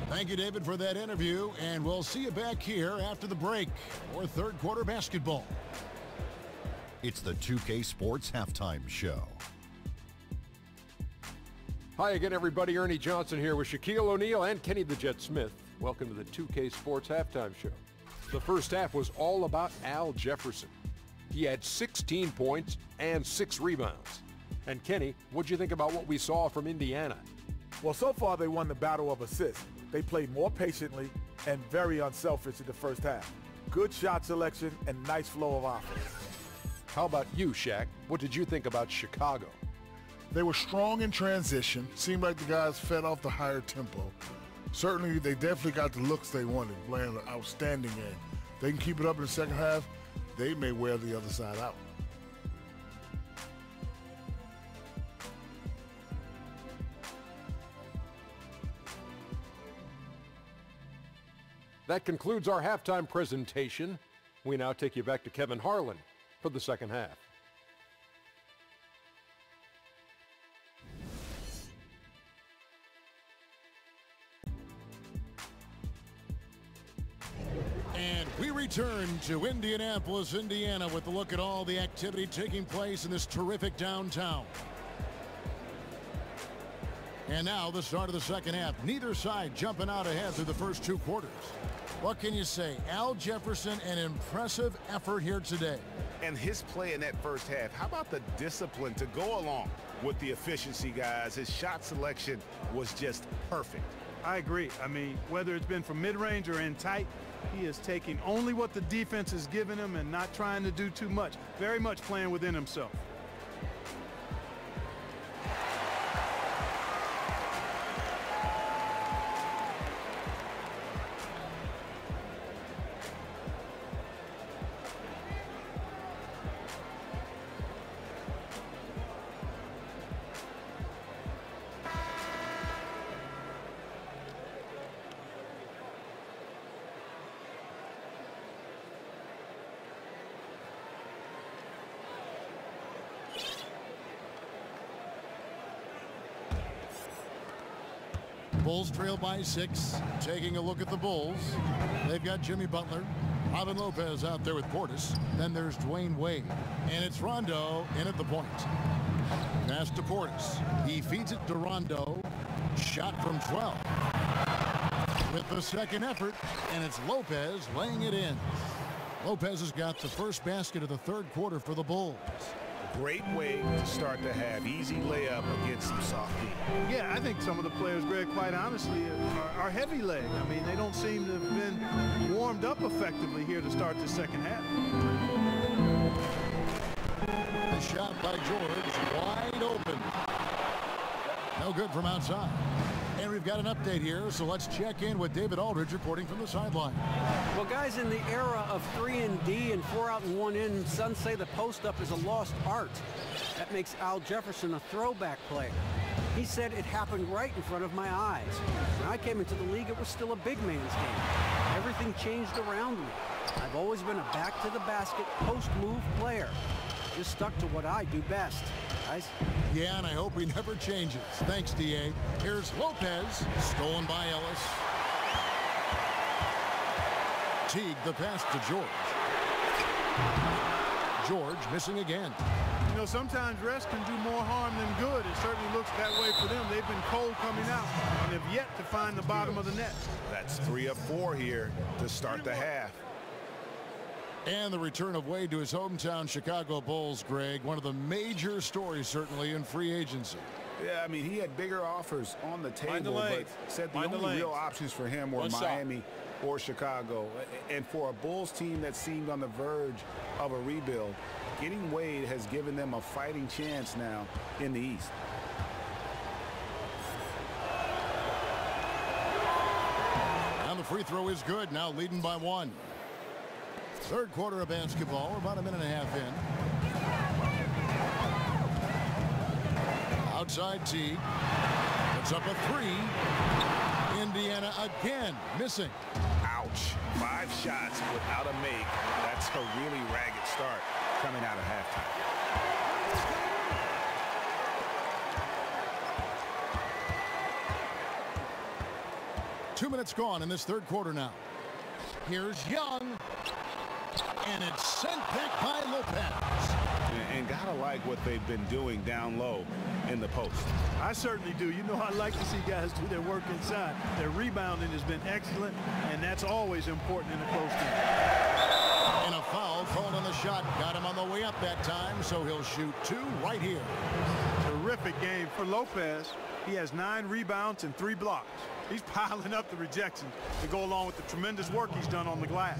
Thank you, David, for that interview, and we'll see you back here after the break for third quarter basketball. It's the 2K Sports Halftime Show. Hi again, everybody. Ernie Johnson here with Shaquille O'Neal and Kenny the Jet Smith. Welcome to the 2K Sports Halftime Show. The first half was all about Al Jefferson. He had 16 points and 6 rebounds. And Kenny, what'd you think about what we saw from Indiana? Well, so far they won the battle of assists. They played more patiently and very unselfish in the first half. Good shot selection and nice flow of offense. How about you, Shaq? What did you think about Chicago? They were strong in transition. Seemed like the guys fed off the higher tempo. Certainly, they definitely got the looks they wanted, playing an outstanding game. They can keep it up in the second half, they may wear the other side out. That concludes our halftime presentation. We now take you back to Kevin Harlan for the second half. And we return to Indianapolis, Indiana, with a look at all the activity taking place in this terrific downtown. And now the start of the second half. Neither side jumping out ahead through the first 2 quarters. What can you say? Al Jefferson, an impressive effort here today. And his play in that first half, how about the discipline to go along with the efficiency, guys? His shot selection was just perfect. I agree. I mean, whether it's been from mid-range or in tight, he is taking only what the defense is giving him and not trying to do too much. Very much playing within himself. Bulls trail by 6. Taking a look at the Bulls. They've got Jimmy Butler, Robin Lopez out there with Portis. Then there's Dwayne Wade. And it's Rondo in at the point. Pass to Portis. He feeds it to Rondo. Shot from 12. With the second effort, and it's Lopez laying it in. Lopez has got the first basket of the third quarter for the Bulls. Great way to start to have easy layup against some soft D. Yeah, I think some of the players, Greg, quite honestly, are heavy leg. I mean, they don't seem to have been warmed up effectively here to start the second half. The shot by George, wide open. No good from outside. And we've got an update here, so let's check in with David Aldridge reporting from the sideline. Well, guys, in the era of 3-and-D and 4 out and 1 in, some say the post-up is a lost art. That makes Al Jefferson a throwback player. He said it happened right in front of my eyes. When I came into the league, it was still a big man's game. Everything changed around me. I've always been a back-to-the-basket, post-move player. Just stuck to what I do best. Guys. Yeah, and I hope he never changes. Thanks, D.A. Here's Lopez, stolen by Ellis. Teague, the pass to George. George missing again. know, sometimes rest can do more harm than good. It certainly looks that way for them. They've been cold coming out and have yet to find the bottom of the net. That's 3 of 4 here to start the half. And the return of Wade to his hometown Chicago Bulls, Greg. One of the major stories, certainly, in free agency. Yeah, I mean, he had bigger offers on the table, but said the only real options for him were Miami or Chicago. And for a Bulls team that seemed on the verge of a rebuild, getting Wade has given them a fighting chance now in the East. And the free throw is good, now leading by 1. Third quarter of basketball. We're about a minute and a half in. Outside T. Puts up a 3. Indiana again missing. Ouch. 5 shots without a make. That's a really ragged start coming out of halftime. 2 minutes gone in this third quarter now. Here's Young. And it's sent back by Lopez. And gotta like what they've been doing down low in the post. I certainly do. You know, I like to see guys do their work inside. Their rebounding has been excellent, and that's always important in a close game. And a foul called on the shot. Got him on the way up that time, so he'll shoot 2 right here. Terrific game for Lopez. He has 9 rebounds and 3 blocks. He's piling up the rejections to go along with the tremendous work he's done on the glass.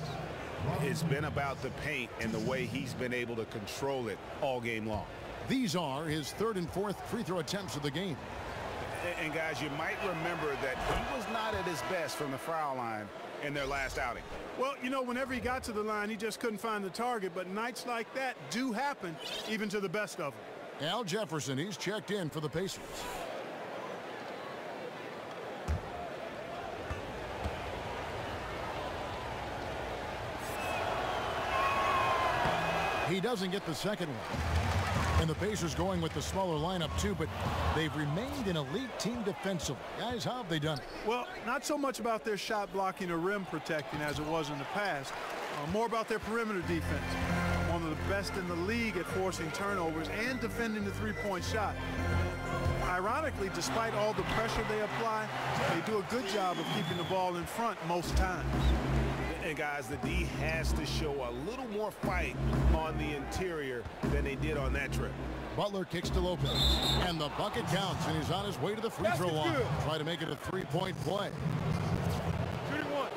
It's been about the paint and the way he's been able to control it all game long. These are his 3rd and 4th free throw attempts of the game. And guys, you might remember that he was not at his best from the foul line in their last outing. Well, you know, whenever he got to the line, he just couldn't find the target. But nights like that do happen, even to the best of them. Al Jefferson, he's checked in for the Pacers. He doesn't get the second one. And the Pacers going with the smaller lineup too, but they've remained an elite team defensively. Guys, how have they done it? Well, not so much about their shot blocking or rim protecting as it was in the past. More about their perimeter defense. One of the best in the league at forcing turnovers and defending the three-point shot. Ironically, despite all the pressure they apply, they do a good job of keeping the ball in front most times. And guys, the D has to show a little more fight on the interior than they did on that trip. Butler kicks to Lopez, and the bucket counts, and he's on his way to the free throw line. Try to make it a 3-point play. Shooting 1.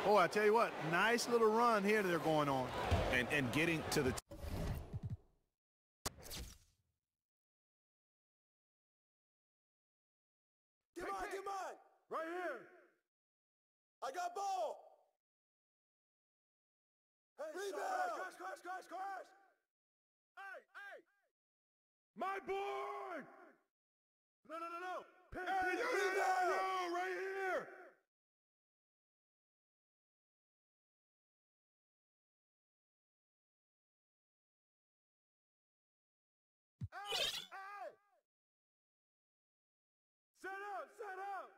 Oh, I tell you what, nice little run here they're going on. And getting to the... Get mine. Right here. I got ball. Hey, rebound! Crash! Hey! My boy! No! Hey, rebound! Right here! Hey! Set up!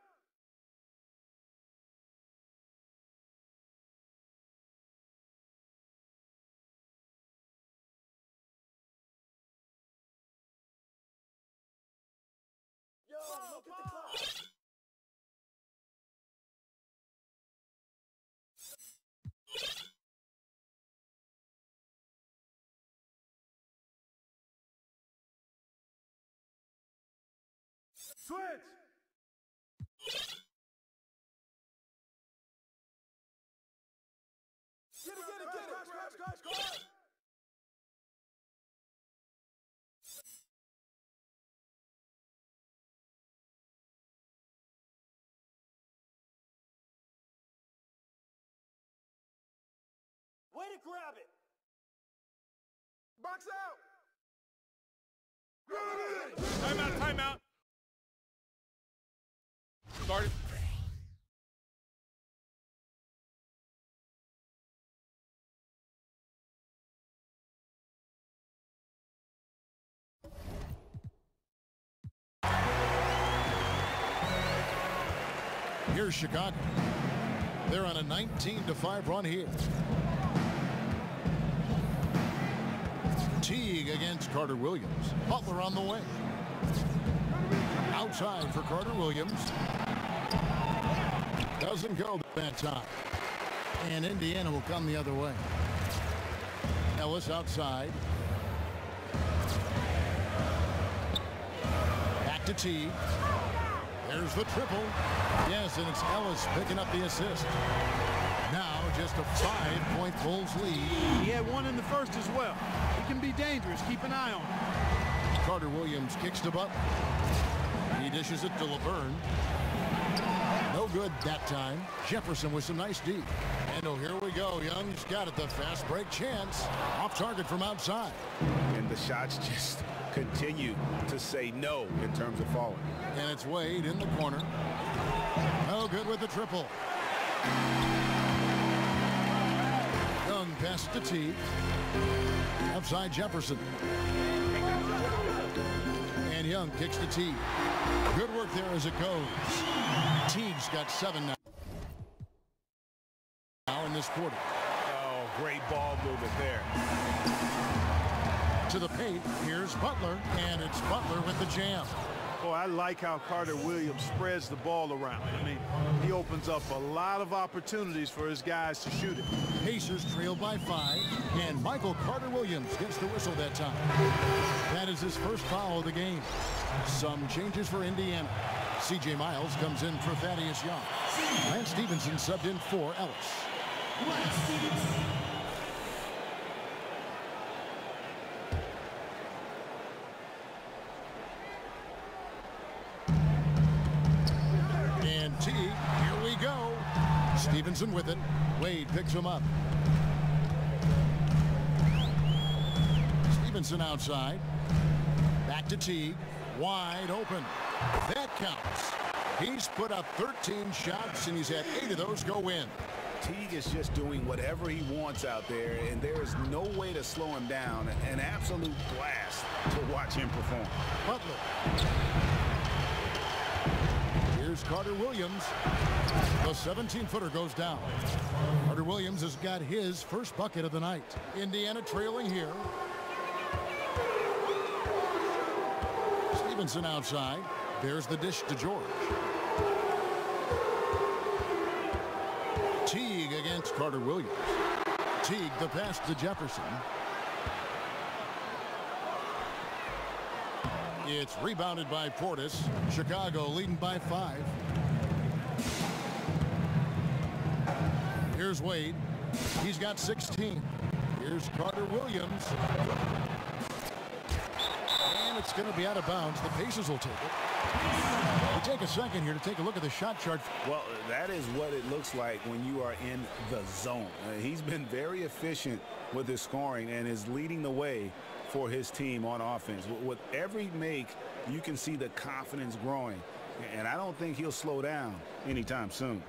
Yo, look at the clock. Switch. Get it. Crash. Way to grab it! Box out! Timeout! Started. Here's Chicago. They're on a 19-5 run here. Teague against Carter Williams. Butler on the way. Outside for Carter Williams. Doesn't go that time. And Indiana will come the other way. Ellis outside. Back to Teague. There's the triple. Yes, and it's Ellis picking up the assist. Now just a 5-point Bulls lead. He had one in the first as well. He can be dangerous. Keep an eye on him. Carter Williams kicks to Butler. He dishes it to LeBron. No good that time. Jefferson with some nice D. And oh, here we go. Young's got it. The fast break chance. Off target from outside. And the shots just continue to say no in terms of falling. And it's Wade in the corner. No good with the triple. Young pass to Teague. Outside Jefferson. And Young kicks to Teague. Good work there as it goes. Teague's got 7 now in this quarter. Oh, great ball movement there. To the paint, here's Butler, and it's Butler with the jam. Boy, I like how Carter Williams spreads the ball around. I mean, he opens up a lot of opportunities for his guys to shoot it. Pacers trail by 5, and Michael Carter Williams gets the whistle that time. That is his first foul of the game. Some changes for Indiana. C.J. Miles comes in for Thaddeus Young. Lance Stevenson subbed in for Ellis. And Teague, here we go. Stevenson with it. Wade picks him up. Stevenson outside. Back to Teague. Wide open. That counts. He's put up 13 shots, and he's had 8 of those go in. Teague is just doing whatever he wants out there, and there is no way to slow him down. An absolute blast to watch him perform. Butler. Here's Carter Williams. The 17-footer goes down. Carter Williams has got his first bucket of the night. Indiana trailing here. Stevenson outside. There's the dish to George. Teague against Carter Williams. Teague the pass to Jefferson. It's rebounded by Portis. Chicago leading by 5. Here's Wade. He's got 16. Here's Carter Williams. And it's going to be out of bounds. The Pacers will take it. We'll take a second here to take a look at the shot chart. Well, that is what it looks like when you are in the zone. He's been very efficient with his scoring and is leading the way for his team on offense. With every make, you can see the confidence growing. And I don't think he'll slow down anytime soon.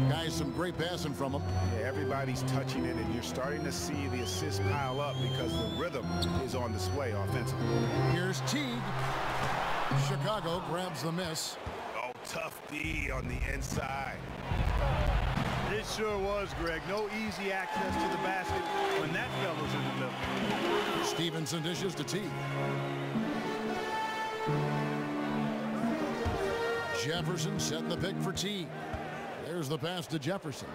Guys, some great passing from him. Yeah, everybody's touching it, and you're starting to see the assists pile up because the rhythm is on display offensively. Here's Teague. Chicago grabs the miss. Oh, tough D on the inside. It sure was, Greg. No easy access to the basket when that fella's in the middle. Stevenson dishes to Teague. Jefferson setting the pick for Teague. There's the pass to Jefferson.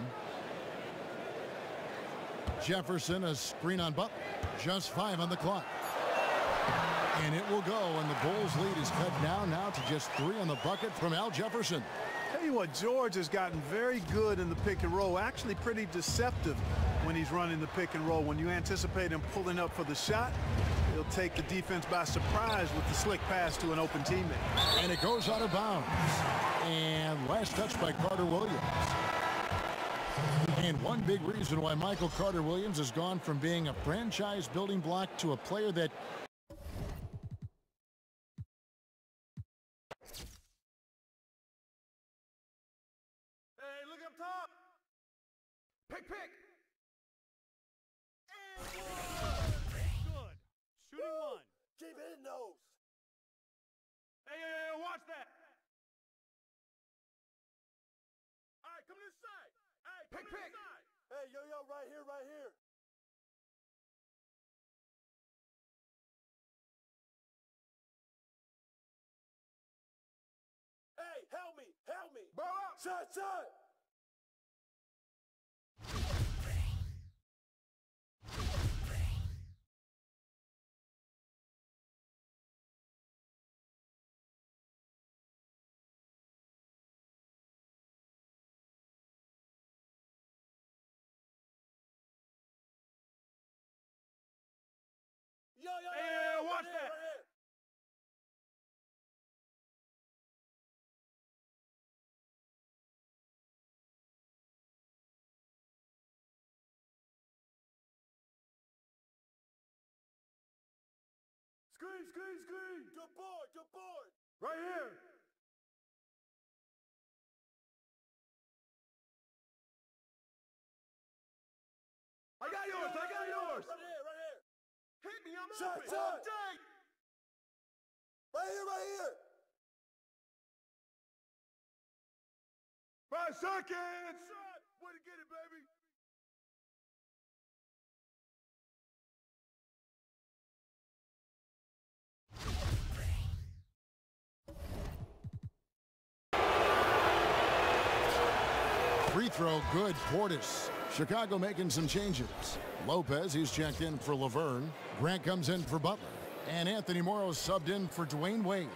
Jefferson, a screen on Butler. Just 5 on the clock. And it will go, and the Bulls lead is cut down now to just 3 on the bucket from Al Jefferson. Tell you what, George has gotten very good in the pick and roll, actually pretty deceptive when he's running the pick and roll. When you anticipate him pulling up for the shot, he'll take the defense by surprise with the slick pass to an open teammate. And it goes out of bounds. And last touch by Carter Williams. And one big reason why Michael Carter Williams has gone from being a franchise building block to a player that Pick. And good. Shooting one. keep hitting those. Hey, watch that. All right, come to this side. Hey, come to this side. Hey, Hey, yo, right here, right here. Hey, help me, help me. Ball up. Shot. Yo, watch that. Right here. Screen. Good board. Right here. I got yours. Right here. Hit me, I'm open. Shot. Right here. 5 seconds. Way to get it, baby. Free throw, good. Portis. Chicago making some changes. Lopez, he's checked in for Laverne. Grant comes in for Butler. And Anthony Morrow subbed in for Dwayne Wade.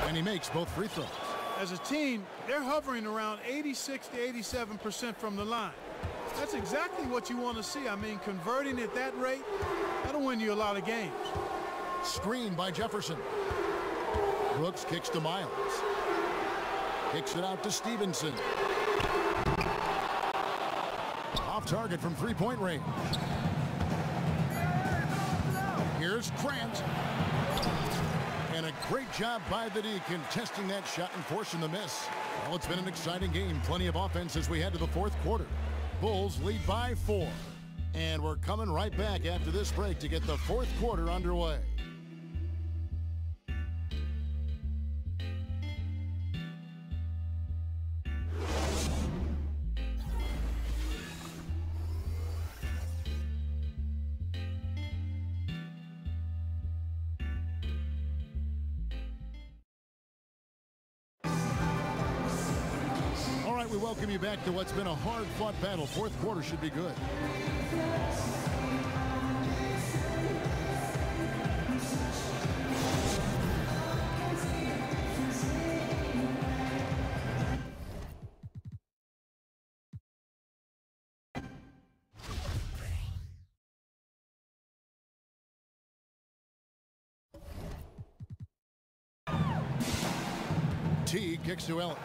And he makes both free throws. As a team, they're hovering around 86 to 87% from the line. That's exactly what you want to see. I mean, converting at that rate, that'll win you a lot of games. Screen by Jefferson. Brooks kicks to Miles. Kicks it out to Stevenson. Off target from three-point range. Here's Grant. And a great job by the D contesting that shot and forcing the miss. Well, it's been an exciting game. Plenty of offense as we head to the fourth quarter. Bulls lead by 4. And we're coming right back after this break to get the fourth quarter underway. We welcome you back to what's been a hard-fought battle. Fourth quarter should be good. T kicks to Ellis.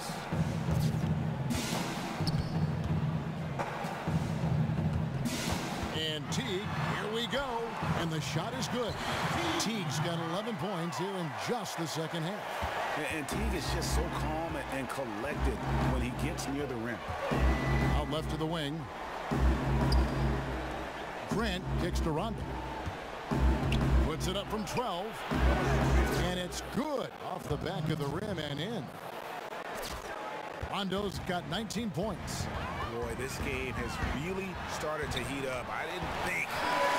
And Teague, here we go. And the shot is good. Teague's got 11 points here in just the second half. And Teague is just so calm and collected when he gets near the rim. Out left to the wing. Grant kicks to Rondo. Puts it up from 12. And it's good off the back of the rim and in. Rondo's got 19 points. Boy, this game has really started to heat up. I didn't think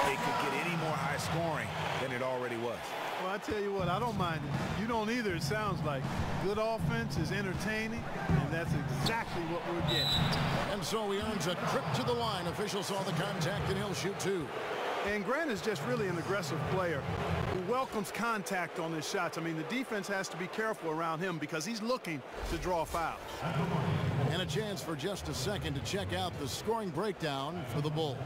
it could get any more high scoring than it already was. Well, I tell you what, I don't mind it. You don't either, it sounds like. Good offense is entertaining, and that's exactly what we're getting. And so he earns a trip to the line. Official saw the contact, and he'll shoot 2. And Grant is just really an aggressive player who welcomes contact on his shots. I mean, the defense has to be careful around him because he's looking to draw fouls. And a chance for just a second to check out the scoring breakdown for the Bulls.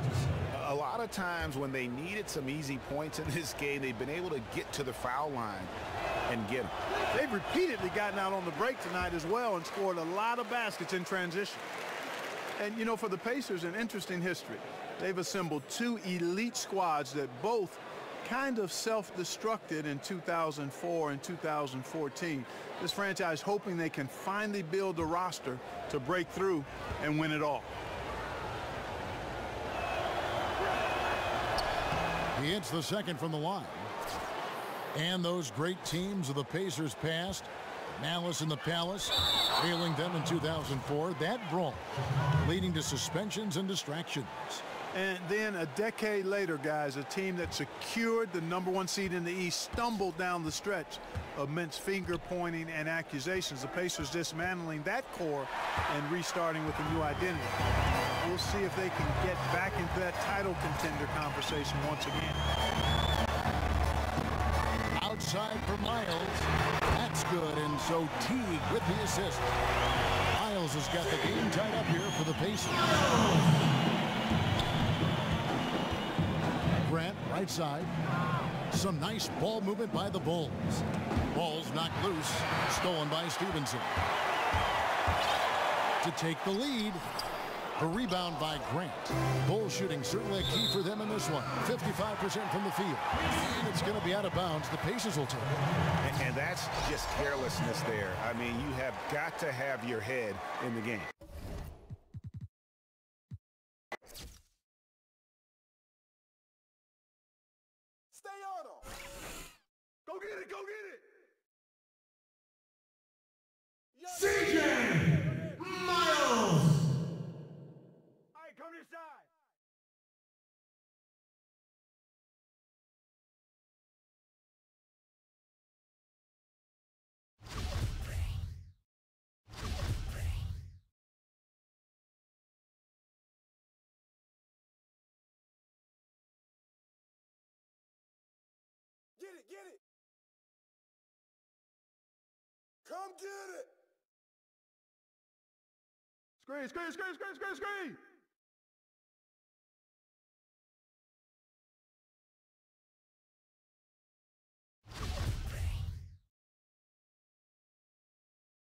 A lot of times when they needed some easy points in this game, they've been able to get to the foul line and get them. They've repeatedly gotten out on the break tonight as well and scored a lot of baskets in transition. And, you know, for the Pacers, an interesting history. They've assembled 2 elite squads that both kind of self-destructed in 2004 and 2014. This franchise hoping they can finally build a roster to break through and win it all. He hits the second from the line. And those great teams of the Pacers past, Malice in the Palace, failing them in 2004, that brawl leading to suspensions and distractions. And then a decade later, guys, a team that secured the #1 seed in the East stumbled down the stretch amidst finger-pointing and accusations. The Pacers dismantling that core and restarting with a new identity. We'll see if they can get back into that title contender conversation once again. Outside for Miles. That's good, and so Teague with the assist. Miles has got the game tied up here for the Pacers. Grant, right side. Some nice ball movement by the Bulls. Ball's knocked loose. Stolen by Stevenson. To take the lead. A rebound by Grant. Bulls shooting certainly a key for them in this one. 55% from the field. And it's going to be out of bounds. The Pacers will take it. And that's just carelessness there. I mean, you have got to have your head in the game. Stay on them. Go get it, go get it. CJ Miles. Come to your side. Get it, get it. Come get it. Screen, screen, screen, screen, screen, screen.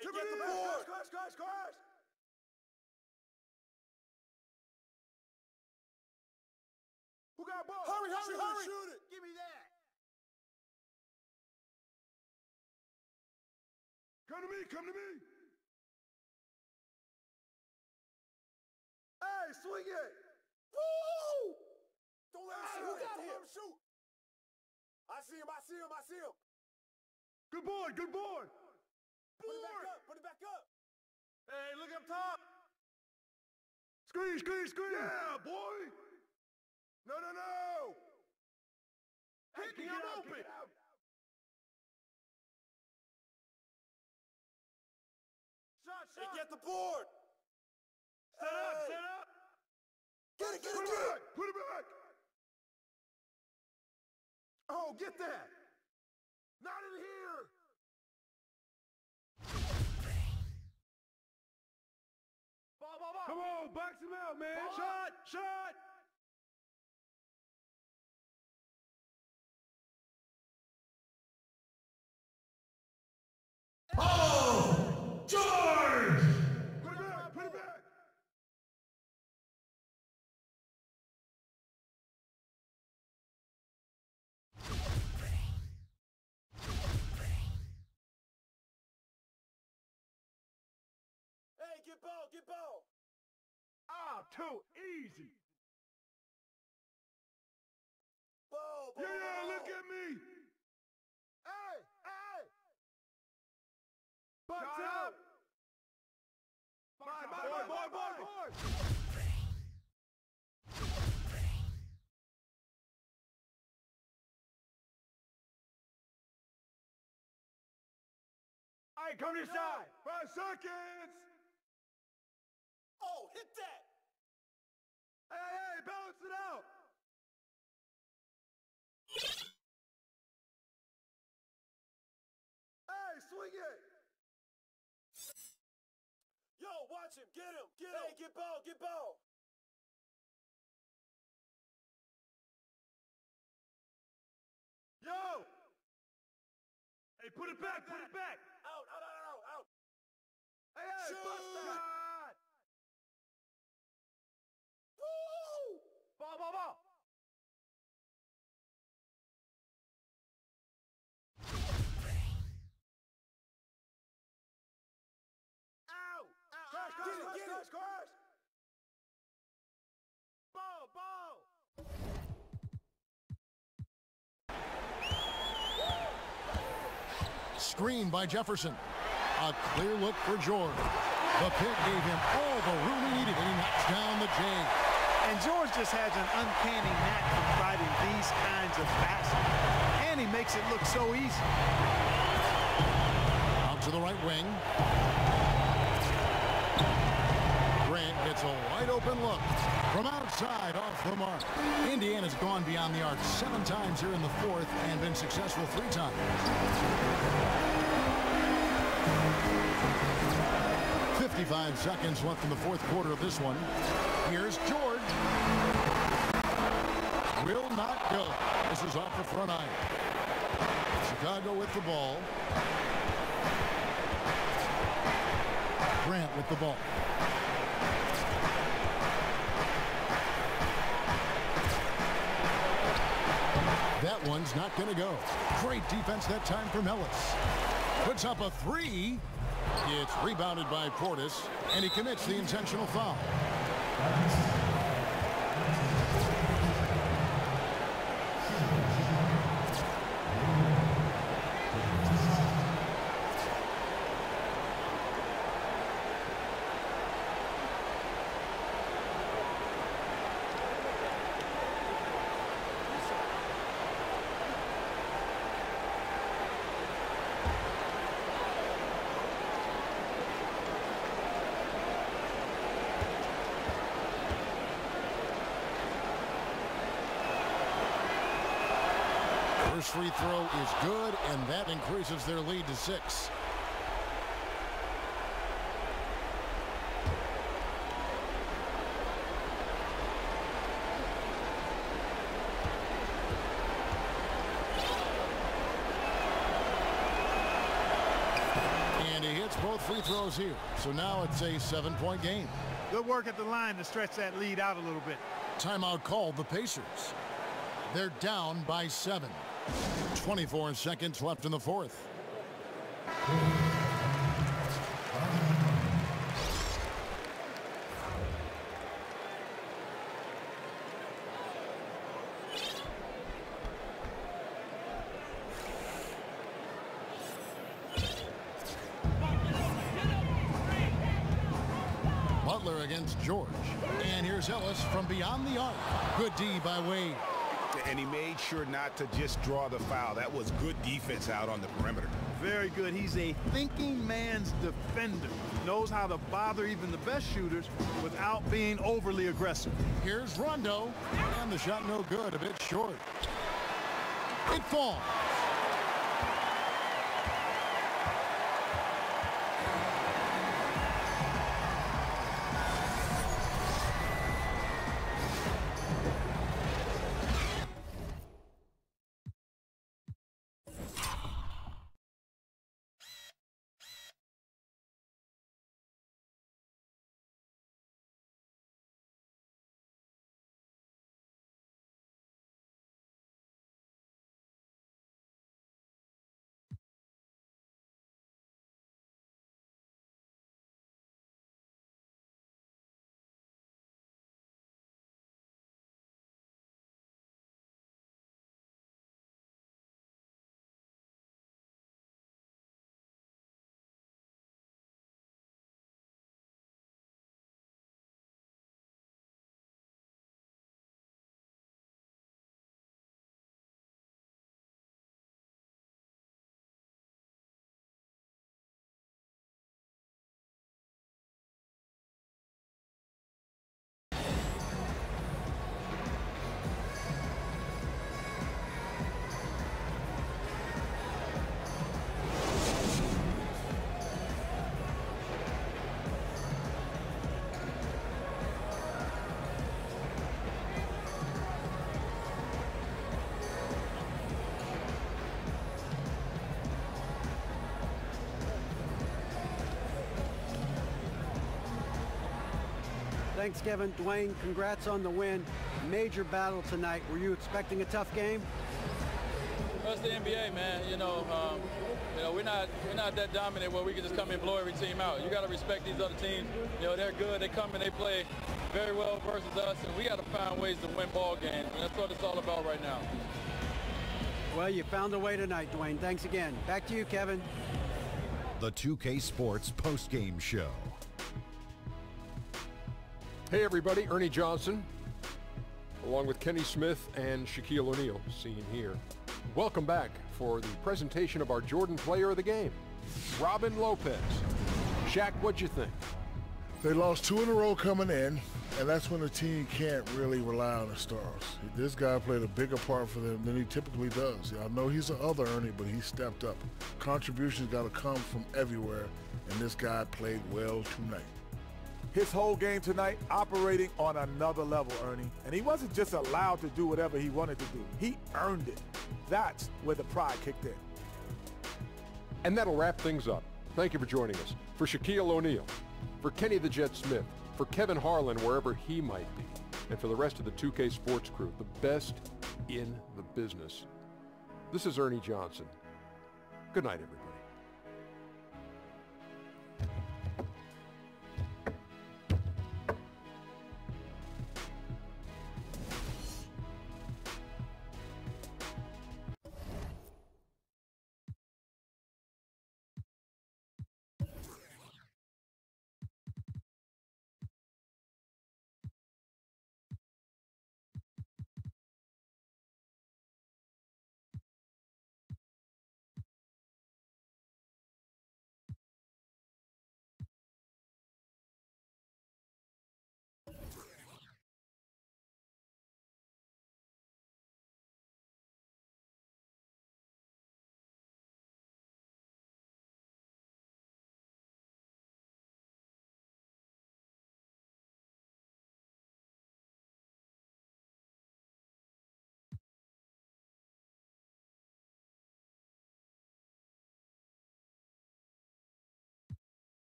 Get the board. Crash. Who got ball? Hurry. Shoot it. Give me that. Come to me. Hey, swing it. Woo! Don't let him shoot. Who got him? Shoot. I see him. Good board. Put it back up. Hey, look up top. Screen. Yeah, boy. No. Hit me, I'm open. Shot. Hey, get the board. Set up. Get it. Put it back. Oh, get that. Not in here. Ball. Come on, box him out, man. Shot. Paul George. Put it back. Hey, get ball. Ah, too easy. Ball. Yeah, look at me. Hey. Box out. Boy. Hey, come to your side. 5 seconds. Oh, hit that. Hey, balance it out. Hey, swing it. Yo, watch him. Get him. Hey, get ball. Yo. Hey, put it back. Out. Hey, bust that. Woo! Ball. Ow! Crash! Ball! screen by Jefferson. A clear look for George. The pick gave him all the room he needed, and he knocks down the J. And George just has an uncanny knack for fighting these kinds of passes. And he makes it look so easy. Out to the right wing. Grant gets a wide open look from outside off the mark. Indiana's gone beyond the arc 7 times here in the fourth and been successful 3 times. 55 seconds left in the fourth quarter of this one. Here's George. Will not go. This is off the front iron. Chicago with the ball. Grant with the ball. That one's not going to go. Great defense that time from Ellis. Puts up a 3. It's rebounded by Portis, and he commits the intentional foul. First free throw is good, and that increases their lead to 6. And he hits both free throws here. So now it's a 7-point game. Good work at the line to stretch that lead out a little bit. Timeout called the Pacers. They're down by 7. 24 seconds left in the fourth. Butler against George. And here's Ellis from beyond the arc. Good D by Wade. And he made sure not to just draw the foul. That was good defense out on the perimeter. Very good. He's a thinking man's defender. Knows how to bother even the best shooters without being overly aggressive. Here's Rondo, and the shot no good, a bit short. It falls. Thanks, Kevin. Dwayne, congrats on the win. Major battle tonight. Were you expecting a tough game? Well, it's the NBA, man. We're not that dominant where we can just come in and blow every team out. You got to respect these other teams. They're good. They come and they play very well versus us, and we got to find ways to win ball games. And that's what it's all about right now. Well, you found a way tonight, Dwayne. Thanks again. Back to you, Kevin. The 2K Sports postgame show. Hey everybody, Ernie Johnson, along with Kenny Smith and Shaquille O'Neal, seen here. Welcome back for the presentation of our Jordan Player of the Game, Robin Lopez. Shaq, what'd you think? They lost 2 in a row coming in, and that's when the team can't really rely on the stars. This guy played a bigger part for them than he typically does. I know he's an other Ernie, but he stepped up. Contributions got to come from everywhere, and this guy played well tonight. His whole game tonight operating on another level, Ernie. And he wasn't just allowed to do whatever he wanted to do. He earned it. That's where the pride kicked in. And that'll wrap things up. Thank you for joining us. For Shaquille O'Neal, for Kenny the Jet Smith, for Kevin Harlan, wherever he might be, and for the rest of the 2K Sports crew, the best in the business. This is Ernie Johnson. Good night, everybody.